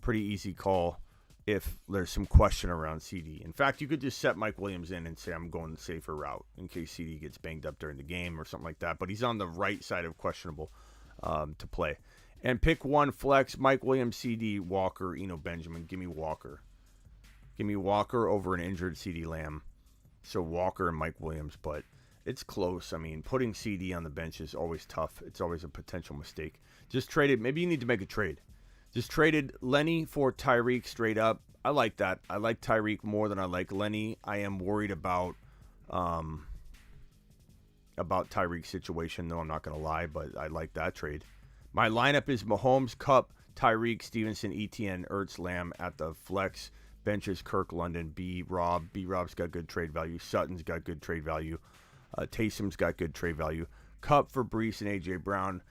Pretty easy call. if there's some question around CD. In fact, you could just set Mike Williams in and say, I'm going the safer route in case CD gets banged up during the game or something like that. But he's on the right side of questionable to play. And pick one flex, Mike Williams, CD, Walker, Eno Benjamin. Give me Walker. Give me Walker over an injured CD Lamb. So Walker and Mike Williams, but it's close. I mean, putting CD on the bench is always tough. It's always a potential mistake. Just traded. Maybe you need to make a trade. Just traded Lenny for Tyreek straight up. I like that. I like Tyreek more than I like Lenny. I am worried about Tyreek's situation, though. I'm not going to lie, but I like that trade. My lineup is Mahomes, Cup, Tyreek, Stevenson, ETN, Ertz, Lamb at the flex. Benches, Kirk, London, B-Rob. B-Rob's got good trade value. Sutton's got good trade value. Taysom's got good trade value. Cup for Brees and A.J. Brown.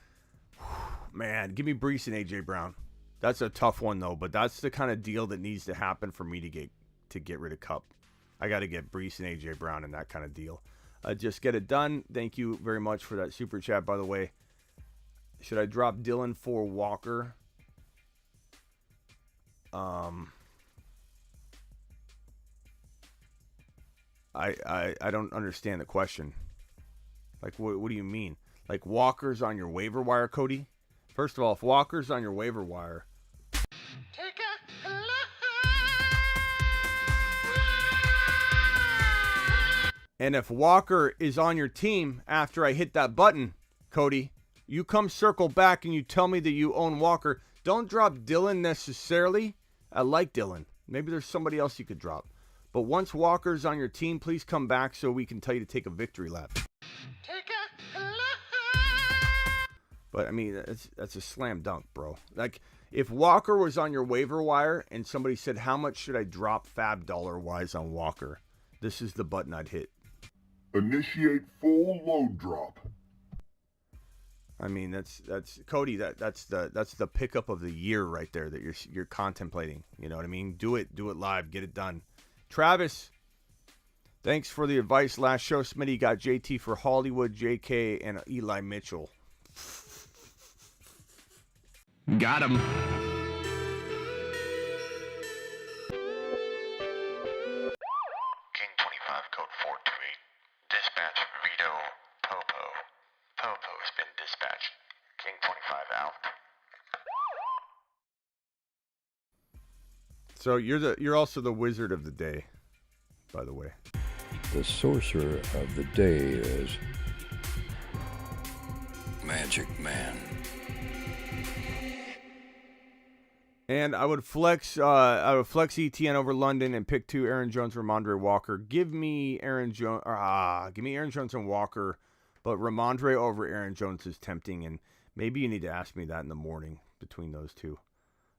Man, give me Brees and A.J. Brown. That's a tough one, though, but that's the kind of deal that needs to happen for me to get rid of Cup. I got to get Brees and A.J. Brown in that kind of deal. Just get it done. Thank you very much for that super chat, by the way. Should I drop Dylan for Walker? I don't understand the question. Like, what do you mean? Like, Walker's on your waiver wire, Cody? First of all, if Walker's on your waiver wire... And if Walker is on your team after I hit that button, Cody, you come circle back and you tell me that you own Walker. Don't drop Dylan necessarily. I like Dylan. Maybe there's somebody else you could drop. But once Walker's on your team, please come back so we can tell you to take a victory lap. But, I mean, that's a slam dunk, bro. Like, if Walker was on your waiver wire and somebody said, how much should I drop fab dollar-wise on Walker? This is the button I'd hit.
Initiate full load drop.
I mean, that's Cody. That's the pickup of the year right there that you're contemplating. You know what I mean? Do it live. Get it done. Travis, thanks for the advice last show. Smitty got JT for Hollywood, JK, and Eli Mitchell.
Got him.
King 25, code 428. Dispatch Vito Popo. Popo's been dispatched. King 25 out.
So you're also the wizard of the day, by the way.
The sorcerer of the day is Magic Man.
And I would flex ETN over London and pick 2 Aaron Jones, Ramondre Walker. Give me Aaron Jones and Walker, but Ramondre over Aaron Jones is tempting, and maybe you need to ask me that in the morning between those two.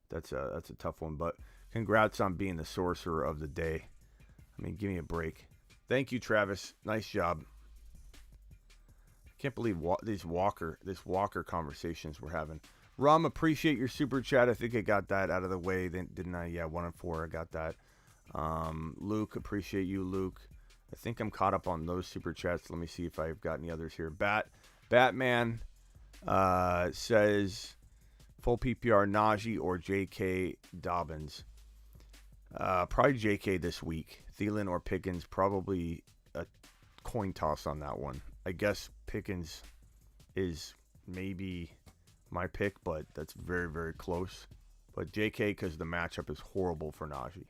That's a tough one, but congrats on being the sorcerer of the day. I mean, give me a break. Thank you, Travis. Nice job. I can't believe this Walker conversations we're having. Rum, appreciate your super chat. I think I got that out of the way, didn't I? Yeah, 1 and 4. I got that. Luke, appreciate you, Luke. I think I'm caught up on those super chats. Let me see if I've got any others here. Batman says full PPR Najee or J.K. Dobbins. Probably J.K. this week. Thielen or Pickens, probably a coin toss on that one. I guess Pickens is maybe my pick, but that's very, very close. But JK, because the matchup is horrible for Najee.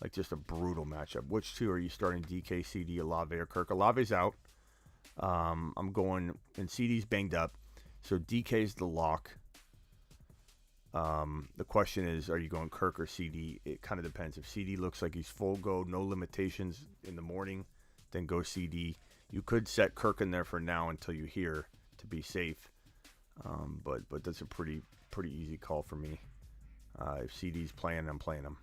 Like, just a brutal matchup. Which two are you starting? DK, CD, Olave, or Kirk? Olave's out. I'm going, and CD's banged up. So DK's the lock. The question is, are you going Kirk or CD? It kind of depends. If CD looks like he's full go, no limitations in the morning, then go CD. You could set Kirk in there for now until you hear to be safe. But that's a pretty easy call for me. If CD's playing, I'm playing him.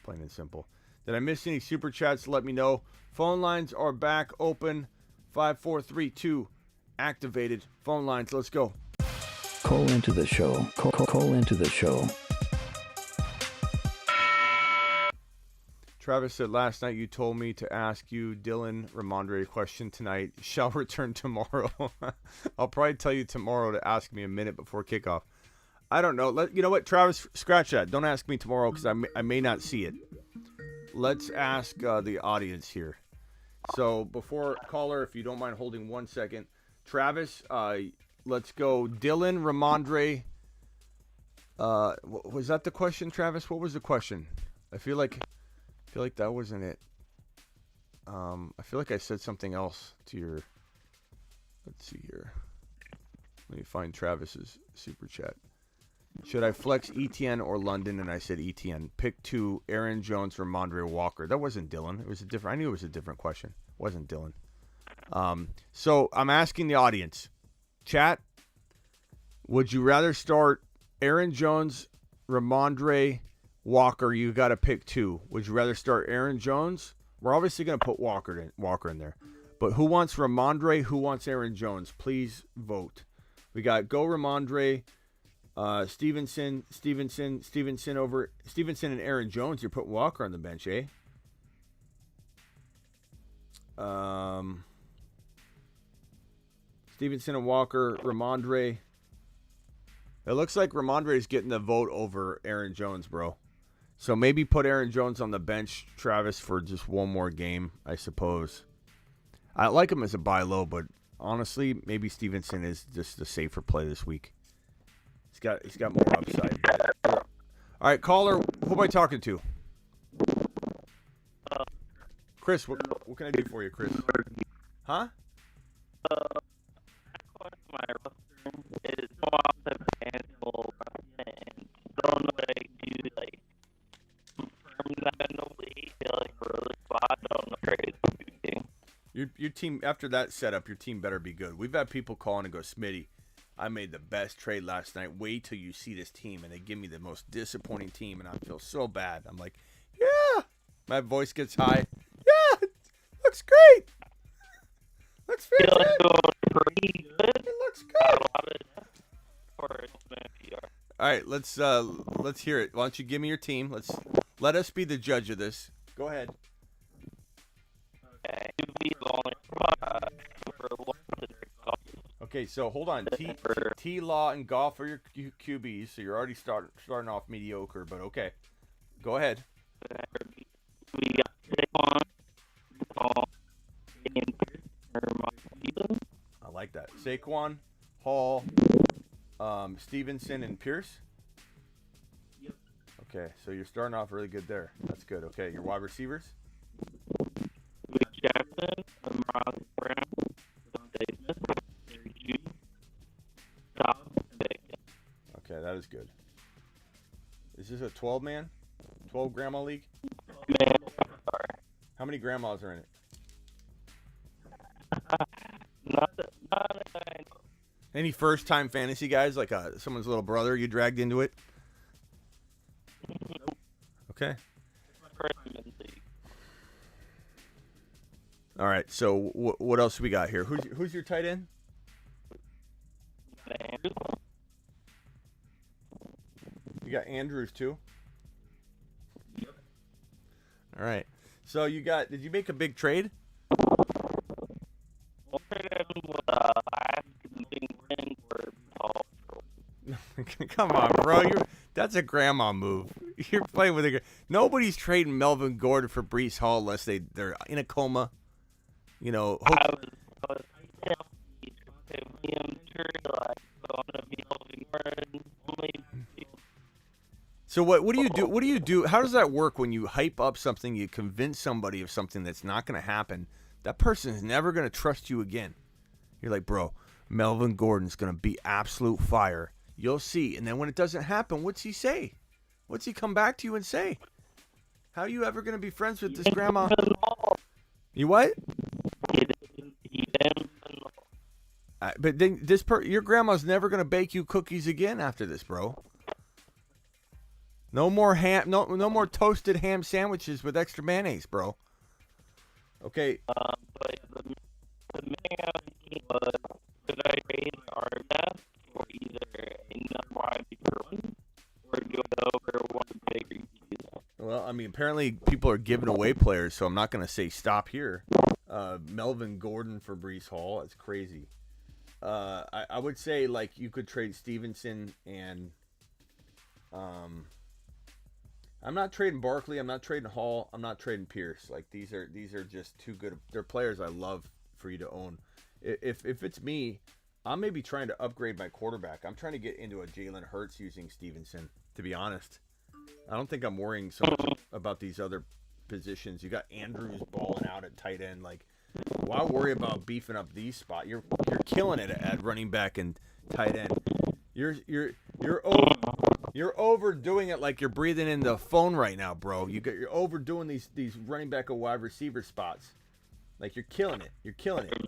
Plain and simple. Did I miss any super chats? Let me know. Phone lines are back open. 5432 activated. Phone lines, let's go.
Call into the show. Call into the show.
Travis said last night you told me to ask you Dylan Ramondre a question tonight. Shall return tomorrow. I'll probably tell you tomorrow to ask me a minute before kickoff. I don't know. You know what, Travis? Scratch that. Don't ask me tomorrow because I may not see it. Let's ask the audience here. So before caller, if you don't mind holding 1 second, Travis, let's go. Dylan, Ramondre. Was that the question, Travis? What was the question? I feel like that wasn't it. I feel like I said something else to your. Let's see here. Let me find Travis's super chat. Should I flex ETN or London? And I said ETN. Pick 2, Aaron Jones, Ramondre Walker. That wasn't Dylan. It was a different. I knew it was a different question. It wasn't Dylan. So I'm asking the audience, chat. Would you rather start Aaron Jones, Ramondre Walker? You got to pick 2. Would you rather start Aaron Jones? We're obviously going to put Walker in there. But who wants Ramondre? Who wants Aaron Jones? Please vote. We got Go Ramondre, Stevenson and Aaron Jones. You're putting Walker on the bench, eh? Stevenson and Walker, Ramondre. It looks like Ramondre is getting the vote over Aaron Jones, bro. So maybe put Aaron Jones on the bench, Travis, for just one more game, I suppose. I like him as a buy low, but honestly, maybe Stevenson is just a safer play this week. He's got more upside. All right, caller, who am I talking to? Chris, what can I do for you, Chris? Huh?
My roster is no offensive handful, and don't know what I do, like, confirm that in the league, like, for the spot, don't know what I do.
Your team, after that setup, your team better be good. We've had people calling and go, Smitty, I made the best trade last night. Wait till you see this team. And they give me the most disappointing team, and I feel so bad. I'm like, yeah. My voice gets high. Yeah, it looks great. Looks fantastic. It looks good. All right, let's hear it. Why don't you give me your team? Let us be the judge of this. Go ahead. Okay, so hold on. T Law and Golf are your QBs, so you're already starting off mediocre, but okay. Go ahead.
We got Saquon,
I like that. Saquon, Hall, Stevenson, and Pierce?
Yep.
Okay, so you're starting off really good there. That's good. Okay, your wide receivers?
Jackson, Amron Brown, Davis,
Okay, that is good. Is this a 12-man? 12 grandma league? How many grandmas are in it? Any first-time fantasy guys, like someone's little brother you dragged into it? Okay. All right, so what else we got here? Who's your tight end? You got Andrews too?
Yep.
All right. So did you make a big trade? Come on, bro. That's a grandma move. You're playing with nobody's trading Melvin Gordon for Breece Hall unless they're in a coma. You know. So what do you do? What do you do? How does that work when you hype up something, you convince somebody of something that's not going to happen? That person is never going to trust you again. You're like, bro, Melvin Gordon's going to be absolute fire. You'll see. And then when it doesn't happen, what's he say? What's he come back to you and say? How are you ever going to be friends with this grandma? You what? But then your grandma's never going to bake you cookies again after this, bro. No more no more toasted ham sandwiches with extra mayonnaise, bro. Okay.
But the main thing was, should I trade Arda for either enough wide receiver or go over one big receiver?
Well, I mean, apparently people are giving away players, so I'm not going to say stop here. Melvin Gordon for Breece Hall, that's crazy. I would say, like, you could trade Stevenson and I'm not trading Barkley. I'm not trading Hall. I'm not trading Pierce. Like these are just too good. They're players I love for you to own. If it's me, I'm maybe trying to upgrade my quarterback. I'm trying to get into a Jalen Hurts using Stevenson. To be honest, I don't think I'm worrying so much about these other positions. You got Andrews balling out at tight end. Like, why worry about beefing up these spots? You're killing it at running back and tight end. You're overdoing it like you're breathing in the phone right now, bro. You're overdoing these running back or wide receiver spots. Like you're killing it. You're killing it.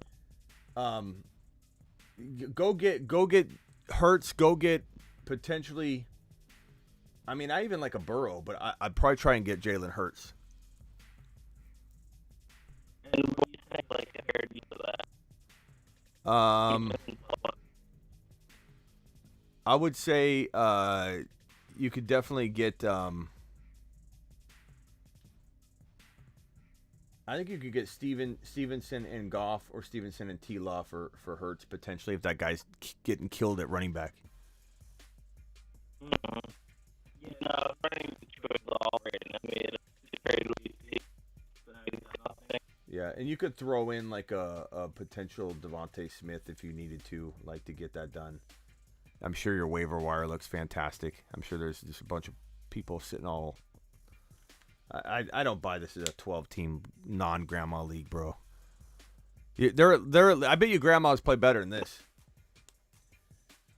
Go get Hurts. Go get potentially. I mean, I even like a Burrow, but I'd probably try and get Jalen Hurts.
And what do you think, like, compared to that?
I would say you could definitely get. I think you could get Stevenson and Goff, or Stevenson and T-Law for Hurts potentially if that guy's getting killed at running back.
Mm-hmm. You know, running Detroit all right. I mean, it's very easy.
Yeah, and you could throw in like a potential Devontae Smith if you needed to, like to get that done. I'm sure your waiver wire looks fantastic. I'm sure there's just a bunch of people sitting all. I don't buy this as a 12-team non-grandma league, bro. I bet you grandmas play better than this.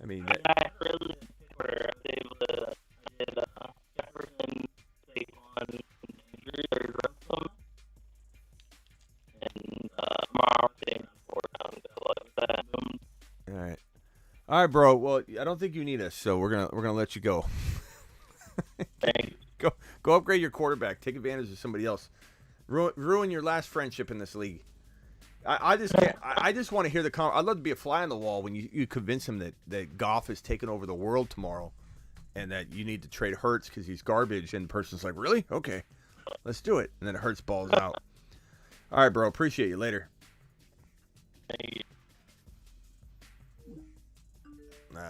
I mean,
I really were able to get Jefferson, Saquon, and Russell, and Martin for down like that.
All right, bro. Well, I don't think you need us, so we're gonna let you go.
Thanks.
Go upgrade your quarterback. Take advantage of somebody else. Ruin your last friendship in this league. I just can't. I just want to hear the I'd love to be a fly on the wall when you convince him that Goff is taking over the world tomorrow, and that you need to trade Hurts because he's garbage. And the person's like, really? Okay, let's do it. And then Hurts balls out. All right, bro. Appreciate you. Later. I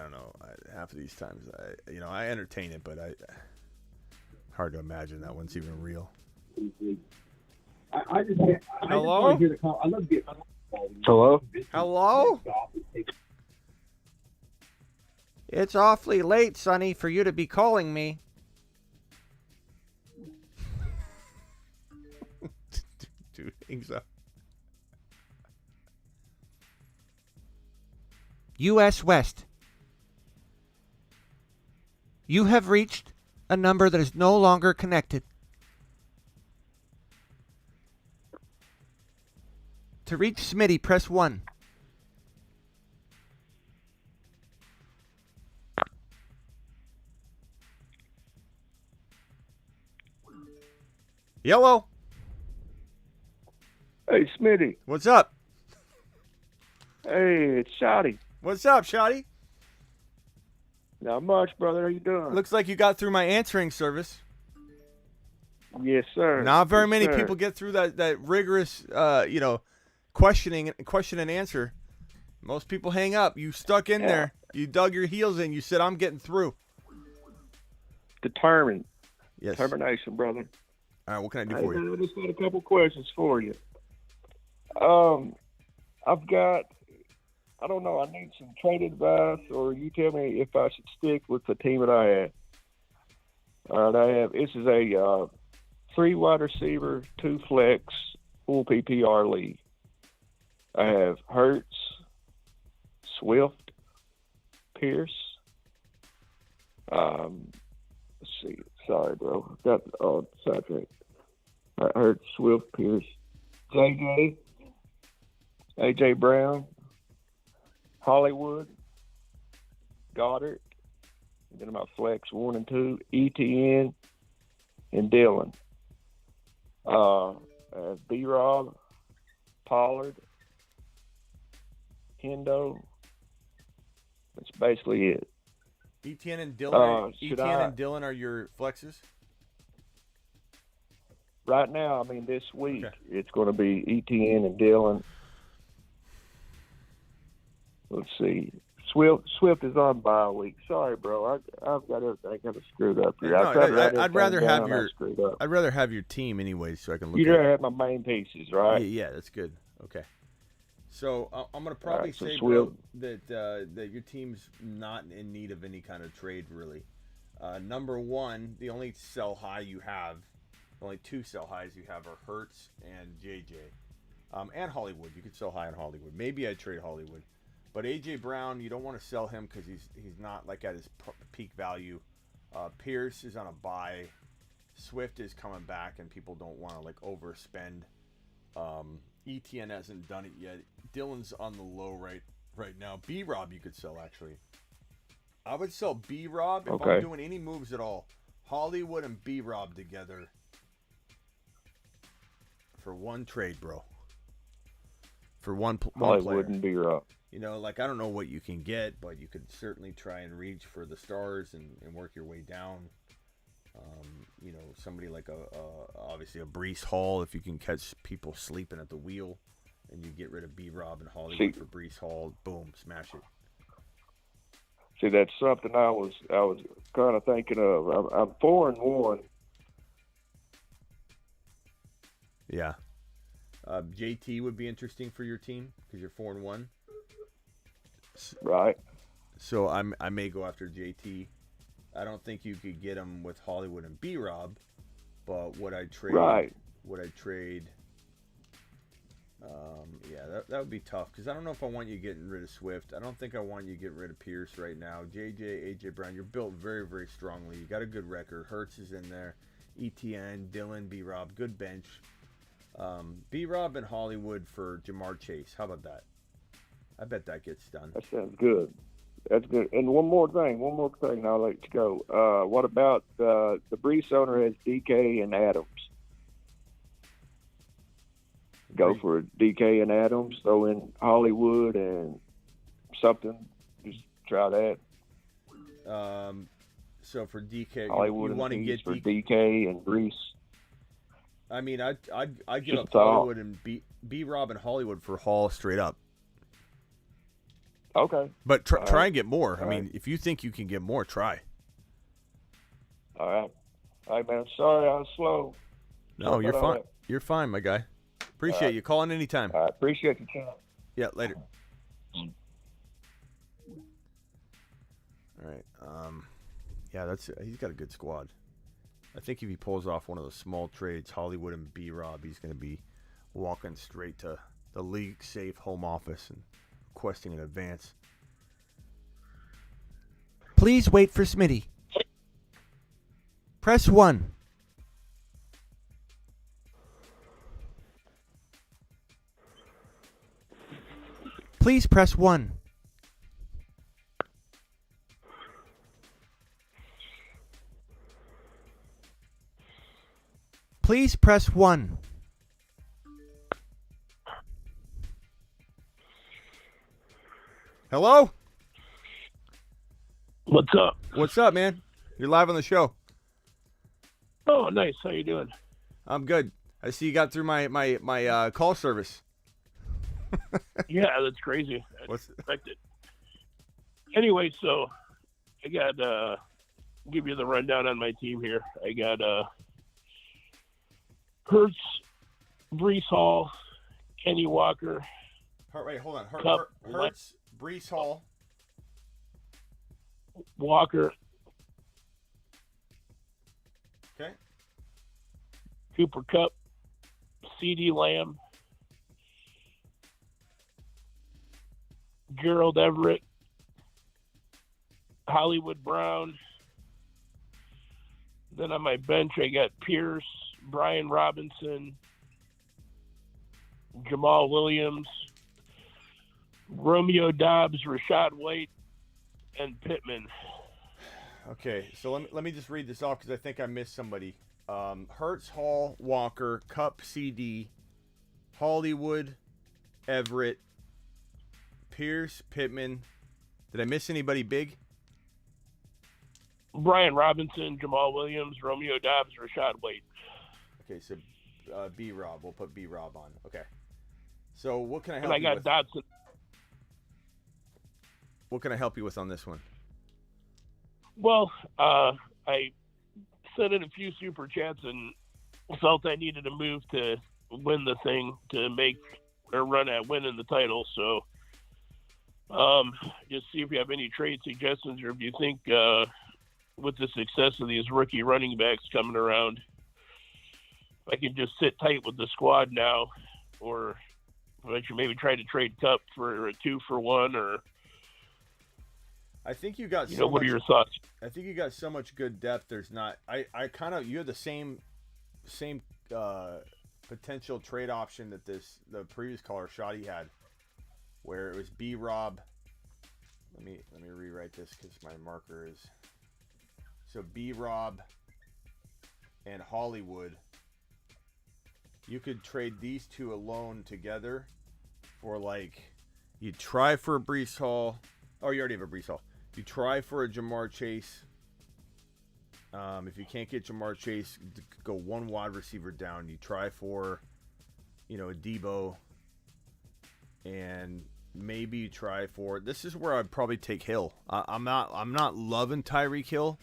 don't know. Half of these times, I entertain it, but hard to imagine that one's even real.
I just want to hear the call. I love to get.
Hello? Hello? It's awfully late, Sonny, for you to be calling me. Dude, hangs up. U.S. West. You have reached a number that is no longer connected. To reach Smitty, press 1. Yellow.
Hey, Smitty.
What's up?
Hey, it's Shotty.
What's up, Shotty?
Not much, brother. How you doing?
Looks like you got through my answering service.
Yes, sir.
Not very
Yes,
many
sir.
people get through that rigorous, question and answer. Most people hang up. You stuck in there. You dug your heels in. You said, I'm getting through.
Determined.
Yes.
Determination, brother.
All right, what can I do for you?
I just got a couple questions for you. I've got, I don't know, I need some trade advice, or you tell me if I should stick with the team that I have. All right, this is a 3 wide receiver, 2 flex, full PPR league. I have Hurts, Swift, Pierce. Let's see. Sorry, bro. Got sidetracked. Hurts, Swift, Pierce, AJ Brown, Hollywood, Goddard. Then my flex 1 and 2, ETN, and Dillon. B-Rob, Pollard, Hendo. That's basically it.
ETN and Dillon.
should
ETN
I-
and Dillon are your flexes.
Right now, I mean, this week, it's going to be ETN and Dillon. Let's see. Swift is on bye week. Sorry, bro. I've got everything kind of screwed up here.
No,
I'd rather
have your team anyways, so I can look.
You'd rather have my main pieces, right?
Yeah, that's good. Okay. So I'm gonna probably
so
say,
Swift.
bro, that your team's not in need of any kind of trade, really. Number one, the only sell high you have, the only two sell highs you have are Hurts and JJ, and Hollywood. You could sell high on Hollywood. Maybe I'd trade Hollywood. But A.J. Brown, you don't want to sell him because he's not like at his peak value. Pierce is on a buy. Swift is coming back, and people don't want to like overspend. ETN hasn't done it yet. Dylan's on the low right now. B-Rob you could sell, actually. I would sell B-Rob if I'm doing any moves at all. Hollywood and B-Rob together for one trade, bro. For one
Hollywood
player.
and B-Rob.
You know, like, I don't know what you can get, but you could certainly try and reach for the stars and work your way down. You know, somebody like obviously a Breece Hall, if you can catch people sleeping at the wheel, and you get rid of B-Rob and Hollywood for Breece Hall, boom, smash it.
See, that's something I was kind of thinking of. I'm 4-1.
Yeah. JT would be interesting for your team because you're 4-1.
Right.
So I may go after JT. I don't think you could get him with Hollywood and B-Rob, but would I trade?
Right.
Would I trade? Yeah, that would be tough because I don't know if I want you getting rid of Swift. I don't think I want you getting rid of Pierce right now. AJ Brown, you're built very, very strongly. You got a good record. Hurts is in there. ETN, Dylan, B-Rob, good bench. B-Rob and Hollywood for Jamar Chase. How about that? I bet that gets done.
That sounds good. That's good. And one more thing, and I'll let you go. What about the Breece owner has DK and Adams? Go for DK and Adams, throw in Hollywood and something. Just try that.
So for DK,
Hollywood
you want to get
for DK and Breece.
I mean, I'd give
Just
up Hollywood and B-Rob and Hollywood for Hall straight up.
Okay.
But try and get more.
All
I mean, if you think you can get more, try.
All right. All right, man. Sorry I was slow.
No, you're fine. You're fine, my guy. Appreciate you. Call in anytime.
I appreciate you, Champ.
Yeah, later. All right. Yeah, he's got a good squad. I think if he pulls off one of those small trades, Hollywood and B-Rob, he's going to be walking straight to the league safe home office and requesting an advance. Please wait for Smitty. Press 1. Please press 1. Please press 1. Hello?
What's up?
What's up, man? You're live on the show.
Oh, nice. How you doing?
I'm good. I see you got through my call service.
Yeah, that's crazy. I didn't expect it. Anyway, so I got give you the rundown on my team here. I got Hurts, Breece Hall, Kenny Walker.
Wait, hold on.
Cup,
Hurts, Breece Hall,
Walker.
Okay.
Cooper Kupp, CD Lamb, Gerald Everett, Hollywood Brown. Then on my bench, I got Pierce, Brian Robinson, Jamal Williams, Romeo Dobbs, Rashad White, and Pittman.
Okay, so let me just read this off because I think I missed somebody. Hurts, Hall, Walker, Cup, CD, Hollywood, Everett, Pierce, Pittman. Did I miss anybody big?
Brian Robinson, Jamal Williams, Romeo Dobbs, Rashad White.
Okay, so B-Rob. We'll put B-Rob on. Okay. So what can I help
and I
you
got
with?
Dotson.
What can I help you with on this one?
Well, I sent in a few super chats and felt I needed a move to win the thing to make or run at winning the title. So, just see if you have any trade suggestions, or if you think with the success of these rookie running backs coming around, I can just sit tight with the squad now, or if I should maybe try to trade Cup for a 2-for-1, or
I think you got.
What are your thoughts?
I think you got so much good depth. There's not. I kind of. You have the same potential trade option that the previous caller Shoddy had, where it was B Rob. Let me rewrite this because my marker is. So B Rob and Hollywood. You could trade these two alone together for, like, you try for a Breece Hall. Oh, you already have a Breece Hall. You try for a Jamar Chase. If you can't get Jamar Chase, go one wide receiver down. You try for, a Debo. And maybe you try for, this is where I'd probably take Hill. I'm not loving Tyreek Hill,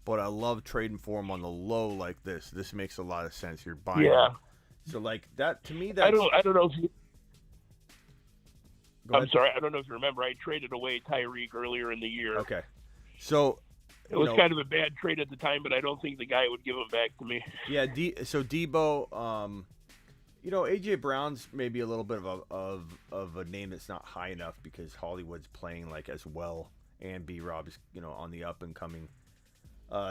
but I love trading for him on the low like this. This makes a lot of sense. You're buying him. So, like, that, to me, that's...
I don't know if you...
Go ahead.
I'm sorry, I don't know if you remember, I traded away Tyreek earlier in the year.
Okay. So...
It was kind of a bad trade at the time, but I don't think the guy would give him back to me.
Yeah, so Debo, A.J. Brown's maybe a little bit of a name that's not high enough because Hollywood's playing, like, as well, and B-Rob is, on the up and coming.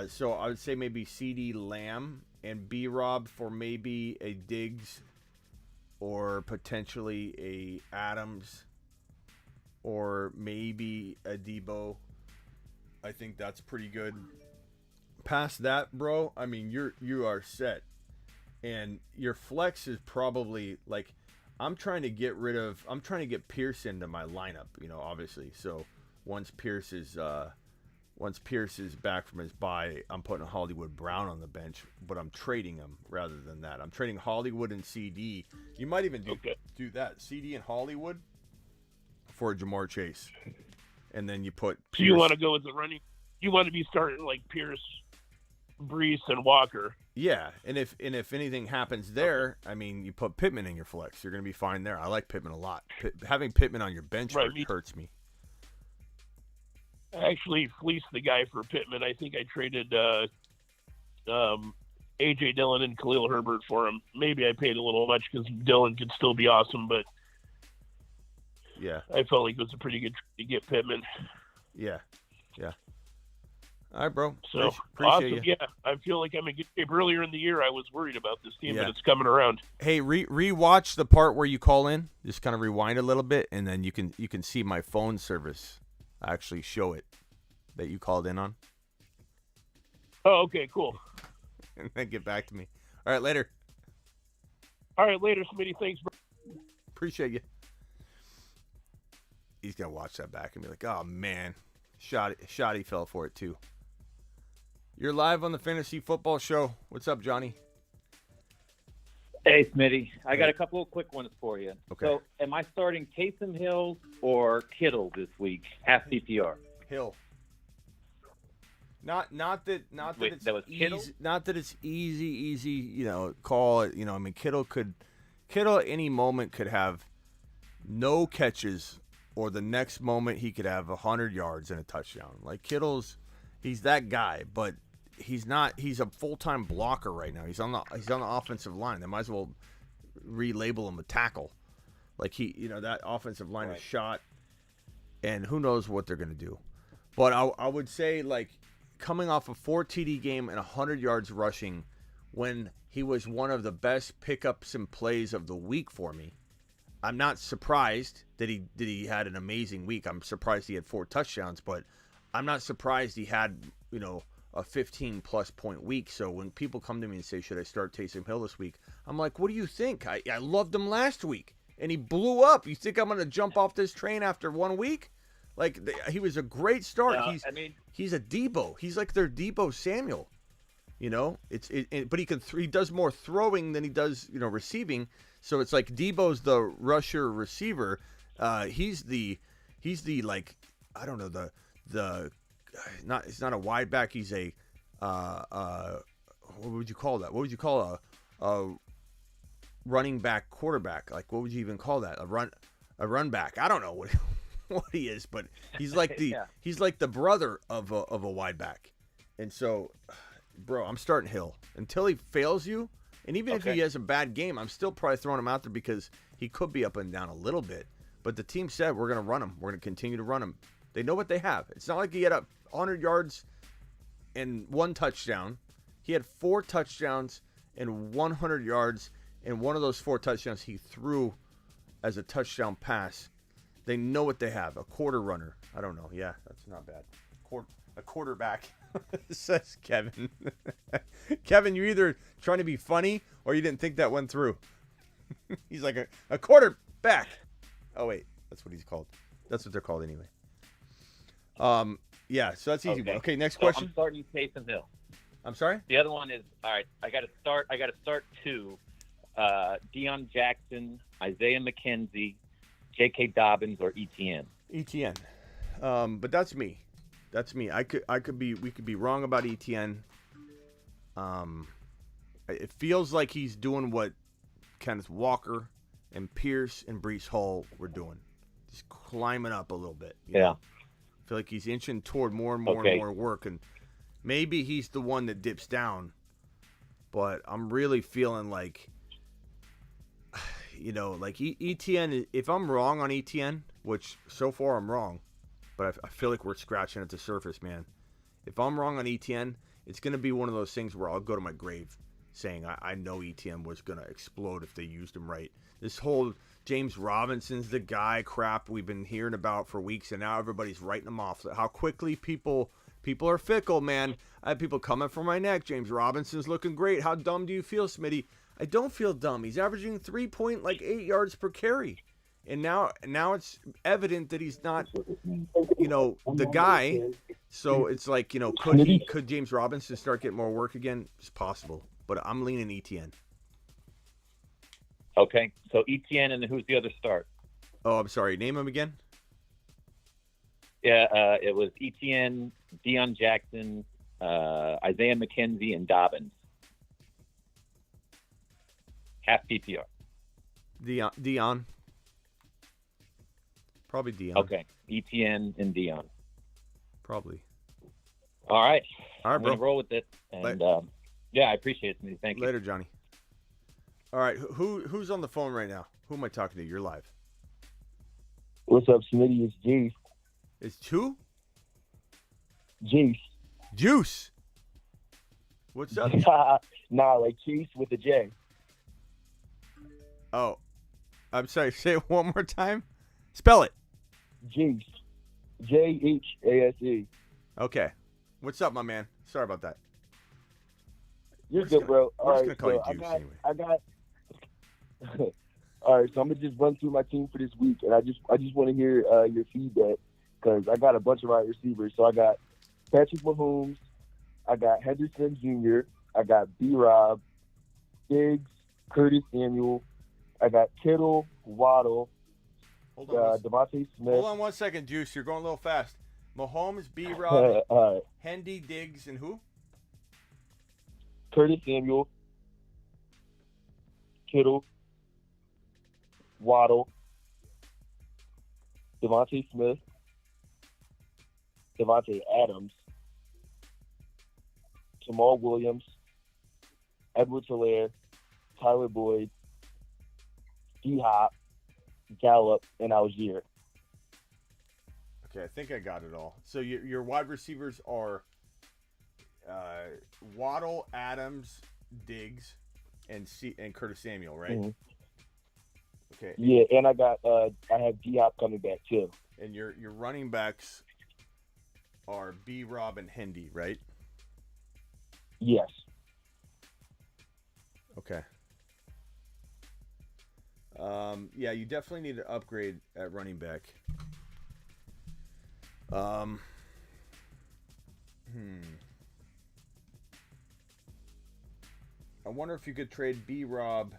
So I would say maybe CD Lamb and B-Rob for maybe a Diggs or potentially a Adams or maybe a Debo. I think that's pretty good. Past that, bro, I mean, you are set. And your flex is probably, like, I'm trying to get Pierce into my lineup, obviously. So once Pierce is back from his bye, I'm putting Hollywood Brown on the bench, but I'm trading him rather than that. I'm trading Hollywood and CD. You might even do that. CD and Hollywood for Jamar Chase. And then you put
Pierce. So you want to go with the running? You want to be starting like Pierce, Breece, and Walker.
Yeah, and if anything happens there, I mean, you put Pittman in your flex. You're going to be fine there. I like Pittman a lot. Having Pittman on your bench hurts me.
I actually fleeced the guy for Pittman. I think I traded A.J. Dillon and Khalil Herbert for him. Maybe I paid a little much because Dillon could still be awesome, but
yeah,
I felt like it was a pretty good trade to get Pittman.
Yeah. All right, bro.
So
appreciate
awesome.
you.
Yeah, I feel like I'm in good shape. Earlier in the year, I was worried about this team, but it's coming around.
Hey, rewatch the part where you call in. Just kind of rewind a little bit, and then you can see my phone service. I actually show it that you called in on.
Oh, okay, cool.
And then get back to me. All right, later.
All right, later, Smitty. Thanks, bro.
Appreciate you. He's gonna watch that back and be like, "Oh man, Shoddy fell for it too." You're live on the Fantasy Football Show. What's up, Johnny?
Hey, Smitty. I got a couple of quick ones for you.
Okay.
So, am I starting Taysom Hill or Kittle this week? Half PPR.
Hill. Not that it's easy. Not that it's easy. Call it. I mean, Kittle at any moment could have no catches, or the next moment he could have 100 yards and a touchdown. Like he's that guy, but he's not. He's a full-time blocker right now. He's on the offensive line. They might as well relabel him a tackle. Like that offensive line is shot, and who knows what they're gonna do. But I would say, like, coming off a 4 TD game and 100 yards rushing, when he was one of the best pickups and plays of the week for me, I'm not surprised that he had an amazing week. I'm surprised he had 4 touchdowns, but I'm not surprised he had, a 15-plus point week. So when people come to me and say, should I start Taysom Hill this week? I'm like, what do you think? I loved him last week, and he blew up. You think I'm going to jump off this train after 1 week? Like, he was a great start. He's a Debo. He's like their Debo Samuel. But he does more throwing than he does, receiving. So it's like Debo's the rusher receiver. He's the like I don't know not it's not a wide back. He's a what would you call that? What would you call a running back quarterback? Like what would you even call that? A run back? I don't know what he is, but he's like he's like the brother of a wide back. And so, bro, I'm starting Hill until he fails you. And even if he has a bad game, I'm still probably throwing him out there because he could be up and down a little bit. But the team said we're going to run him. We're going to continue to run him. They know what they have. It's not like he had 100 yards and 1 touchdown. He had 4 touchdowns and 100 yards, and one of those 4 touchdowns he threw as a touchdown pass. They know what they have. A quarter runner. I don't know. Yeah, that's not bad. A quarterback, says Kevin. Kevin, you're either trying to be funny or you didn't think that one through. He's like a quarterback. Oh, wait. That's what he's called. That's what they're called anyway. Yeah, so that's easy. Okay, next question.
I'm starting Taysom Hill.
I'm sorry?
The other one is, all right, I got to start 2. Deion Jackson, Isaiah McKenzie, J.K. Dobbins, or ETN.
ETN. But that's me. That's me. We could be wrong about ETN. It feels like he's doing what Kenneth Walker and Pierce and Breece Hall were doing. Just climbing up a little bit. You know? I feel like he's inching toward more and more and more work, and maybe he's the one that dips down. But I'm really feeling like, like ETN, if I'm wrong on ETN, which so far I'm wrong, but I feel like we're scratching at the surface, man. If I'm wrong on ETN, it's going to be one of those things where I'll go to my grave saying I know ETN was going to explode if they used him right. This whole James Robinson's the guy crap we've been hearing about for weeks, and now everybody's writing him off. How quickly people are fickle, man. I have people coming for my neck. James Robinson's looking great. How dumb do you feel, Smitty? I don't feel dumb. He's averaging 3.8 yards per carry. And now it's evident that he's not, the guy. So it's like, could James Robinson start getting more work again? It's possible, but I'm leaning ETN.
Okay, so ETN, and who's the other start?
Oh, I'm sorry. Name him again.
Yeah, it was ETN, Deion Jackson, Isaiah McKenzie, and Dobbins. Half PPR.
Deion. Probably Deion.
Okay, ETN and Deion.
Probably.
All right.
All right,
I'm
bro.
gonna roll with it, and yeah, I appreciate it. Thank you.
Later, Johnny. All right, who's on the phone right now? Who am I talking to? You're live.
What's up, Smitty? It's Juice.
It's who?
Juice.
Juice. What's up?
Nah, like Juice with a J.
Oh, I'm sorry. Say it one more time. Spell it.
Juice. Jhase.
Okay. What's up, my man? Sorry about that.
You're good, bro.
We're just gonna call you Juice anyway.
I got. All right, so I'm gonna just run through my team for this week, and I just want to hear your feedback because I got a bunch of wide receivers. So I got Patrick Mahomes, I got Henderson Jr., I got B-Rob, Diggs, Curtis Samuel, I got Kittle, Waddle, Devontae Smith.
Hold on 1 second, Juice. You're going a little fast. Mahomes, B-Rob,
right.
Hendy, Diggs, and who?
Curtis Samuel, Kittle, Waddle, Devontae Smith, Devontae Adams, Jamal Williams, Edwards-Helaire, Tyler Boyd, D-Hop, Gallup, and Algier.
Okay, I think I got it all. So your wide receivers are Waddle, Adams, Diggs, and Curtis Samuel, right?
Mm-hmm.
Okay.
Yeah, and I have D-Hop coming back too.
And your running backs are B-Rob and Hendy, right?
Yes.
Okay. Yeah, you definitely need to upgrade at running back. I wonder if you could trade B-Rob.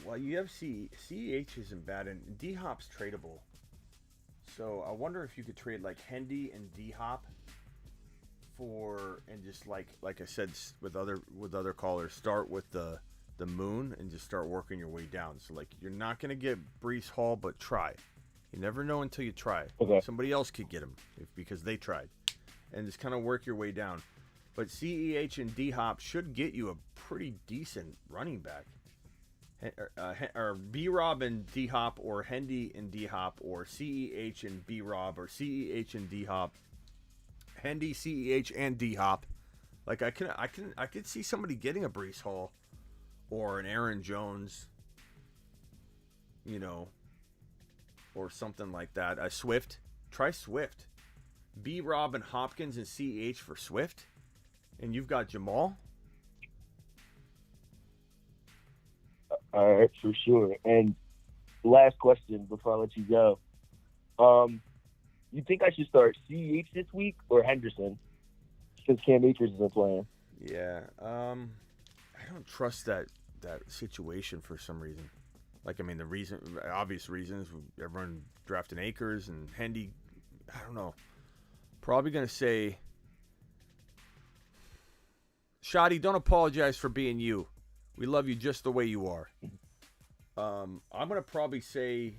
Well, you have CEH isn't bad, and D-Hop's tradable. So I wonder if you could trade like Hendy and D-Hop and just like I said with other callers, start with the moon and just start working your way down. So like you're not gonna get Brees Hall, but try. You never know until you try.
Okay.
Somebody else could get him because they tried, and just kind of work your way down. But CEH and D-Hop should get you a pretty decent running back. Or B-Rob and D-Hop, or Hendy and D-Hop, or CEH and B-Rob, or CEH and D-Hop, Hendy, CEH, and D-Hop. Like I could see somebody getting a Brees Hall or an Aaron Jones, or something like that. A Swift. Try Swift. B-Rob and Hopkins and CEH for Swift. And you've got Jamal.
All right, for sure. And last question before I let you go. You think I should start CEH this week or Henderson since Cam Akers isn't playing?
Yeah. I don't trust that situation for some reason. Like, I mean, obvious reasons, everyone drafting Akers and Hendy, I don't know. Probably going to say, Shoddy, don't apologize for being you. We love you just the way you are. I'm going to probably say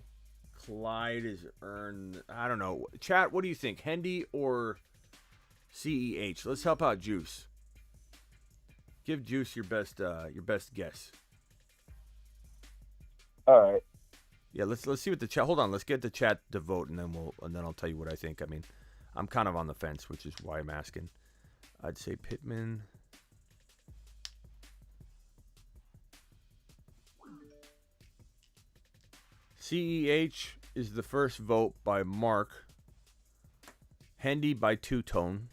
Clyde is earned, I don't know. Chat, what do you think? Hendy or CEH? Let's help out Juice. Give Juice your best guess.
All right.
Yeah, let's see what the chat. Hold on, let's get the chat to vote, and then I'll tell you what I think. I mean, I'm kind of on the fence, which is why I'm asking. I'd say Pittman. CEH is the first vote by Mark. Hendy by two-tone.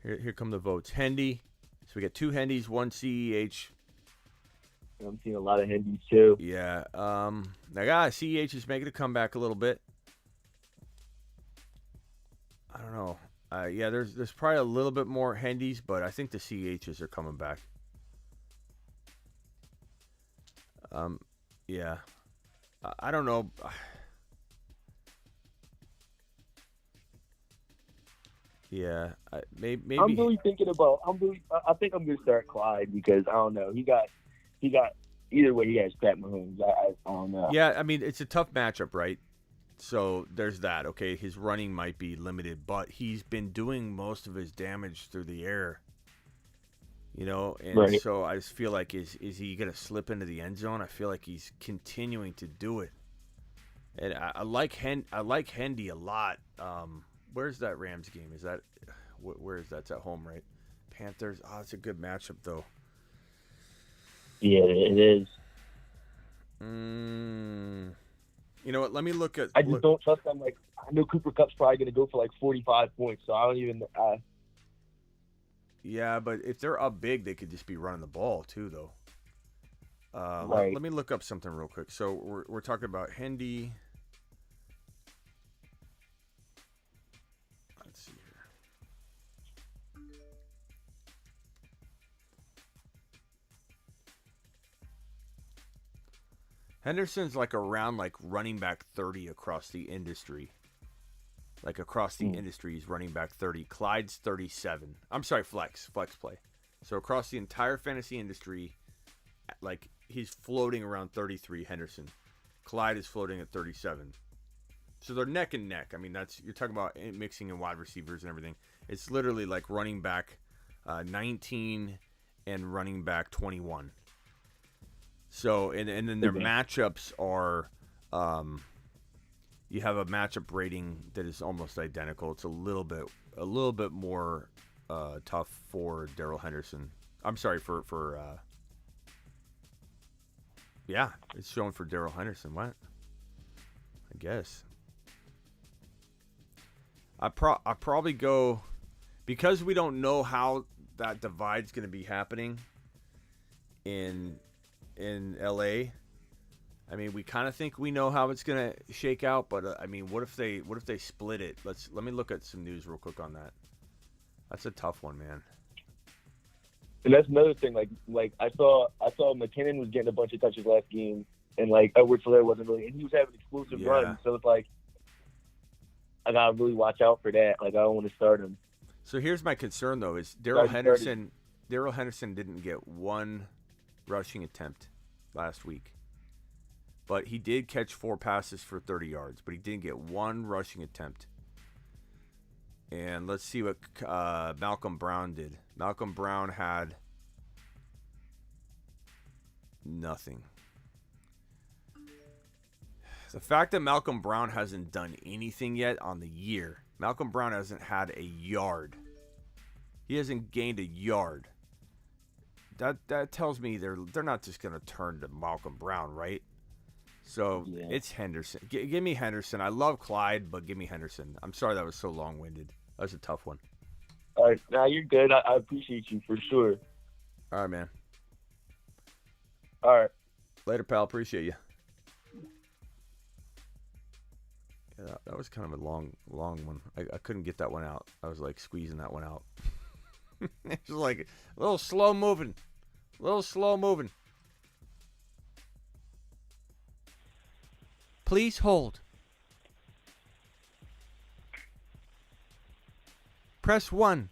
Here come the votes. Hendy. So we got 2 Hendys, 1 CEH.
I'm seeing a lot of Hendys too.
Yeah. Now, CEH is making a comeback a little bit. I don't know. Yeah, there's probably a little bit more Hendys, but I think the CEHs are coming back. Yeah. I don't know. Yeah, maybe.
I'm really thinking about. I think I'm gonna start Clyde because I don't know. He got. Either way, he has Pat Mahomes. I don't know.
Yeah, I mean it's a tough matchup, right? So there's that. Okay, his running might be limited, but he's been doing most of his damage through the air. And
right.
So I just feel like is he gonna slip into the end zone? I feel like he's continuing to do it, and I like Hendy a lot. Where's that Rams game? Is that where is that? It's at home, right? Panthers. Oh, it's a good matchup though.
Yeah, it is.
You know what? Let me look at.
I just don't trust them. Like I know Cooper Kupp's probably going to go for like 45 points, so I don't even.
Yeah, but if they're up big, they could just be running the ball too, though.
Right.
Let me look up something real quick. So we're talking about Hendy. Let's see here. Henderson's like around like running back 30 across the industry. Like across the industry, he's running back 30. Clyde's 37. I'm sorry, flex play. So across the entire fantasy industry, like he's floating around 33. Henderson, Clyde is floating at 37. So they're neck and neck. I mean, you're talking about mixing in wide receivers and everything. It's literally like running back 19 and running back 21. So and then their matchups are, you have a matchup rating that is almost identical. It's a little bit more tough for Darrell Henderson. I'm sorry for yeah, it's showing for Darrell Henderson. What? I guess. I probably go because we don't know how that divide's going to be happening in LA. I mean, we kind of think we know how it's going to shake out, but I mean, what if they split it? Let me look at some news real quick on that. That's a tough one, man.
And that's another thing. Like I saw McKinnon was getting a bunch of touches last game, and like Edwards-Helaire wasn't really, and he was having explosive runs. So it's like
I gotta really watch out for that. Like I don't want to start him.
So here's my concern though: is
Got
Daryl
you
Henderson? Daryl Henderson didn't get one rushing attempt last week, but he did catch 4 passes for 30 yards. But he didn't get one rushing attempt. And let's see what Malcolm Brown did. Malcolm Brown had nothing. The fact that Malcolm Brown hasn't done anything yet on the year, Malcolm Brown hasn't had a yard. He hasn't gained a yard. That tells me they're not just going to turn to Malcolm Brown, right? So it's Henderson. Give me Henderson. I love Clyde, but give me Henderson. I'm sorry that was so long-winded. That was a tough one.
All right, now you're good. I appreciate you for sure.
All right, man.
All right.
Later, pal. Appreciate you. Yeah, that was kind of a long one. I couldn't get that one out. I was like squeezing that one out. It's like a little slow moving. Please hold. Press 1.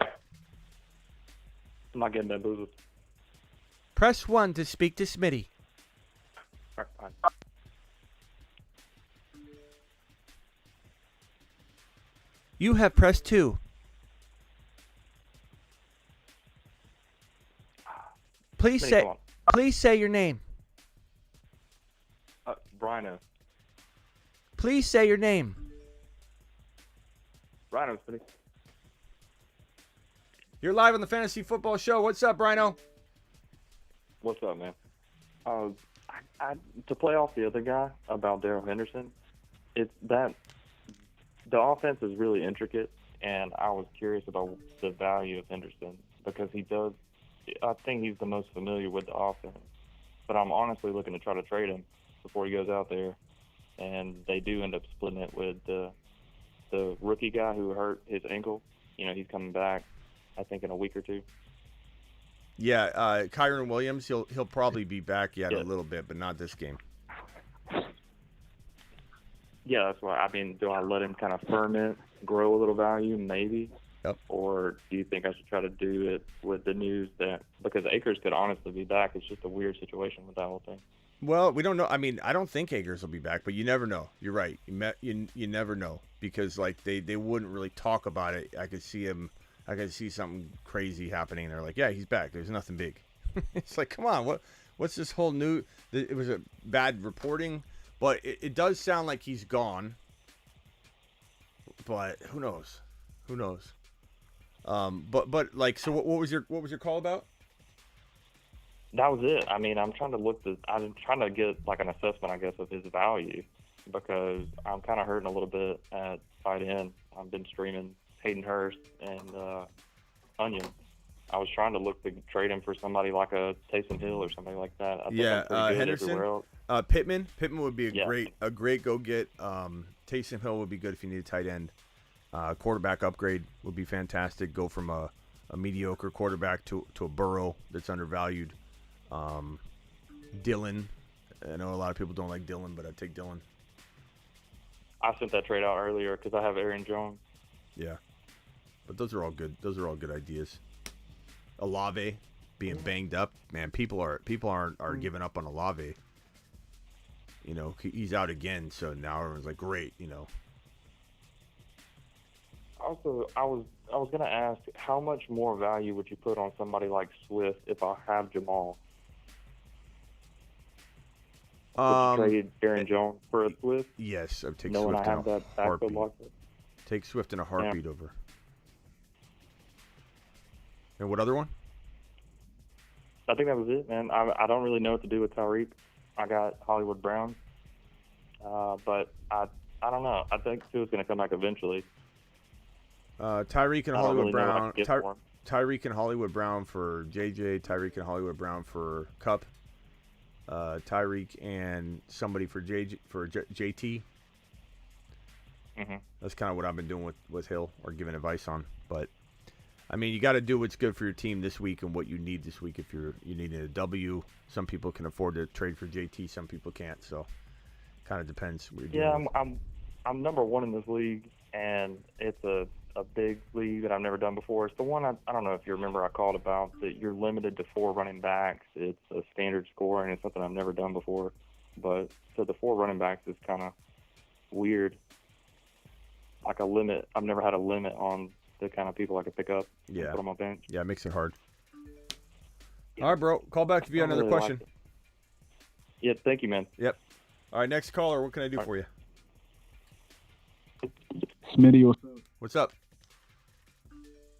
I'm not getting that booze.
Press 1 to speak to Smitty.
All right, fine.
You have pressed 2. Please
Smitty,
say
come on.
please say your name.
Brino.
Please say your name.
Brino, Smitty.
You're live on the Fantasy Football Show. What's up, Brino?
What's up, man? To play off the other guy about Daryl Henderson, it's that the offense is really intricate, and I was curious about the value of Henderson because I think he's the most familiar with the offense. But I'm honestly looking to try to trade him before he goes out there, and they do end up splitting it with the rookie guy who hurt his ankle. He's coming back, I think, in a week or two.
Yeah, Kyron Williams, he'll probably be back in a little bit, but not this game.
Yeah, that's why. Do I let him kind of ferment, grow a little value, maybe?
Yep.
Or do you think I should try to do it with the news that because Akers could honestly be back? It's just a weird situation with that whole thing.
Well, we don't know. I don't think Akers will be back, but you never know. You're right. You never know because they wouldn't really talk about it. I could see something crazy happening. They're like, yeah, he's back. There's nothing big. It's like, come on, what's this whole new? It was a bad reporting, but it does sound like he's gone. But who knows? Who knows? But like, so what was your call about?
That was it. I'm trying to get like an assessment, I guess, of his value because I'm kind of hurting a little bit at tight end. I've been streaming Hayden Hurst and Onion. I was trying to look to trade him for somebody like a Taysom Hill or something like that. I think I'm pretty good
Henderson,
everywhere else.
Pittman would be a great go get. Taysom Hill would be good if you need a tight end. Quarterback upgrade would be fantastic. Go from a mediocre quarterback to a Burrow that's undervalued. Dylan, I know a lot of people don't like Dylan, but I'd take Dylan.
I sent that trade out earlier because I have Aaron Jones.
Yeah, but those are all good. Those are all good ideas. Olave being banged up, man. People aren't giving up on Olave. He's out again, so now everyone's like, great.
Also, I was gonna ask, how much more value would you put on somebody like Swift if I have Jamal? Would you trade Aaron Jones for a Swift?
Yes, I'd take
Knowing
Swift
I
in
have
a
that backfield
heartbeat.
locked up?
Take Swift in a heartbeat over. And what other one?
I think that was it, man. I don't really know what to do with Tyreek. I got Hollywood Brown, but I don't know. I think Tua's going to come back eventually.
Tyreek and
I don't
Hollywood
really know what I
Brown.
can get for him.
Tyreek and Hollywood Brown for JJ. Tyreek and Hollywood Brown for Cup. Tyreek and somebody for JT.
Mm-hmm.
That's kind of what I've been doing with Hill or giving advice on. But you got to do what's good for your team this week and what you need this week. If you need a W, some people can afford to trade for JT, some people can't. So, kind of depends what you're doing.
I'm number one in this league, and it's a big league that I've never done before. It's the one I don't know if you remember I called about that you're limited to 4 running backs. It's a standard score, and it's something I've never done before. But so the 4 running backs is kind of weird. Like a limit. I've never had a limit on the kind of people I could pick up and
Yeah.
put on my bench.
Yeah, it makes it hard. All right, bro. Call back if you have
I
another
really
question.
like it. Yeah, thank you, man.
Yep. All right, next caller. What can I do for you?
Smitty, what's up?
What's up?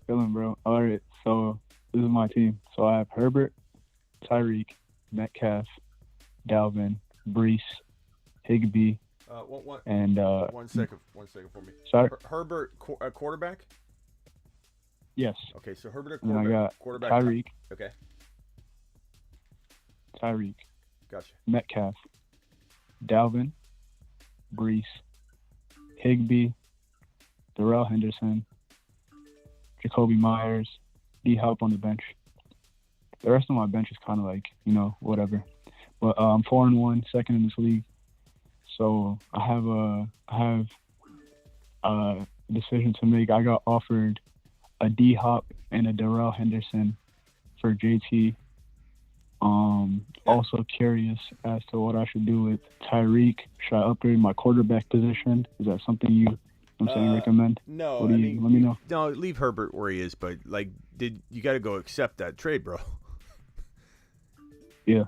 Chilling, bro. All right, so this is my team. So I have Herbert, Tyreek, Metcalf, Dalvin, Brees, Higbee, and
1 second. 1 second for me.
Sorry?
Herbert, quarterback?
yes.
Okay, so Herbert, a
And I
quarterback.
got
Quarterback.
Tyreek,
Okay, gotcha.
Metcalf, Dalvin, Brees, Higbee, Darrell Henderson, Jacoby Myers, D-Hop on the bench. The rest of my bench is kind of like, whatever. But I'm 4-1, second in this league. So I have a decision to make. I got offered a D-Hop and a Darrell Henderson for JT. Also curious as to what I should do with Tyreek. Should I upgrade my quarterback position? Is that something you recommend?
No,
Let me know.
No, leave Herbert where he is. But you got to go accept that trade, bro?
Yeah.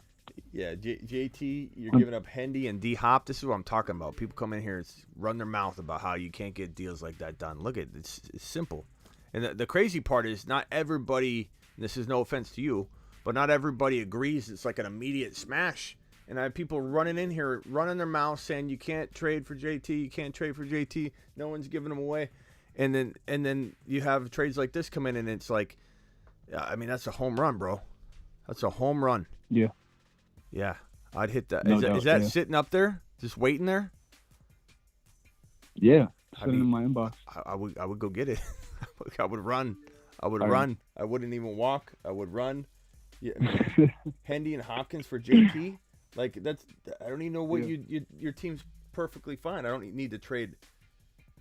Yeah, JT, you're giving up Hendy and D-Hop. This is what I'm talking about. People come in here and run their mouth about how you can't get deals like that done. Look, it's simple. And the crazy part is not everybody, and this is no offense to you, but not everybody agrees it's like an immediate smash. And I have people running in here, running their mouth saying you can't trade for JT, you can't trade for JT. No one's giving them away. And then you have trades like this come in, and it's like, I mean, that's a home run, bro. That's a home run.
Yeah.
Yeah, I'd hit that.
No
Is
doubt,
that
yeah.
sitting up there, just waiting there?
Yeah, sitting in my inbox.
I would go get it. I would run. I would
All
run.
right.
I wouldn't even walk. I would run. Yeah, I mean, Hendy and Hopkins for JT. Like that's. I don't even know what your team's perfectly fine. I don't need to trade.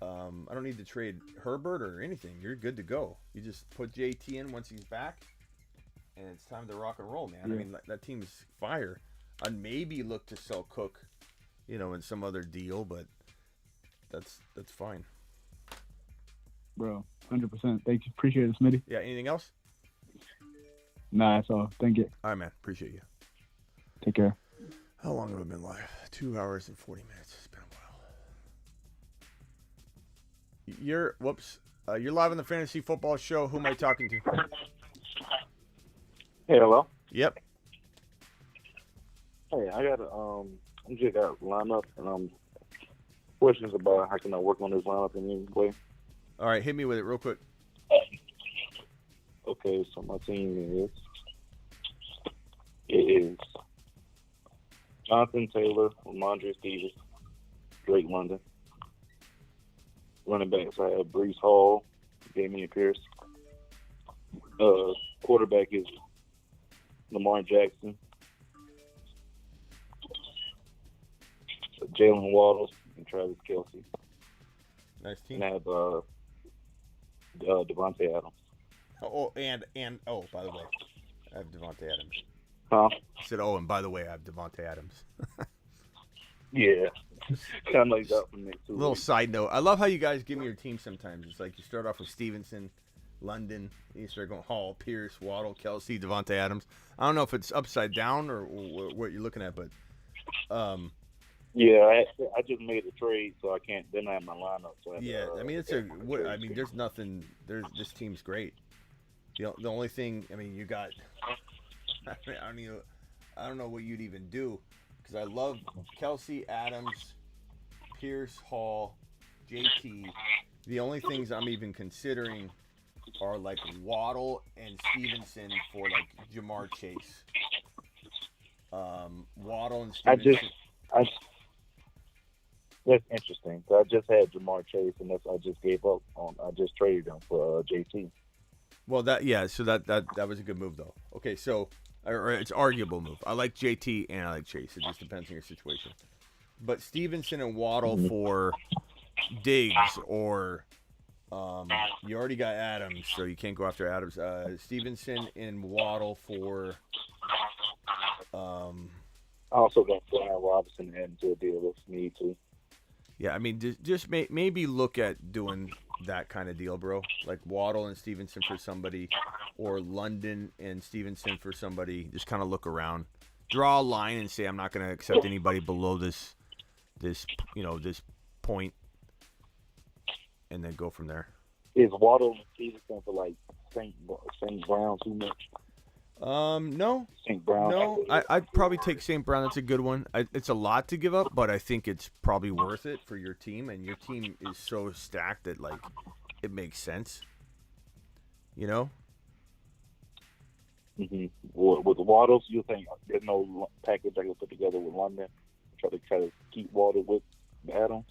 I don't need to trade Herbert or anything. You're good to go. You just put JT in once he's back, and it's time to rock and roll, man.
Yeah.
I mean, that team is fire. I'd maybe look to sell Cook, in some other deal, but that's fine.
Bro, 100%. Thank you. Appreciate it, Smitty.
Yeah, anything else?
Nah, that's all. Thank you.
All right, man. Appreciate you.
Take care.
How long have I been live? 2 hours and 40 minutes. It's been a while. You're live on the Fantasy Football Show. Who am I talking to?
Hey, hello.
Yep.
Hey, I got I'm just got a lineup and questions about how can I work on this lineup in any way.
All right, hit me with it real quick.
Okay, so my team is Jonathan Taylor, Ramondre Stevens, Drake London. Running backs, I have Brees Hall, Damian Pierce. Quarterback is Lamar Jackson, Jalen Waddles, and Travis Kelce.
Nice team.
And I have Devontae Adams.
Oh, and by the way, I have Devontae Adams.
Huh?
I said, and by the way, I have Devontae Adams.
Yeah. Kind of like that from next
Little side note. I love how you guys give me your team sometimes. It's like you start off with Stevenson, London, you start going Hall, Pierce, Waddle, Kelsey, Devontae Adams. I don't know if it's upside down or what you're looking at, but
yeah, I just made a trade, so I can't. Then I have my lineup. So
I mean, there's nothing. This team's great. The only thing, I mean, you got. I don't know what you'd even do, because I love Kelsey, Adams, Pierce, Hall, JT. The only things I'm even considering are like Waddle and Stevenson for like Jamar Chase. Waddle and Stevenson.
That's interesting. So I just had Jamar Chase, and I just gave up on. I just traded him for JT.
Well, so that was a good move though. Okay, so or it's arguable move. I like JT and I like Chase. It just depends on your situation. But Stevenson and Waddle for Diggs or you already got Adams, so you can't go after Adams. Stevenson and Waddle for.
I also got Brian Robinson into a deal if need to.
Yeah, I mean, just maybe look at doing that kind of deal, bro. Like Waddle and Stevenson for somebody, or London and Stevenson for somebody. Just kind of look around, draw a line, and say I'm not going to accept anybody below this point, and then go from there.
Is Waddle and Stevenson for like St. Brown too much?
No.
St. Brown.
No, I'd probably take St. Brown. That's a good one. It's a lot to give up, but I think it's probably worth it for your team, and your team is so stacked that like it makes sense. You know.
Mm-hmm. With Waddle, you think there's no package I can put together with London? Try to keep Waddle with Adams,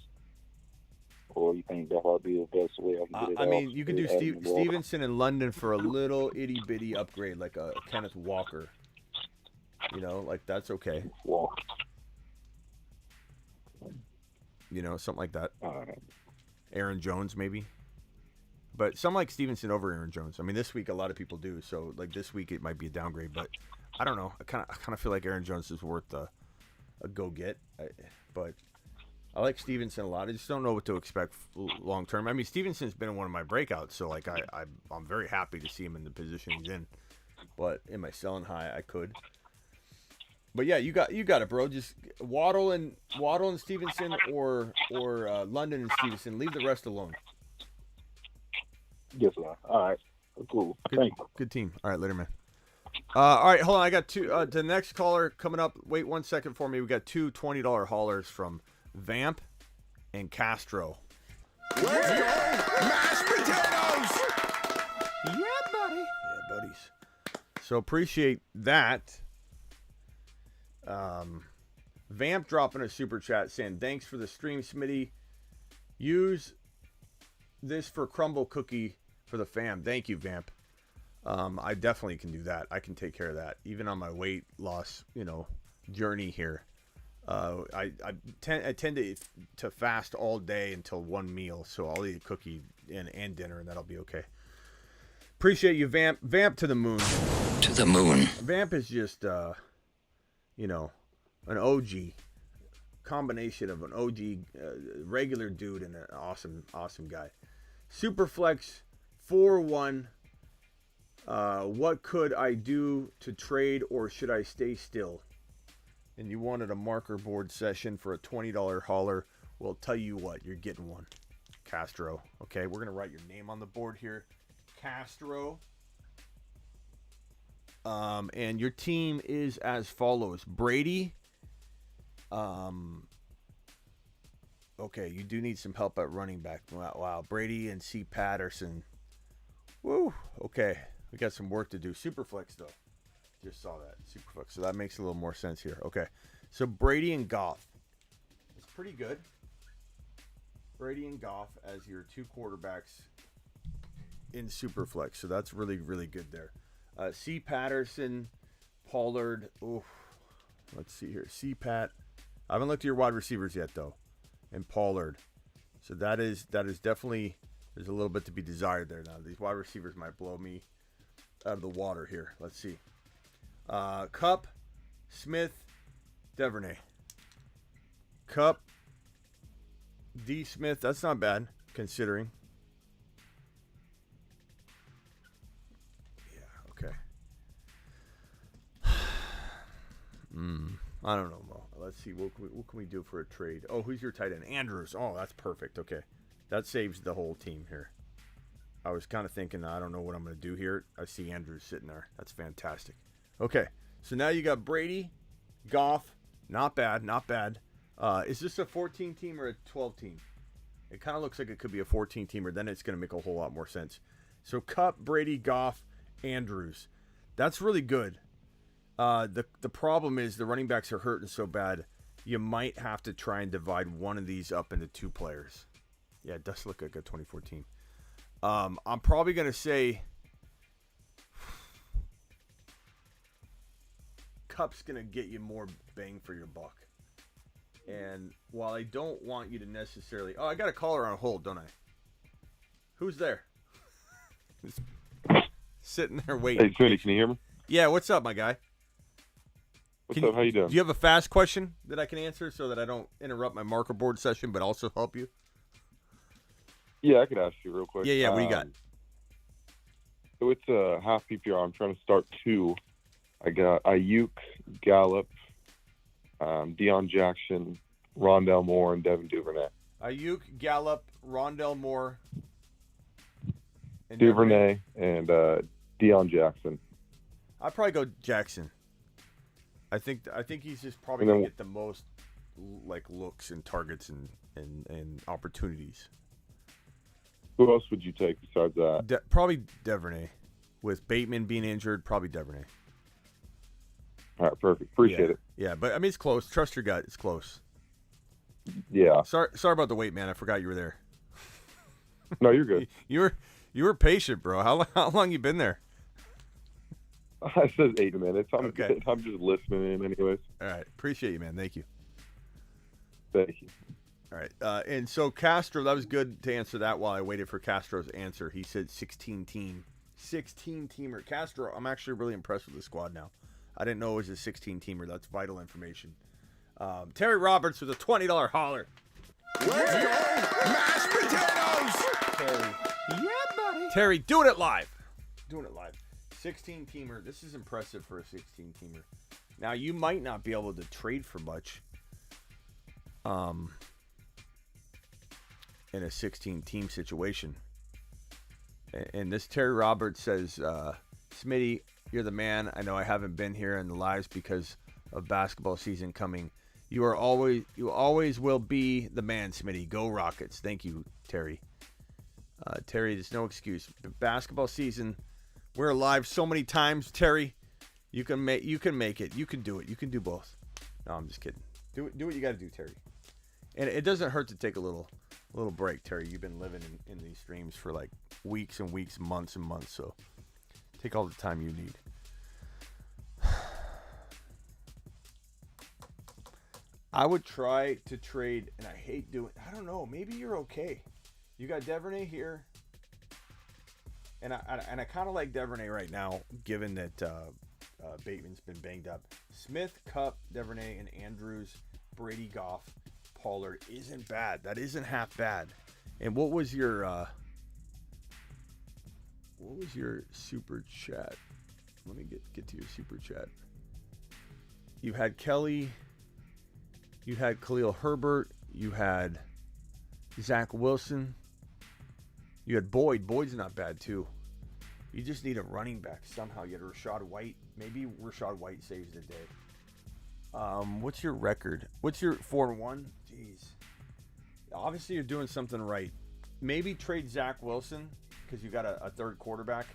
or you think that would be the best way I can get it?
I mean, you could do Stevenson and London for a little itty bitty upgrade, like a Kenneth Walker. You know, like that's okay.
Walker.
You know, something like that.
All right.
Aaron Jones, maybe. But some like Stevenson over Aaron Jones. I mean, this week a lot of people do. So, like this week it might be a downgrade, but I don't know. I kind of feel like Aaron Jones is worth a go get. But I like Stevenson a lot. I just don't know what to expect long term. I mean, Stevenson's been one of my breakouts, so like I'm very happy to see him in the position he's in. But in my selling high, I could. But yeah, you got it, bro. Just Waddle and Stevenson, or London and Stevenson. Leave the rest alone.
Yes, sir. All right. Cool. Thank you.
Good team. All right, later, man. All right, hold on. I got two. The next caller coming up. Wait 1 second for me. We got two $20 haulers from Vamp and Castro.
Let's go! Mashed potatoes!
Yeah, buddy. Yeah, buddies. So appreciate that. Vamp dropping a super chat saying, thanks for the stream, Smitty. Use this for crumble cookie for the fam. Thank you, Vamp. I definitely can do that. I can take care of that. Even on my weight loss, journey here. I tend to fast all day until one meal, so I'll eat a cookie and dinner, and that'll be okay. Appreciate you, Vamp. Vamp to the moon.
To the moon.
Vamp is just, an OG. Combination of an OG, regular dude and an awesome guy. Superflex 4-1. What could I do to trade, or should I stay still? And you wanted a marker board session for a $20 hauler. Well, tell you what, you're getting one. Castro. Okay, we're going to write your name on the board here. Castro. And your team is as follows. Brady. Okay, you do need some help at running back. Wow. Brady and C. Patterson. Woo. Okay, we got some work to do. Superflex, though. Just saw that. Superflex. So that makes a little more sense here. Okay, so Brady and Goff. It's pretty good. Brady and Goff as your two quarterbacks in Superflex. So that's really, really good there. C. Patterson, Pollard. Oof. Let's see here. C. Pat. I haven't looked at your wide receivers yet, though. And Pollard. So that is definitely, there's a little bit to be desired there now. These wide receivers might blow me out of the water here. Let's see. Cup, Smith, Devernay. Cup, D. Smith. That's not bad, considering. Yeah, okay. I don't know, Mo. Let's see. What can we do for a trade? Oh, who's your tight end? Andrews. Oh, that's perfect. Okay. That saves the whole team here. I was kind of thinking, I don't know what I'm going to do here. I see Andrews sitting there. That's fantastic. Okay. So now you got Brady, Goff. Not bad. Not bad. Is this a 14 team or a 12 team? It kind of looks like it could be a 14 teamer. Then it's going to make a whole lot more sense. So Cup, Brady, Goff, Andrews. That's really good. The problem is the running backs are hurting so bad, you might have to try and divide one of these up into two players. Yeah, it does look like a 24 team. I'm probably going to say Cup's going to get you more bang for your buck. And while I don't want you to necessarily... Oh, I got a caller on hold, don't I? Who's there? Just sitting there waiting.
Hey, Tony, can you hear me?
Yeah, what's up, my guy?
What's up? How you doing?
Do you have a fast question that I can answer so that I don't interrupt my marker board session, but also help you?
Yeah, I could ask you real quick.
Yeah, what do you got?
So it's a half PPR. I'm trying to start 2. I got Ayuk, Gallup, Deion Jackson, Rondell Moore, and Devin Duvernay.
Ayuk, Gallup, Rondell Moore, and
Duvernay and Deion Jackson.
I'd probably go Jackson. I think he's just probably
And then-
gonna get the most looks and targets and opportunities.
Who else would you take besides that?
Probably Duvernay. With Bateman being injured, probably Duvernay.
All right, perfect. Appreciate it.
Yeah, but I mean it's close. Trust your gut. It's close.
Yeah.
Sorry about the wait, man. I forgot you were there.
No, you're good.
You were patient, bro. How long you been there?
I said 8 minutes. I'm
Okay.
good. I'm just listening in anyways.
All right. Appreciate you, man. Thank you.
Thank you.
All right. And so Castro, that was good to answer that while I waited for Castro's answer. He said 16-teamer. Castro, I'm actually really impressed with the squad now. I didn't know it was a 16-teamer. That's vital information. Terry Roberts with a $20 holler.
Let's go! Mashed potatoes!
Terry. Yeah, buddy. Terry, doing it live. 16-teamer. This is impressive for a 16-teamer. Now, you might not be able to trade for much in a 16-team situation. And this Terry Roberts says, Smitty, you're the man. I know I haven't been here in the lives because of basketball season coming. You always will be the man, Smitty. Go Rockets. Thank you, Terry. Terry, there's no excuse. Basketball season, we're alive so many times, Terry. You can make it. You can do it. You can do both. No, I'm just kidding. Do what you got to do, Terry. And it doesn't hurt to take a little break, Terry. You've been living in these streams for like weeks and weeks, months and months. So take all the time you need. I would try to trade, and I hate doing. I don't know. Maybe you're okay. You got Duvernay here, and I kind of like Duvernay right now, given that Bateman's been banged up. Smith, Kupp, Duvernay, and Andrews, Brady, Goff, Pollard isn't bad. That isn't half bad. And what was your super chat? Let me get to your super chat. You had Kelly. You had Khalil Herbert. You had Zach Wilson. You had Boyd. Boyd's not bad, too. You just need a running back somehow. You had Rashad White. Maybe Rashad White saves the day. What's your record? What's your 4-1? Jeez. Obviously, you're doing something right. Maybe trade Zach Wilson because you got a third quarterback.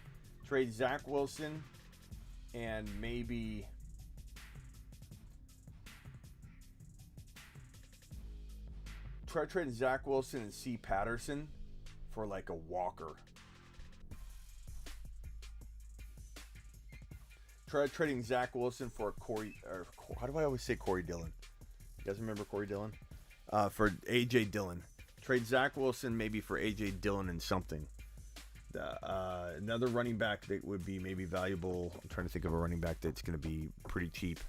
Trade Zach Wilson and maybe... Try trading Zach Wilson and C. Patterson for like a Walker. Try trading Zach Wilson for a Corey, or how do I always say Corey Dillon? You guys remember Corey Dillon? For A.J. Dillon. Trade Zach Wilson maybe for A.J. Dillon and something. Another running back that would be maybe valuable. I'm trying to think of a running back that's going to be pretty cheap.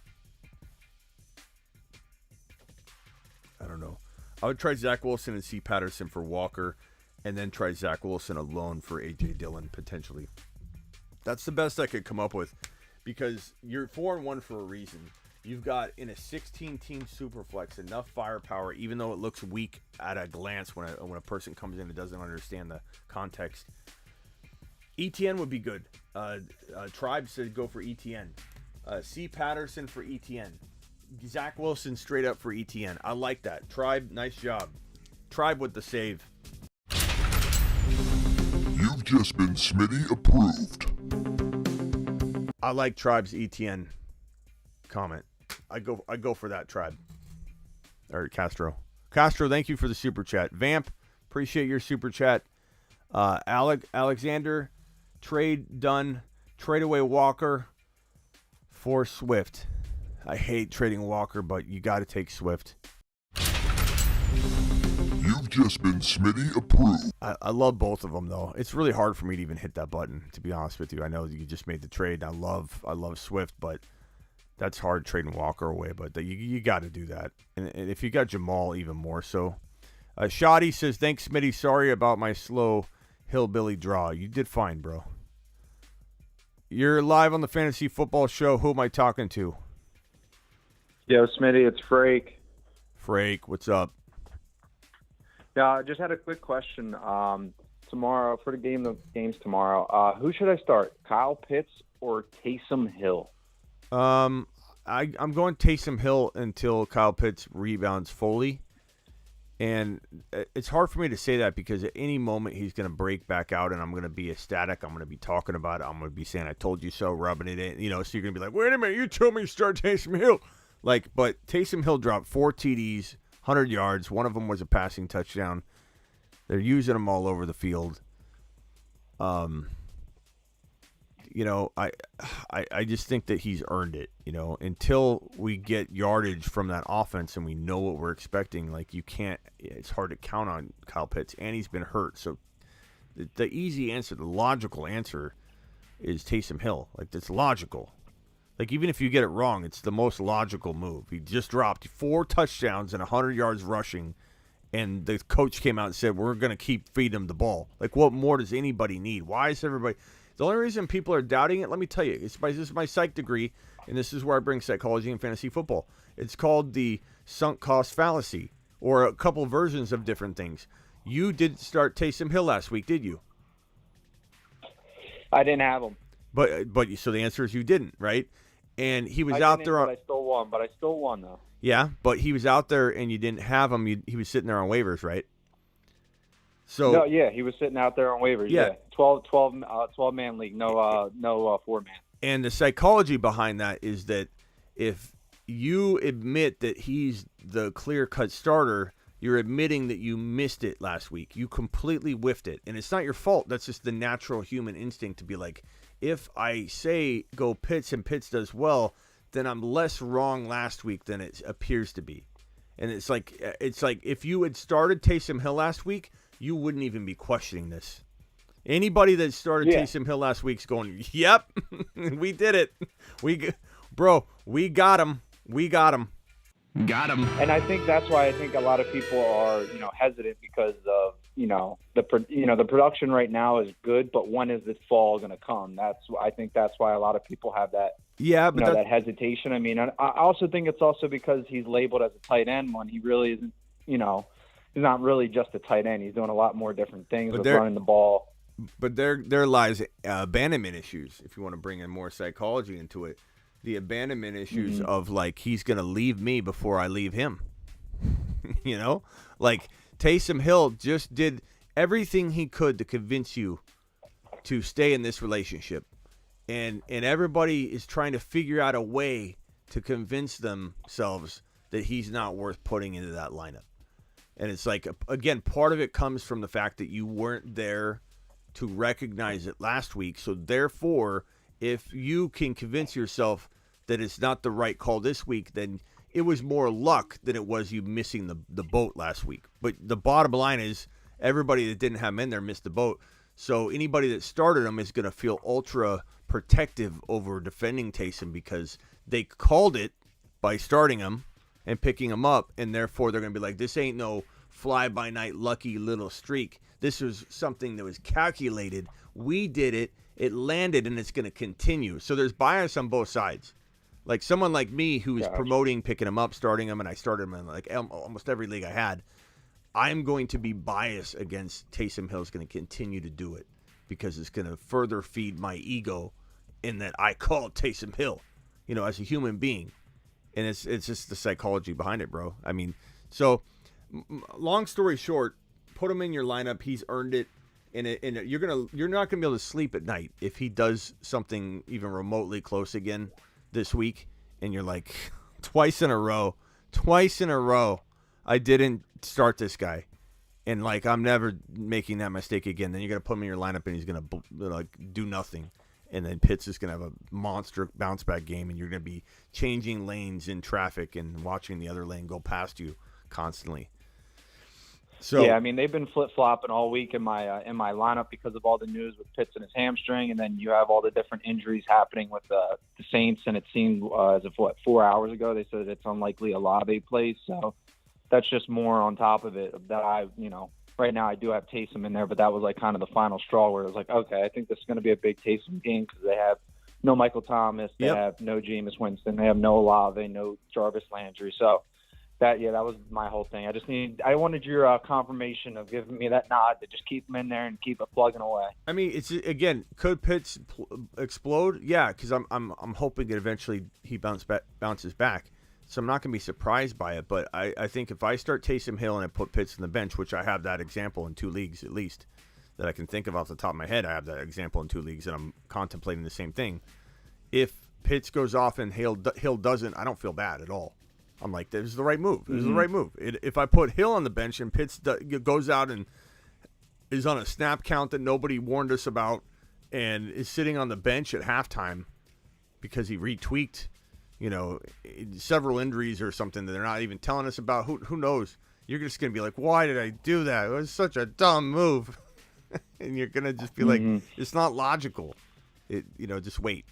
I don't know. I would try Zach Wilson and C. Patterson for Walker, and then try Zach Wilson alone for A.J. Dillon, potentially. That's the best I could come up with, because you're 4-1 for a reason. You've got, in a 16-team Superflex, enough firepower, even though it looks weak at a glance when a person comes in and doesn't understand the context. ETN would be good. Tribe said go for ETN. C. Patterson for ETN. Zach Wilson straight up for ETN. I like that. Tribe, nice job. Tribe with the save.
You've just been Smitty approved.
I like Tribe's ETN comment. I go for that, Tribe. Or Castro. Castro, thank you for the super chat. Vamp, appreciate your super chat. Alexander, trade done. Trade away Walker for Swift. I hate trading Walker, but you got to take Swift.
just been Smitty approved.
I love both of them though. It's really hard for me to even hit that button, to be honest with you. I know you just made the trade. I love Swift, but that's hard trading Walker away. But you got to do that, and if you got Jamal, even more so. Shoddy says, "Thanks, Smitty. Sorry about my slow hillbilly draw. You did fine, bro." You're live on the Fantasy Football Show. Who am I talking to?
Yo, Smitty, it's Frake.
Frake, what's up?
Yeah, I just had a quick question. Tomorrow, for the games tomorrow, who should I start? Kyle Pitts or Taysom Hill?
I'm going Taysom Hill until Kyle Pitts rebounds fully. And it's hard for me to say that because at any moment he's going to break back out and I'm going to be ecstatic. I'm going to be talking about it. I'm going to be saying, I told you so, rubbing it in. So you're going to be like, wait a minute, you told me to start Taysom Hill. But Taysom Hill dropped 4 TDs, 100 yards. One of them was a passing touchdown. They're using him all over the field. I just think that he's earned it. Until we get yardage from that offense and we know what we're expecting, it's hard to count on Kyle Pitts, and he's been hurt. So the easy answer, the logical answer, is Taysom Hill. That's logical. Even if you get it wrong, it's the most logical move. He just dropped 4 touchdowns and 100 yards rushing, and the coach came out and said, we're going to keep feeding him the ball. What more does anybody need? Why is everybody... The only reason people are doubting it, let me tell you, this is my psych degree, and this is where I bring psychology and fantasy football. It's called the sunk cost fallacy, or a couple versions of different things. You didn't start Taysom Hill last week, did you?
I didn't have him.
So the answer is you didn't, right? And he was
I
out
didn't,
there.
But I still won, though.
Yeah, but he was out there and you didn't have him. He was sitting there on waivers, right? So
no, yeah, he was sitting out there on waivers. Yeah, 12-man league, no 4-man.
And the psychology behind that is that if you admit that he's the clear-cut starter, you're admitting that you missed it last week. You completely whiffed it, and it's not your fault. That's just the natural human instinct to be like, if I say go Pitts and Pitts does well, then I'm less wrong last week than it appears to be. And it's like if you had started Taysom Hill last week, you wouldn't even be questioning this. Anybody that started Taysom Hill last week's going, yep, we did it. We got him. We got him.
Got him.
And I think that's why I think a lot of people are, hesitant because of, the production right now is good, but when is this fall going to come? I think that's why a lot of people have that.
Yeah, but
that hesitation. I mean, I also think it's also because he's labeled as a tight end when he really isn't. He's not really just a tight end. He's doing a lot more different things with running the ball.
But there lies abandonment issues. If you want to bring in more psychology into it, the abandonment issues of he's going to leave me before I leave him. Taysom Hill just did everything he could to convince you to stay in this relationship. And everybody is trying to figure out a way to convince themselves that he's not worth putting into that lineup. And it's again, part of it comes from the fact that you weren't there to recognize it last week. So therefore, if you can convince yourself that it's not the right call this week, then it was more luck than it was you missing the boat last week. But the bottom line is everybody that didn't have him in there missed the boat. So anybody that started him is going to feel ultra protective over defending Taysom because they called it by starting him and picking him up, and therefore they're going to be like, this ain't no fly-by-night lucky little streak. This was something that was calculated. We did it. It landed, and it's going to continue. So there's bias on both sides. Like someone like me who is promoting picking him up, starting him, and I started him in almost every league I had, I'm going to be biased against Taysom Hill is going to continue to do it because it's going to further feed my ego in that I called Taysom Hill, as a human being. And it's just the psychology behind it, bro. I mean, so long story short, put him in your lineup. He's earned it. And you're not gonna be able to sleep at night if he does something even remotely close again this week. And you're like, twice in a row, I didn't start this guy, and I'm never making that mistake again. Then you're gonna put him in your lineup, and he's gonna do nothing. And then Pitts is going to have a monster bounce-back game, and you're going to be changing lanes in traffic and watching the other lane go past you constantly. So
yeah, I mean they've been flip flopping all week in my lineup because of all the news with Pitts and his hamstring, and then you have all the different injuries happening with the Saints. And it seemed as of 4 hours ago they said it's unlikely Olave plays, so that's just more on top of it that right now I do have Taysom in there, but that was like kind of the final straw where it was like, okay, I think this is going to be a big Taysom game because they have no Michael Thomas, they have no Jameis Winston, they have no Olave, no Jarvis Landry, so. That was my whole thing. I wanted your confirmation of giving me that nod to just keep him in there and keep it plugging away.
I mean, it's again, could Pitts explode? Yeah, because I'm hoping that eventually he bounces back. So I'm not going to be surprised by it. But I think if I start Taysom Hill and I put Pitts on the bench, which I have that example in 2 leagues at least that I can think of off the top of my head, I have that example in 2 leagues and I'm contemplating the same thing. If Pitts goes off and Hill doesn't, I don't feel bad at all. I'm like, this is the right move. This is the right move. If I put Hill on the bench and Pitts goes out and is on a snap count that nobody warned us about and is sitting on the bench at halftime because he retweaked, several injuries or something that they're not even telling us about, who knows? You're just going to be like, why did I do that? It was such a dumb move. And you're going to just be like, it's not logical. Just wait.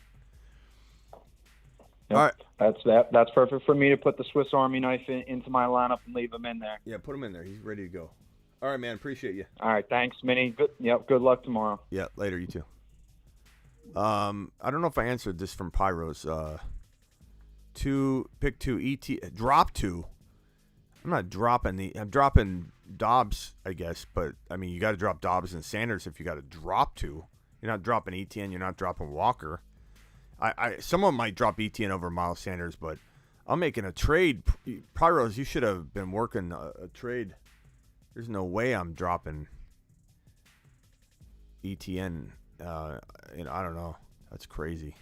Yep.
All right.
That's perfect for me to put the Swiss Army knife into my lineup and leave him in there.
Yeah, put him in there. He's ready to go. All right, man. Appreciate you.
All right, thanks, Minnie. Good luck tomorrow.
Yeah, later. You too. I don't know if I answered this from Pyros. Pick 2 ET drop 2. I'm dropping Dobbs, I guess, but I mean you got to drop Dobbs and Sanders if you got to drop 2. You're not dropping ETN. You're not dropping Walker. Someone might drop ETN over Miles Sanders, but I'm making a trade. Pyros, you should have been working a trade. There's no way I'm dropping ETN. I don't know. That's crazy.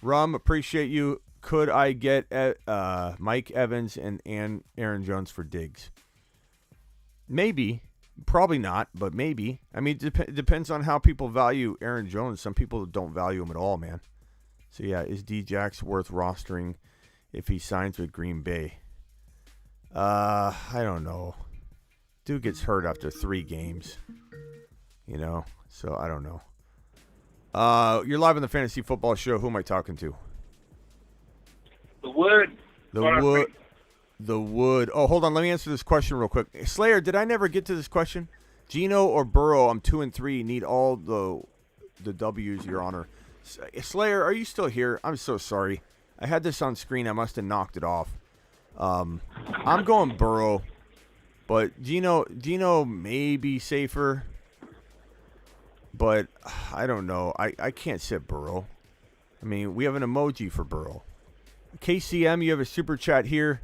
Rum, appreciate you. Could I get Mike Evans and Aaron Jones for Diggs? Maybe. Probably not, but maybe. I mean, it depends on how people value Aaron Jones. Some people don't value him at all, man. So, yeah, is D-Jax worth rostering if he signs with Green Bay? I don't know. Dude gets hurt after 3 games. So I don't know. You're live on the Fantasy Football Show. Who am I talking to?
The Wood.
The Wood. Oh, hold on. Let me answer this question real quick. Slayer, did I never get to this question? Geno or Burrow? I'm 2-3. Need all the W's, Your Honor. Slayer, are you still here? I'm so sorry. I had this on screen. I must have knocked it off. I'm going Burrow, but Geno may be safer, but I don't know. I can't sit Burrow. I mean, we have an emoji for Burrow. KCM, you have a super chat here.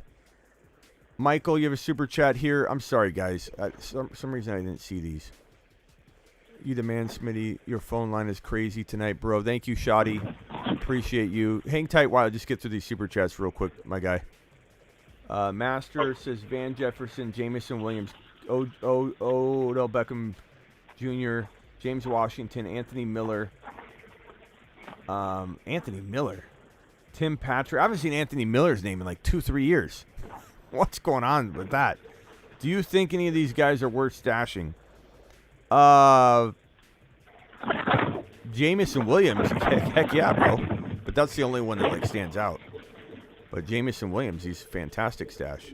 Michael, you have a super chat here. I'm sorry, guys. Some reason I didn't see these. You the man, Smitty. Your phone line is crazy tonight, bro. Thank you, Shoddy. Appreciate you. Hang tight while I just get through these super chats real quick, my guy. Master says Van Jefferson, Jamison Williams, Odell Beckham Jr., James Washington, Anthony Miller. Tim Patrick. I haven't seen Anthony Miller's name in like 2-3 years. What's going on with that? Do you think any of these guys are worth stashing? Jamison Williams. Heck yeah, bro. But that's the only one that like stands out. But Jamison Williams, he's a fantastic stash.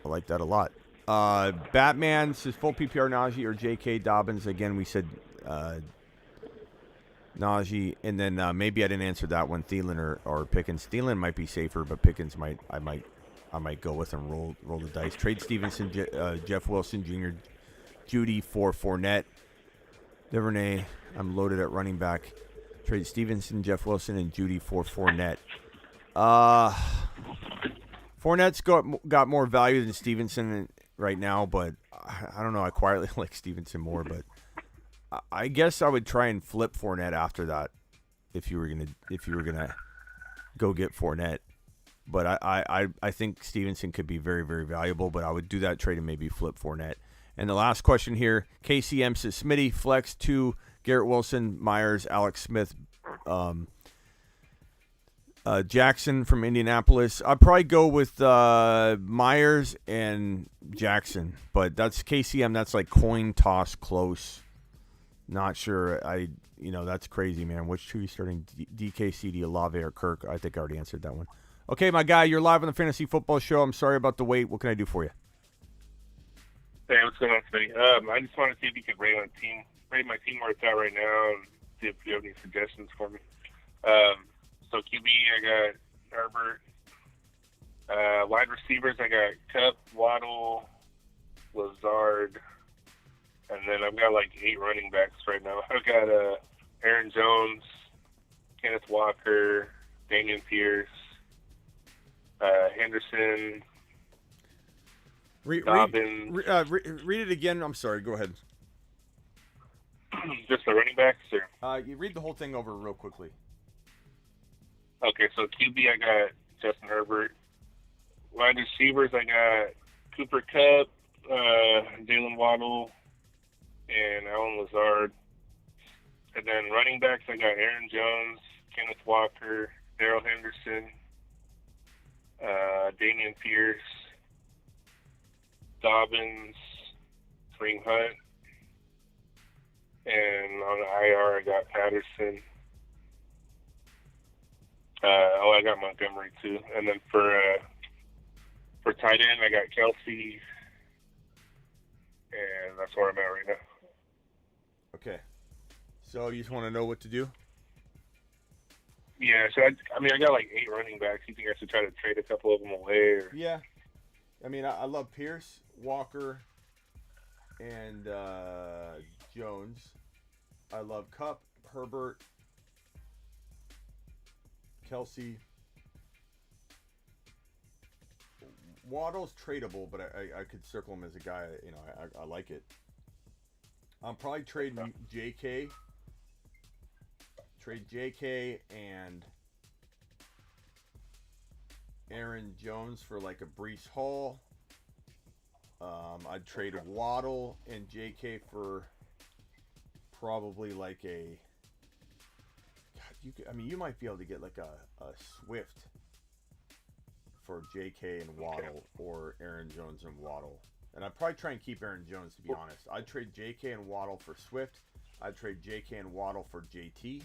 I like that a lot. Batman says full PPR Najee or J.K. Dobbins. Again, we said Najee, and then maybe I didn't answer that one. Thielen or Pickens. Thielen might be safer, but Pickens I might go with and roll the dice. Trade Stevenson, Jeff Wilson Jr., Judy for Fournette. Duvernay, I'm loaded at running back. Trade Stevenson, Jeff Wilson, and Judy for Fournette. Fournette's got more value than Stevenson right now, but I don't know. I quietly like Stevenson more, but I guess I would try and flip Fournette after that if you were gonna go get Fournette. But I think Stevenson could be very, very valuable, but I would do that trade and maybe flip Fournette. And the last question here, KCM says Smitty, flex 2, Garrett Wilson, Myers, Alex Smith, Jackson from Indianapolis. I'd probably go with Myers and Jackson, but that's KCM. That's like coin toss close. Not sure. That's crazy, man. Which two are you starting? DK, CD, Olave, or Kirk? I think I already answered that one. Okay, my guy, you're live on the Fantasy Football Show. I'm sorry about the wait. What can I do for you?
Hey, what's going on today? I just want to see if you could rate my team where it's at right now, and see if you have any suggestions for me. So QB, I got Herbert. Wide receivers, I got Cup, Waddle, Lazard, and then I've got like 8 running backs right now. I've got Aaron Jones, Kenneth Walker, Damian Pierce, Henderson, Dobbins.
Read it again. I'm sorry. Go ahead.
Just the running backs, or?
You read the whole thing over real quickly.
Okay, so QB, I got Justin Herbert. Wide receivers, I got Cooper Kupp, Jalen Waddle, and Alan Lazard. And then running backs, I got Aaron Jones, Kenneth Walker, Darrell Henderson, Damian Pierce, Dobbins, Kareem Hunt. And on the IR, I got Patterson. I got Montgomery too. And then for tight end, I got Kelsey. And that's where I'm at right now.
Okay. So you just want to know what to do?
Yeah, so I got like 8 running backs. You think I should try to trade a couple of them away? Or?
Yeah. I love Pierce, Walker, and Jones. I love Kupp, Herbert, Kelsey. Waddle's tradable, but I could circle him as a guy. I like it. I'm probably trading JK. Trade JK and Aaron Jones for like a Breece Hall. I'd trade Waddle and JK for probably like a. You might be able to get like a Swift for JK and Waddle, or Aaron Jones and Waddle. And I'd probably try and keep Aaron Jones, to be honest. I'd trade JK and Waddle for Swift. I'd trade JK and Waddle for JT.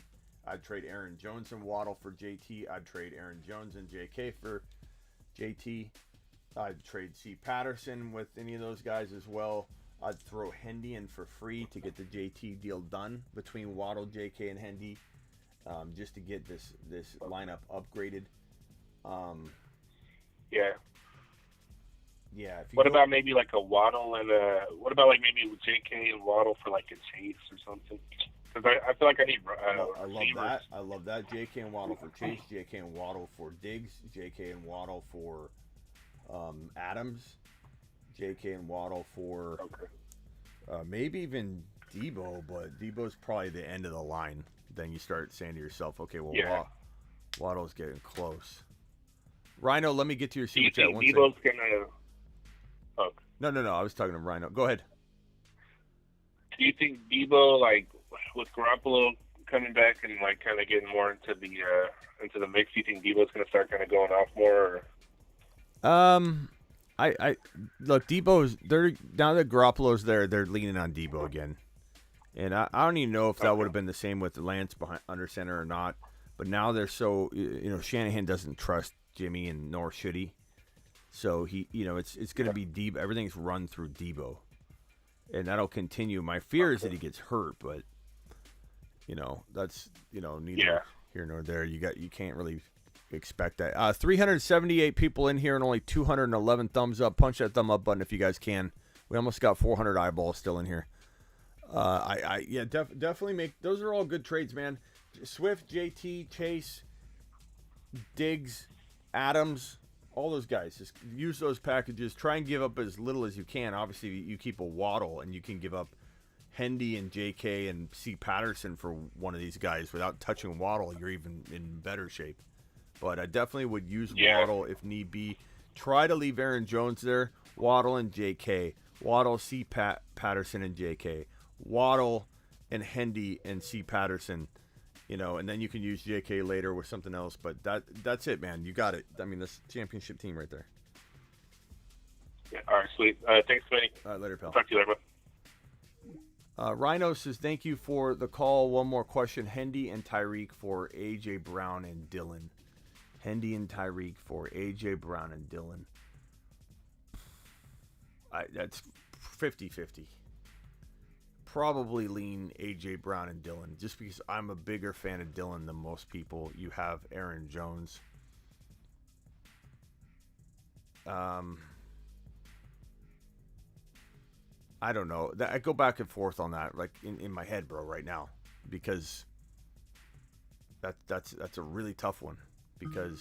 I'd trade Aaron Jones and Waddle for JT. I'd trade Aaron Jones and JK for JT. I'd trade C. Patterson with any of those guys as well. I'd throw Hendy in for free to get the JT deal done between Waddle, JK, and Hendy, just to get this lineup upgraded.
Yeah.
Yeah.
What about maybe like a Waddle and what about like maybe with JK and Waddle for like a Chase or something? Because I feel like I need
I love that. I love that. JK and Waddle for Chase. JK and Waddle for Diggs. JK and Waddle for Adams. JK and Waddle for maybe even Debo, but Debo's probably the end of the line. Then you start saying to yourself, okay, well, Waddle's getting close. Rhino, let me get to your super chat.
Debo's gonna. Oh.
No. I was talking to Rhino. Go ahead.
Do you think Debo, like with Garoppolo coming back and like kind of getting more into the mix, do you think Debo's gonna start kind of going off more? Or?
I look, Debo's they're now that Garoppolo's there, they're leaning on Debo again, and I don't even know if that would have been the same with Lance behind under center or not. But now they're so Shanahan doesn't trust Jimmy, and nor should he. So he it's going to be Debo. Everything's run through Debo, and that'll continue. My fear is that he gets hurt, but that's neither here nor there. You can't really expect that. 378 people in here and only 211 thumbs up. Punch that thumb up button if you guys can. We almost got 400 eyeballs still in here. Definitely make those are all good trades, man. Swift, JT, Chase, Diggs, Adams, all those guys. Just use those packages. Try and give up as little as you can. Obviously, you keep a Waddle, and you can give up Hendy and JK and C. Patterson for one of these guys without touching Waddle. You're even in better shape. But I definitely would use Waddle if need be. Try to leave Aaron Jones there. Waddle and JK. Waddle, C. Patterson and JK. Waddle and Hendy and C. Patterson. You know, and then you can use JK later with something else. But that's it, man. You got it. I mean, that's championship team right there.
Yeah, all right, sweet. Thanks, Smitty.
All right, later, pal.
Talk to you later, bud.
Rhino says, thank you for the call. One more question. Hendy and Tyreek for A.J. Brown and Dylan. Hendy and Tyreek for A.J. Brown and Dylan. That's 50-50. Probably lean A.J. Brown and Dylan, just because I'm a bigger fan of Dylan than most people. You have Aaron Jones. I don't know. I go back and forth on that, like in my head, bro, right now, because that's a really tough one. Because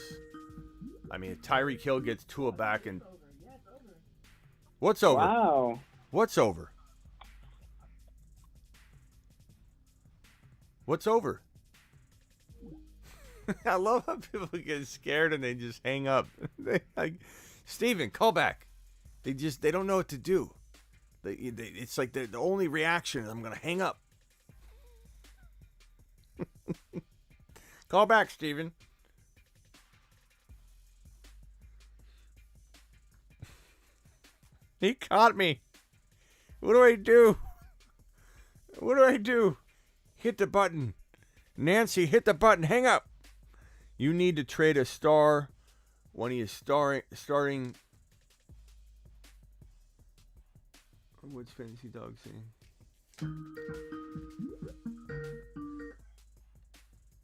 I mean, if Tyreek Hill gets Tua back, and what's over?
Wow.
What's over? What's over? I love how people get scared and they just hang up. They like, Steven, call back. They don't know what to do. It's like the only reaction is I'm going to hang up. Call back, Steven. He caught me. What do I do? What do I do? Hit the button. Nancy, hit the button. Hang up. You need to trade a star when he is starting. What's Fantasy Dog saying?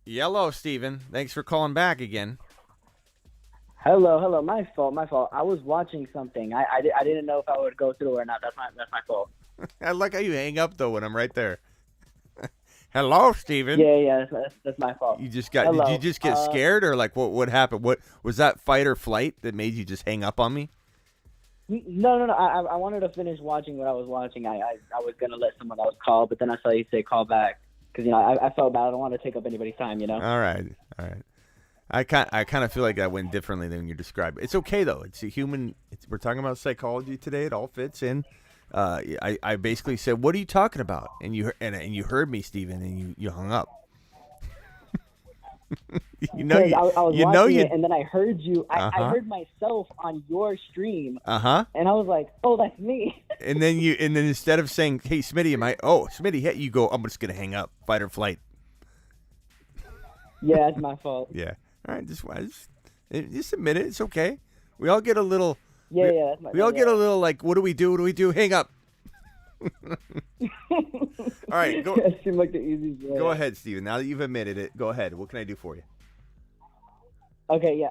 Yellow, Steven. Thanks for calling back again.
Hello. My fault. I was watching something. I didn't know if I would go through or not. That's my fault.
I like how you hang up though when I'm right there. Hello, Steven.
Yeah, that's my fault.
You just got?
Hello.
Did you just get scared, or like what happened? What was that, fight or flight that made you just hang up on me?
No. I wanted to finish watching what I was watching. I was gonna let someone else call, but then I saw you say call back because I felt bad. I don't want to take up anybody's time.
All right. I kind of feel like that went differently than you described. It's okay though. It's a human. We're talking about psychology today. It all fits in. I basically said, "What are you talking about?" And you heard me, Steven, and you hung up.
I was watching it, and then I heard you. I heard myself on your stream. And I was like, "Oh, that's me."
and then instead of saying, "Hey, Smitty, Smitty, hey," you go, "I'm just gonna hang up, fight or flight."
Yeah, it's my fault.
Yeah. All right, just admit it. It's okay. We all get a little.
Yeah.
We all get a little like, what do we do? What do we do? Hang up. All right, go.
It seemed like the easiest way.
Go ahead, Steven. Now that you've admitted it, go ahead. What can I do for you?
Okay, yeah.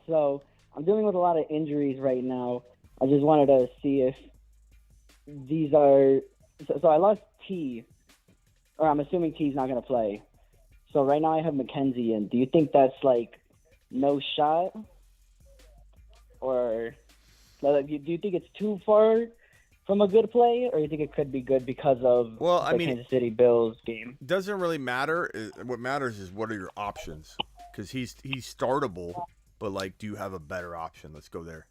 So I'm dealing with a lot of injuries right now. I just wanted to see if these are. So I lost T, or I'm assuming T's not going to play. So right now I have McKenzie in. Do you think that's like no shot, or do you think it's too far from a good play, or do you think it could be good because of the Kansas City Bills game?
Doesn't really matter. What matters is what are your options, because he's startable, but like, do you have a better option? Let's go there.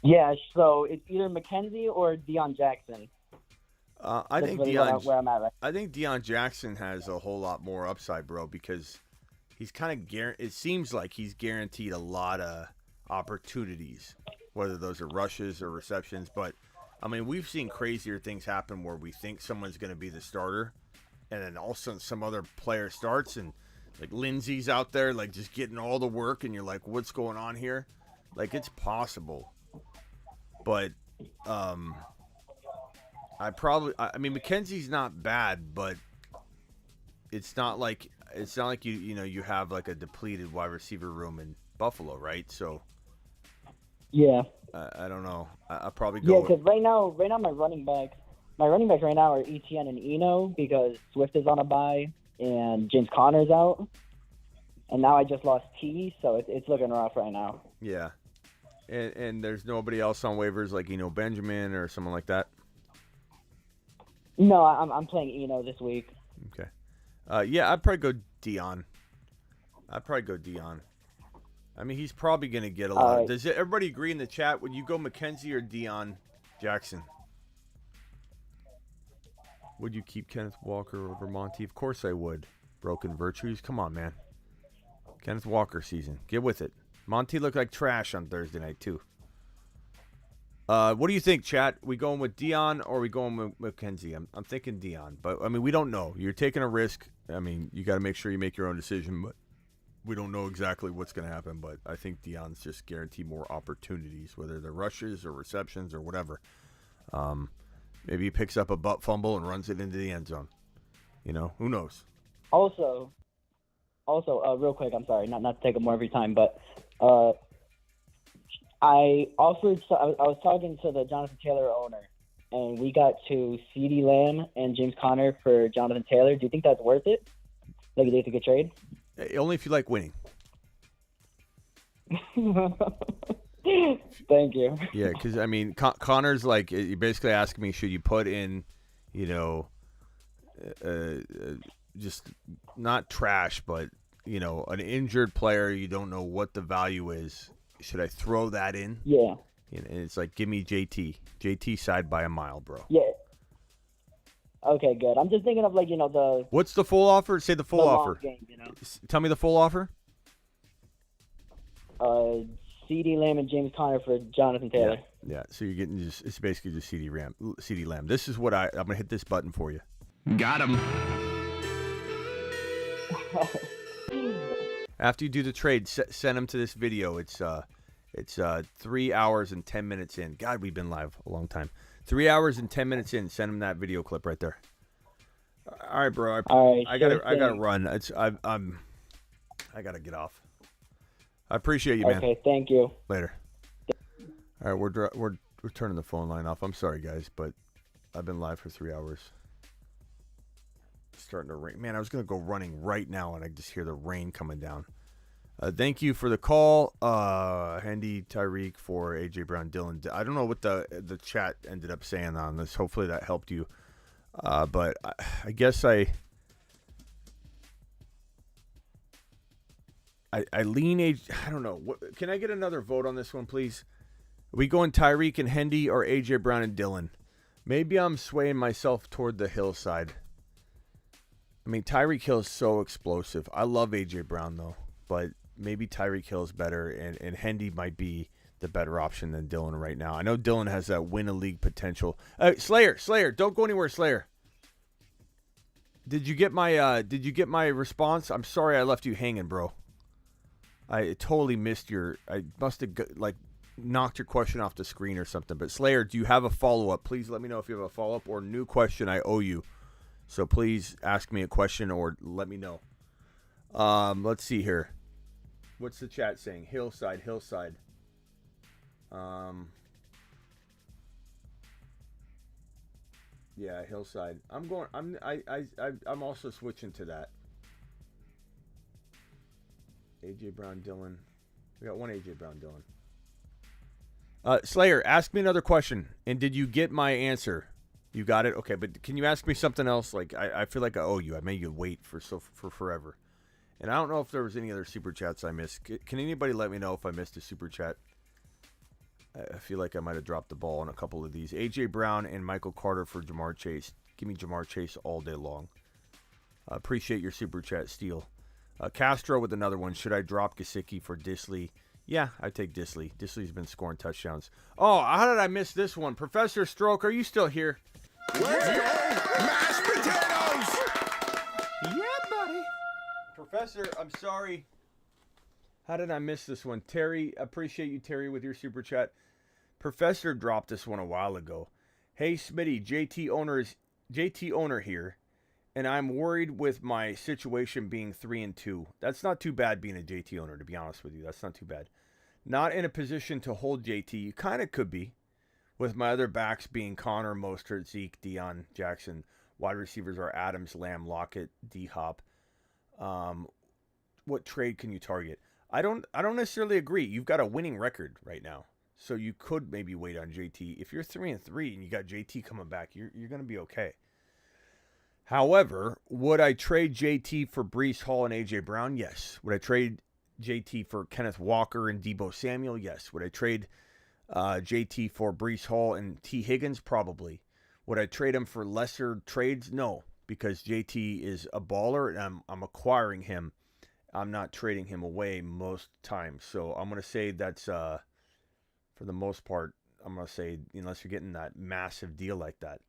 Yeah, so it's either McKenzie or Deion Jackson.
I think
really where I'm at, right?
I think Deion Jackson has a whole lot more upside, bro, because he's kind of it seems like he's guaranteed a lot of opportunities, whether those are rushes or receptions. But I mean, we've seen crazier things happen where we think someone's going to be the starter, and then all of a sudden some other player starts, and like Lindsey's out there like just getting all the work, and you're like, what's going on here? Like, it's possible, but I mean, McKenzie's not bad, but it's not like you have like a depleted wide receiver room in Buffalo, right? So
yeah,
I don't know. I'll probably go.
Yeah, because right now my running backs right now are ETN and Eno because Swift is on a bye and James Conner's out, and now I just lost T, so it's looking rough right now.
Yeah, and there's nobody else on waivers like Benjamin or someone like that.
No, I'm playing Eno this week.
Okay. Yeah, I'd probably go Deion. I mean, he's probably going to get a lot.
Right.
Does everybody agree in the chat? Would you go McKenzie or Deion Jackson? Would you keep Kenneth Walker over Monty? Of course I would. Broken Virtues. Come on, man. Kenneth Walker season. Get with it. Monty looked like trash on Thursday night, too. What do you think, chat? We going with Dion or we going with McKenzie? I'm thinking Dion, but I mean, we don't know. You're taking a risk. I mean, you got to make sure you make your own decision, but we don't know exactly what's going to happen. But I think Dion's just guaranteed more opportunities, whether they're rushes or receptions or whatever. Maybe he picks up a butt fumble and runs it into the end zone. You know, who knows?
Also, real quick, I'm sorry, not to take up more of your time, but I was talking to the Jonathan Taylor owner, and we got to CeeDee Lamb and James Conner for Jonathan Taylor. Do you think that's worth it? Like, do you think it's a good trade?
Only if you like winning.
Thank you.
Yeah, because, I mean, Connor's like, you're basically asking me, should you put in, you know, just not trash, but, you know, an injured player, you don't know what the value is. Should I throw that in?
Yeah.
And it's like, give me JT. JT side by a mile, bro.
Yeah. Okay, good. I'm just thinking of, like, you know, the...
What's the full offer? Say the full offer.
Game, you know?
Tell me the full offer.
CeeDee Lamb and James Conner for Jonathan Taylor.
Yeah, so you're getting just, it's basically just CeeDee Lamb. This is what I'm going to hit this button for you.
Got him.
After you do the trade, send them to this video. It's 3 hours and 10 minutes in. God, we've been live a long time. 3 hours and 10 minutes in. Send them that video clip right there. All right, bro. I gotta run. I gotta get off. I appreciate you, man.
Okay, thank you.
Later. All right, we're turning the phone line off. I'm sorry, guys, but I've been live for 3 hours. It's starting to rain. Man, I was going to go running right now, and I just hear the rain coming down. Thank you for the call, Hendy, Tyreek, for A.J. Brown, Dylan. I don't know what the chat ended up saying on this. Hopefully that helped you. But I guess I lean age. I don't know. Can I get another vote on this one, please? Are we going Tyreek and Hendy or A.J. Brown and Dylan? Maybe I'm swaying myself toward the Hill side. I mean, Tyreek Hill is so explosive. I love A.J. Brown, though. But maybe Tyreek Hill is better, and Hendy might be the better option than Dylan right now. I know Dylan has that win-a-league potential. Slayer, don't go anywhere, Slayer. Did you get my response? I'm sorry I left you hanging, bro. I totally missed I must have, knocked your question off the screen or something. But, Slayer, do you have a follow-up? Please let me know if you have a follow-up or new question I owe you. So, please ask me a question or let me know. Let's see here. What's the chat saying? Hillside. Yeah, Hillside. I'm also switching to that. AJ Brown, Dylan. We got one AJ Brown, Dylan. Slayer, ask me another question. And did you get my answer? You got it? Okay, but can you ask me something else? Like, I feel like I owe you. I made you wait for forever. And I don't know if there was any other super chats I missed. Can anybody let me know if I missed a super chat? I feel like I might have dropped the ball on a couple of these. A.J. Brown and Michael Carter for Jamar Chase. Give me Jamar Chase all day long. Appreciate your super chat, Steele. Castro with another one. Should I drop Gesicki for Disley? Yeah, I take Disley. Disley's been scoring touchdowns. Oh, how did I miss this one? Professor Stroke, are you still here?
Let's go! Mashed potatoes!
Yeah, buddy. Professor, I'm sorry. How did I miss this one? Terry, appreciate you, Terry, with your super chat. Professor dropped this one a while ago. Hey, Smitty, JT owner here, and I'm worried with my situation being 3-2. That's not too bad being a JT owner, to be honest with you. That's not too bad. Not in a position to hold JT. You kind of could be, with my other backs being Connor, Mostert, Zeke, Deion, Jackson. Wide receivers are Adams, Lamb, Lockett, D-Hop. What trade can you target? I don't necessarily agree. You've got a winning record right now, so you could maybe wait on JT. If you're 3-3 and you got JT coming back, you're going to be okay. However, would I trade JT for Breece Hall and A.J. Brown? Yes. Would I trade JT for Kenneth Walker and Deebo Samuel? Yes. Would I trade JT for Breece Hall and T. Higgins? Probably. Would I trade him for lesser trades? No, because JT is a baller, and I'm acquiring him. I'm not trading him away most times. So I'm going to say that's, for the most part, I'm going to say, unless you're getting that massive deal like that.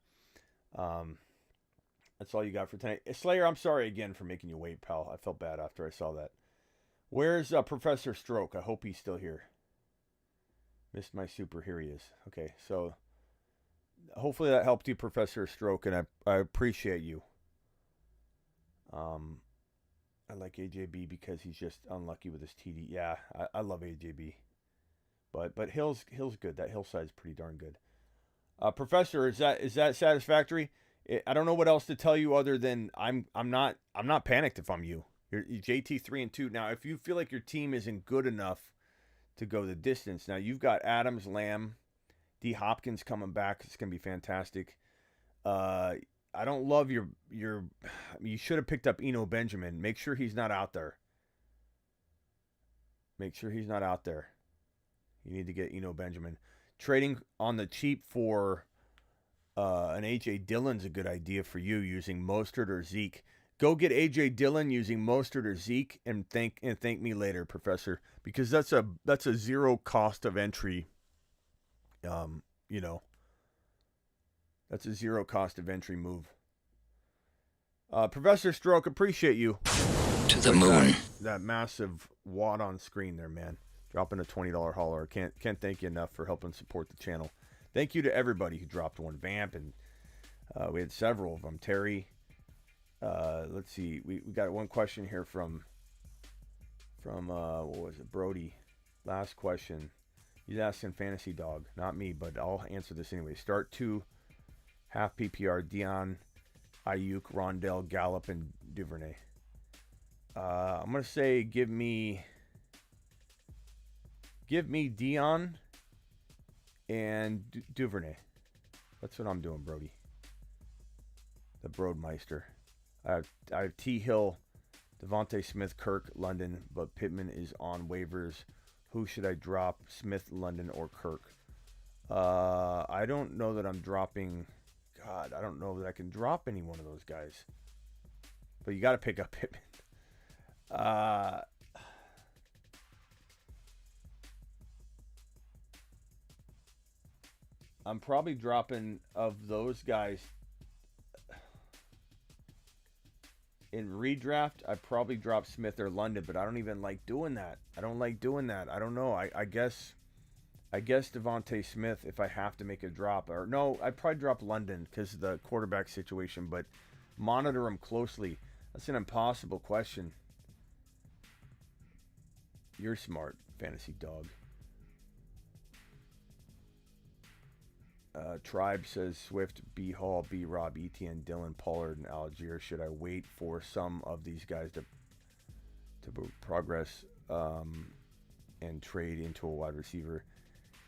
That's all you got for tonight. Slayer, I'm sorry again for making you wait, pal. I felt bad after I saw that. Where's Professor Stroke? I hope he's still here. Missed my super. Here he is. Okay, so hopefully that helped you, Professor Stroke, and I appreciate you. I like AJB because he's just unlucky with his TD. Yeah, I love AJB. But Hill's good. That Hillside's pretty darn good. Professor, is that satisfactory? I don't know what else to tell you other than I'm not panicked if I'm you. You're JT 3-2. Now, if you feel like your team isn't good enough to go the distance, now you've got Adams, Lamb, D Hopkins coming back. It's gonna be fantastic. I don't love your. You should have picked up Eno Benjamin. Make sure he's not out there. Make sure he's not out there. You need to get Eno Benjamin. Trading on the cheap for an A.J. Dillon's a good idea for you using Mostert or Zeke. Go get A.J. Dillon using Mostert or Zeke and thank me later, Professor, because that's a zero cost of entry. That's a zero cost of entry move. Professor Stroke, appreciate you.
To the moon.
That massive wad on screen there, man. Dropping a $20 hauler. Can't thank you enough for helping support the channel. Thank you to everybody who dropped one. Vamp, and we had several of them. Terry. Let's see. We got one question here from what was it? Brody. Last question. He's asking Fantasy Dog, not me, but I'll answer this anyway. Start 2, half PPR, Dion, Ayuk, Rondell, Gallup, and Duvernay. I'm gonna say give me Dion and Duvernay. That's what I'm doing, Brody. The Broadmeister. I have T. Hill, Devontae Smith, Kirk, London, but Pittman is on waivers. Who should I drop? Smith, London, or Kirk? I don't know that I'm dropping. God, I don't know that I can drop any one of those guys. But you got to pick up Pittman. I'm probably dropping of those guys. In redraft, I probably drop Smith or London, but I don't even like doing that. I don't like doing that. I don't know. I guess Devontae Smith if I have to make a drop. Or no, I'd probably drop London because of the quarterback situation, but monitor him closely. That's an impossible question. You're smart, Fantasy Dog. Tribe says Swift, B. Hall, B. Rob, ETN, Dylan, Pollard, and Algier. Should I wait for some of these guys to progress and trade into a wide receiver?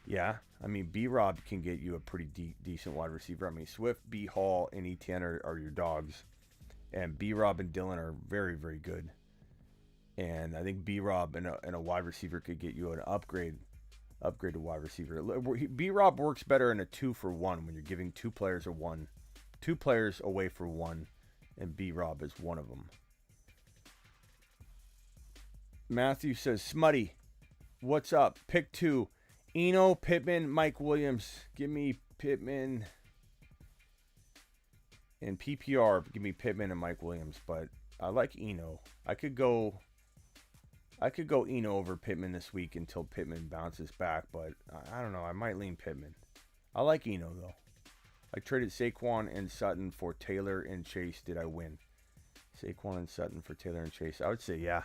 Yeah, I mean, B. Rob can get you a pretty decent wide receiver. I mean, Swift, B. Hall, and ETN are your dogs, and B. Rob and Dylan are very, very good. And I think B. Rob and a wide receiver could get you an upgrade to wide receiver. B-Rob works better in a 2-for-1 when you're giving 2 players a 1. 2 players away for 1, and B-Rob is one of them. Matthew says, Smutty, what's up? Pick 2. Eno, Pittman, Mike Williams. Give me Pittman. In PPR, give me Pittman and Mike Williams, but I like Eno. I could go Eno over Pittman this week until Pittman bounces back, but I don't know. I might lean Pittman. I like Eno, though. I traded Saquon and Sutton for Taylor and Chase. Did I win? Saquon and Sutton for Taylor and Chase. I would say yeah.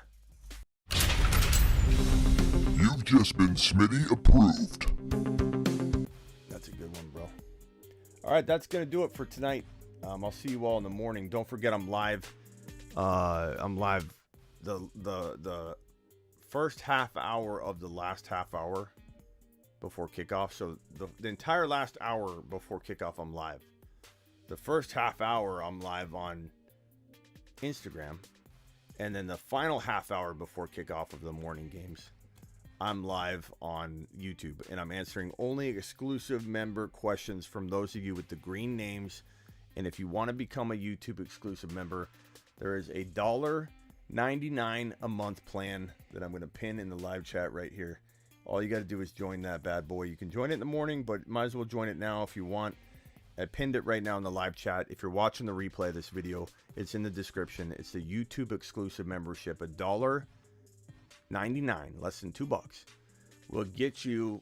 You've just been Smitty approved.
That's a good one, bro. All right, that's going to do it for tonight. I'll see you all in the morning. Don't forget I'm live. The first half hour of the last half hour before kickoff. So the entire last hour before kickoff, I'm live. The first half hour, I'm live on Instagram. And then the final half hour before kickoff of the morning games, I'm live on YouTube, and I'm answering only exclusive member questions from those of you with the green names. And if you want to become a YouTube exclusive member, there is a $1.99 a month plan that I'm going to pin in the live chat right here. All you got to do is join that bad boy. You can join it in the morning, but might as well join it now if you want. I pinned it right now in the live chat. If you're watching the replay of this video, it's in the description. It's the YouTube exclusive membership. $1.99, less than $2, will get you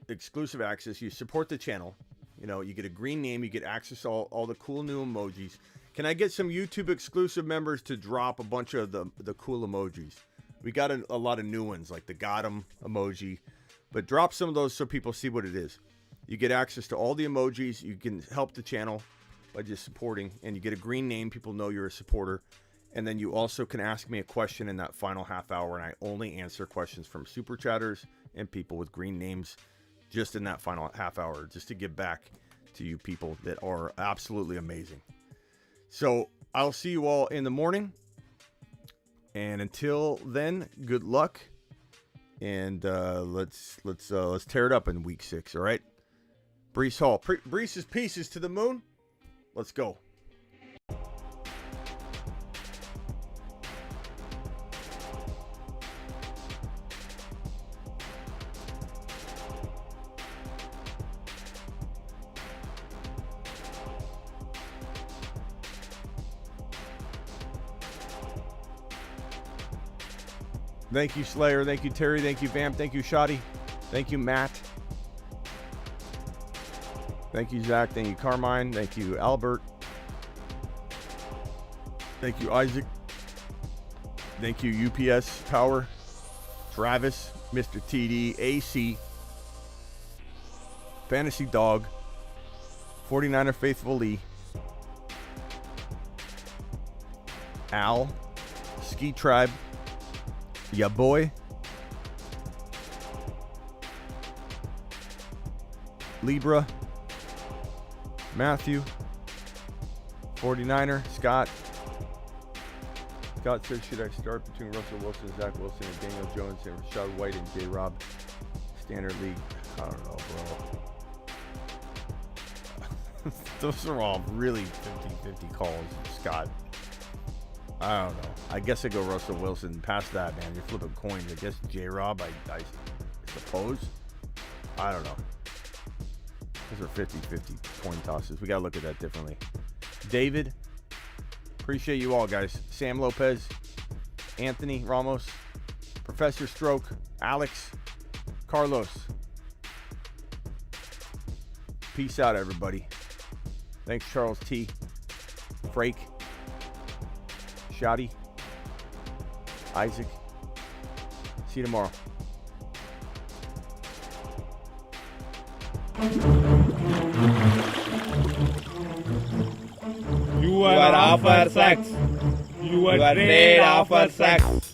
exclusive access. You support the channel. You know, you get a green name. You get access to all the cool new emojis. Can I get some YouTube exclusive members to drop a bunch of the cool emojis? We got a lot of new ones, like the got 'em emoji. But drop some of those so people see what it is. You get access to all the emojis. You can help the channel by just supporting. And you get a green name. People know you're a supporter. And then you also can ask me a question in that final half hour. And I only answer questions from super chatters and people with green names just in that final half hour, just to give back to you people that are absolutely amazing. So I'll see you all in the morning. And until then, good luck. And let's tear it up in week 6. All right. Brees Hall. Brees's pieces to the moon. Let's go. Thank you, Slayer. Thank you, Terry. Thank you, Vamp. Thank you, Shoddy. Thank you, Matt. Thank you, Zach. Thank you, Carmine. Thank you, Albert. Thank you, Isaac. Thank you, UPS Power. Travis, Mr. TD, AC, Fantasy Dog, 49er Faithful Lee, Al, Ski Tribe, ya boy, Libra, Matthew, 49er, Scott. Scott says, should I start between Russell Wilson, Zach Wilson, and Daniel Jones, and Rashad White and J-Rob? Standard League. I don't know, bro. Those are all really 50-50 calls, Scott. I don't know. I guess I go Russell Wilson. Past that, man. You're flipping coins. I guess J-Rob, I suppose. I don't know. Those are 50-50 coin tosses. We got to look at that differently. David, appreciate you all, guys. Sam Lopez, Anthony Ramos, Professor Stroke, Alex, Carlos. Peace out, everybody. Thanks, Charles T. Frake, Shoddy, Isaac. See you tomorrow.
You are offer sex. You are trade offer sex.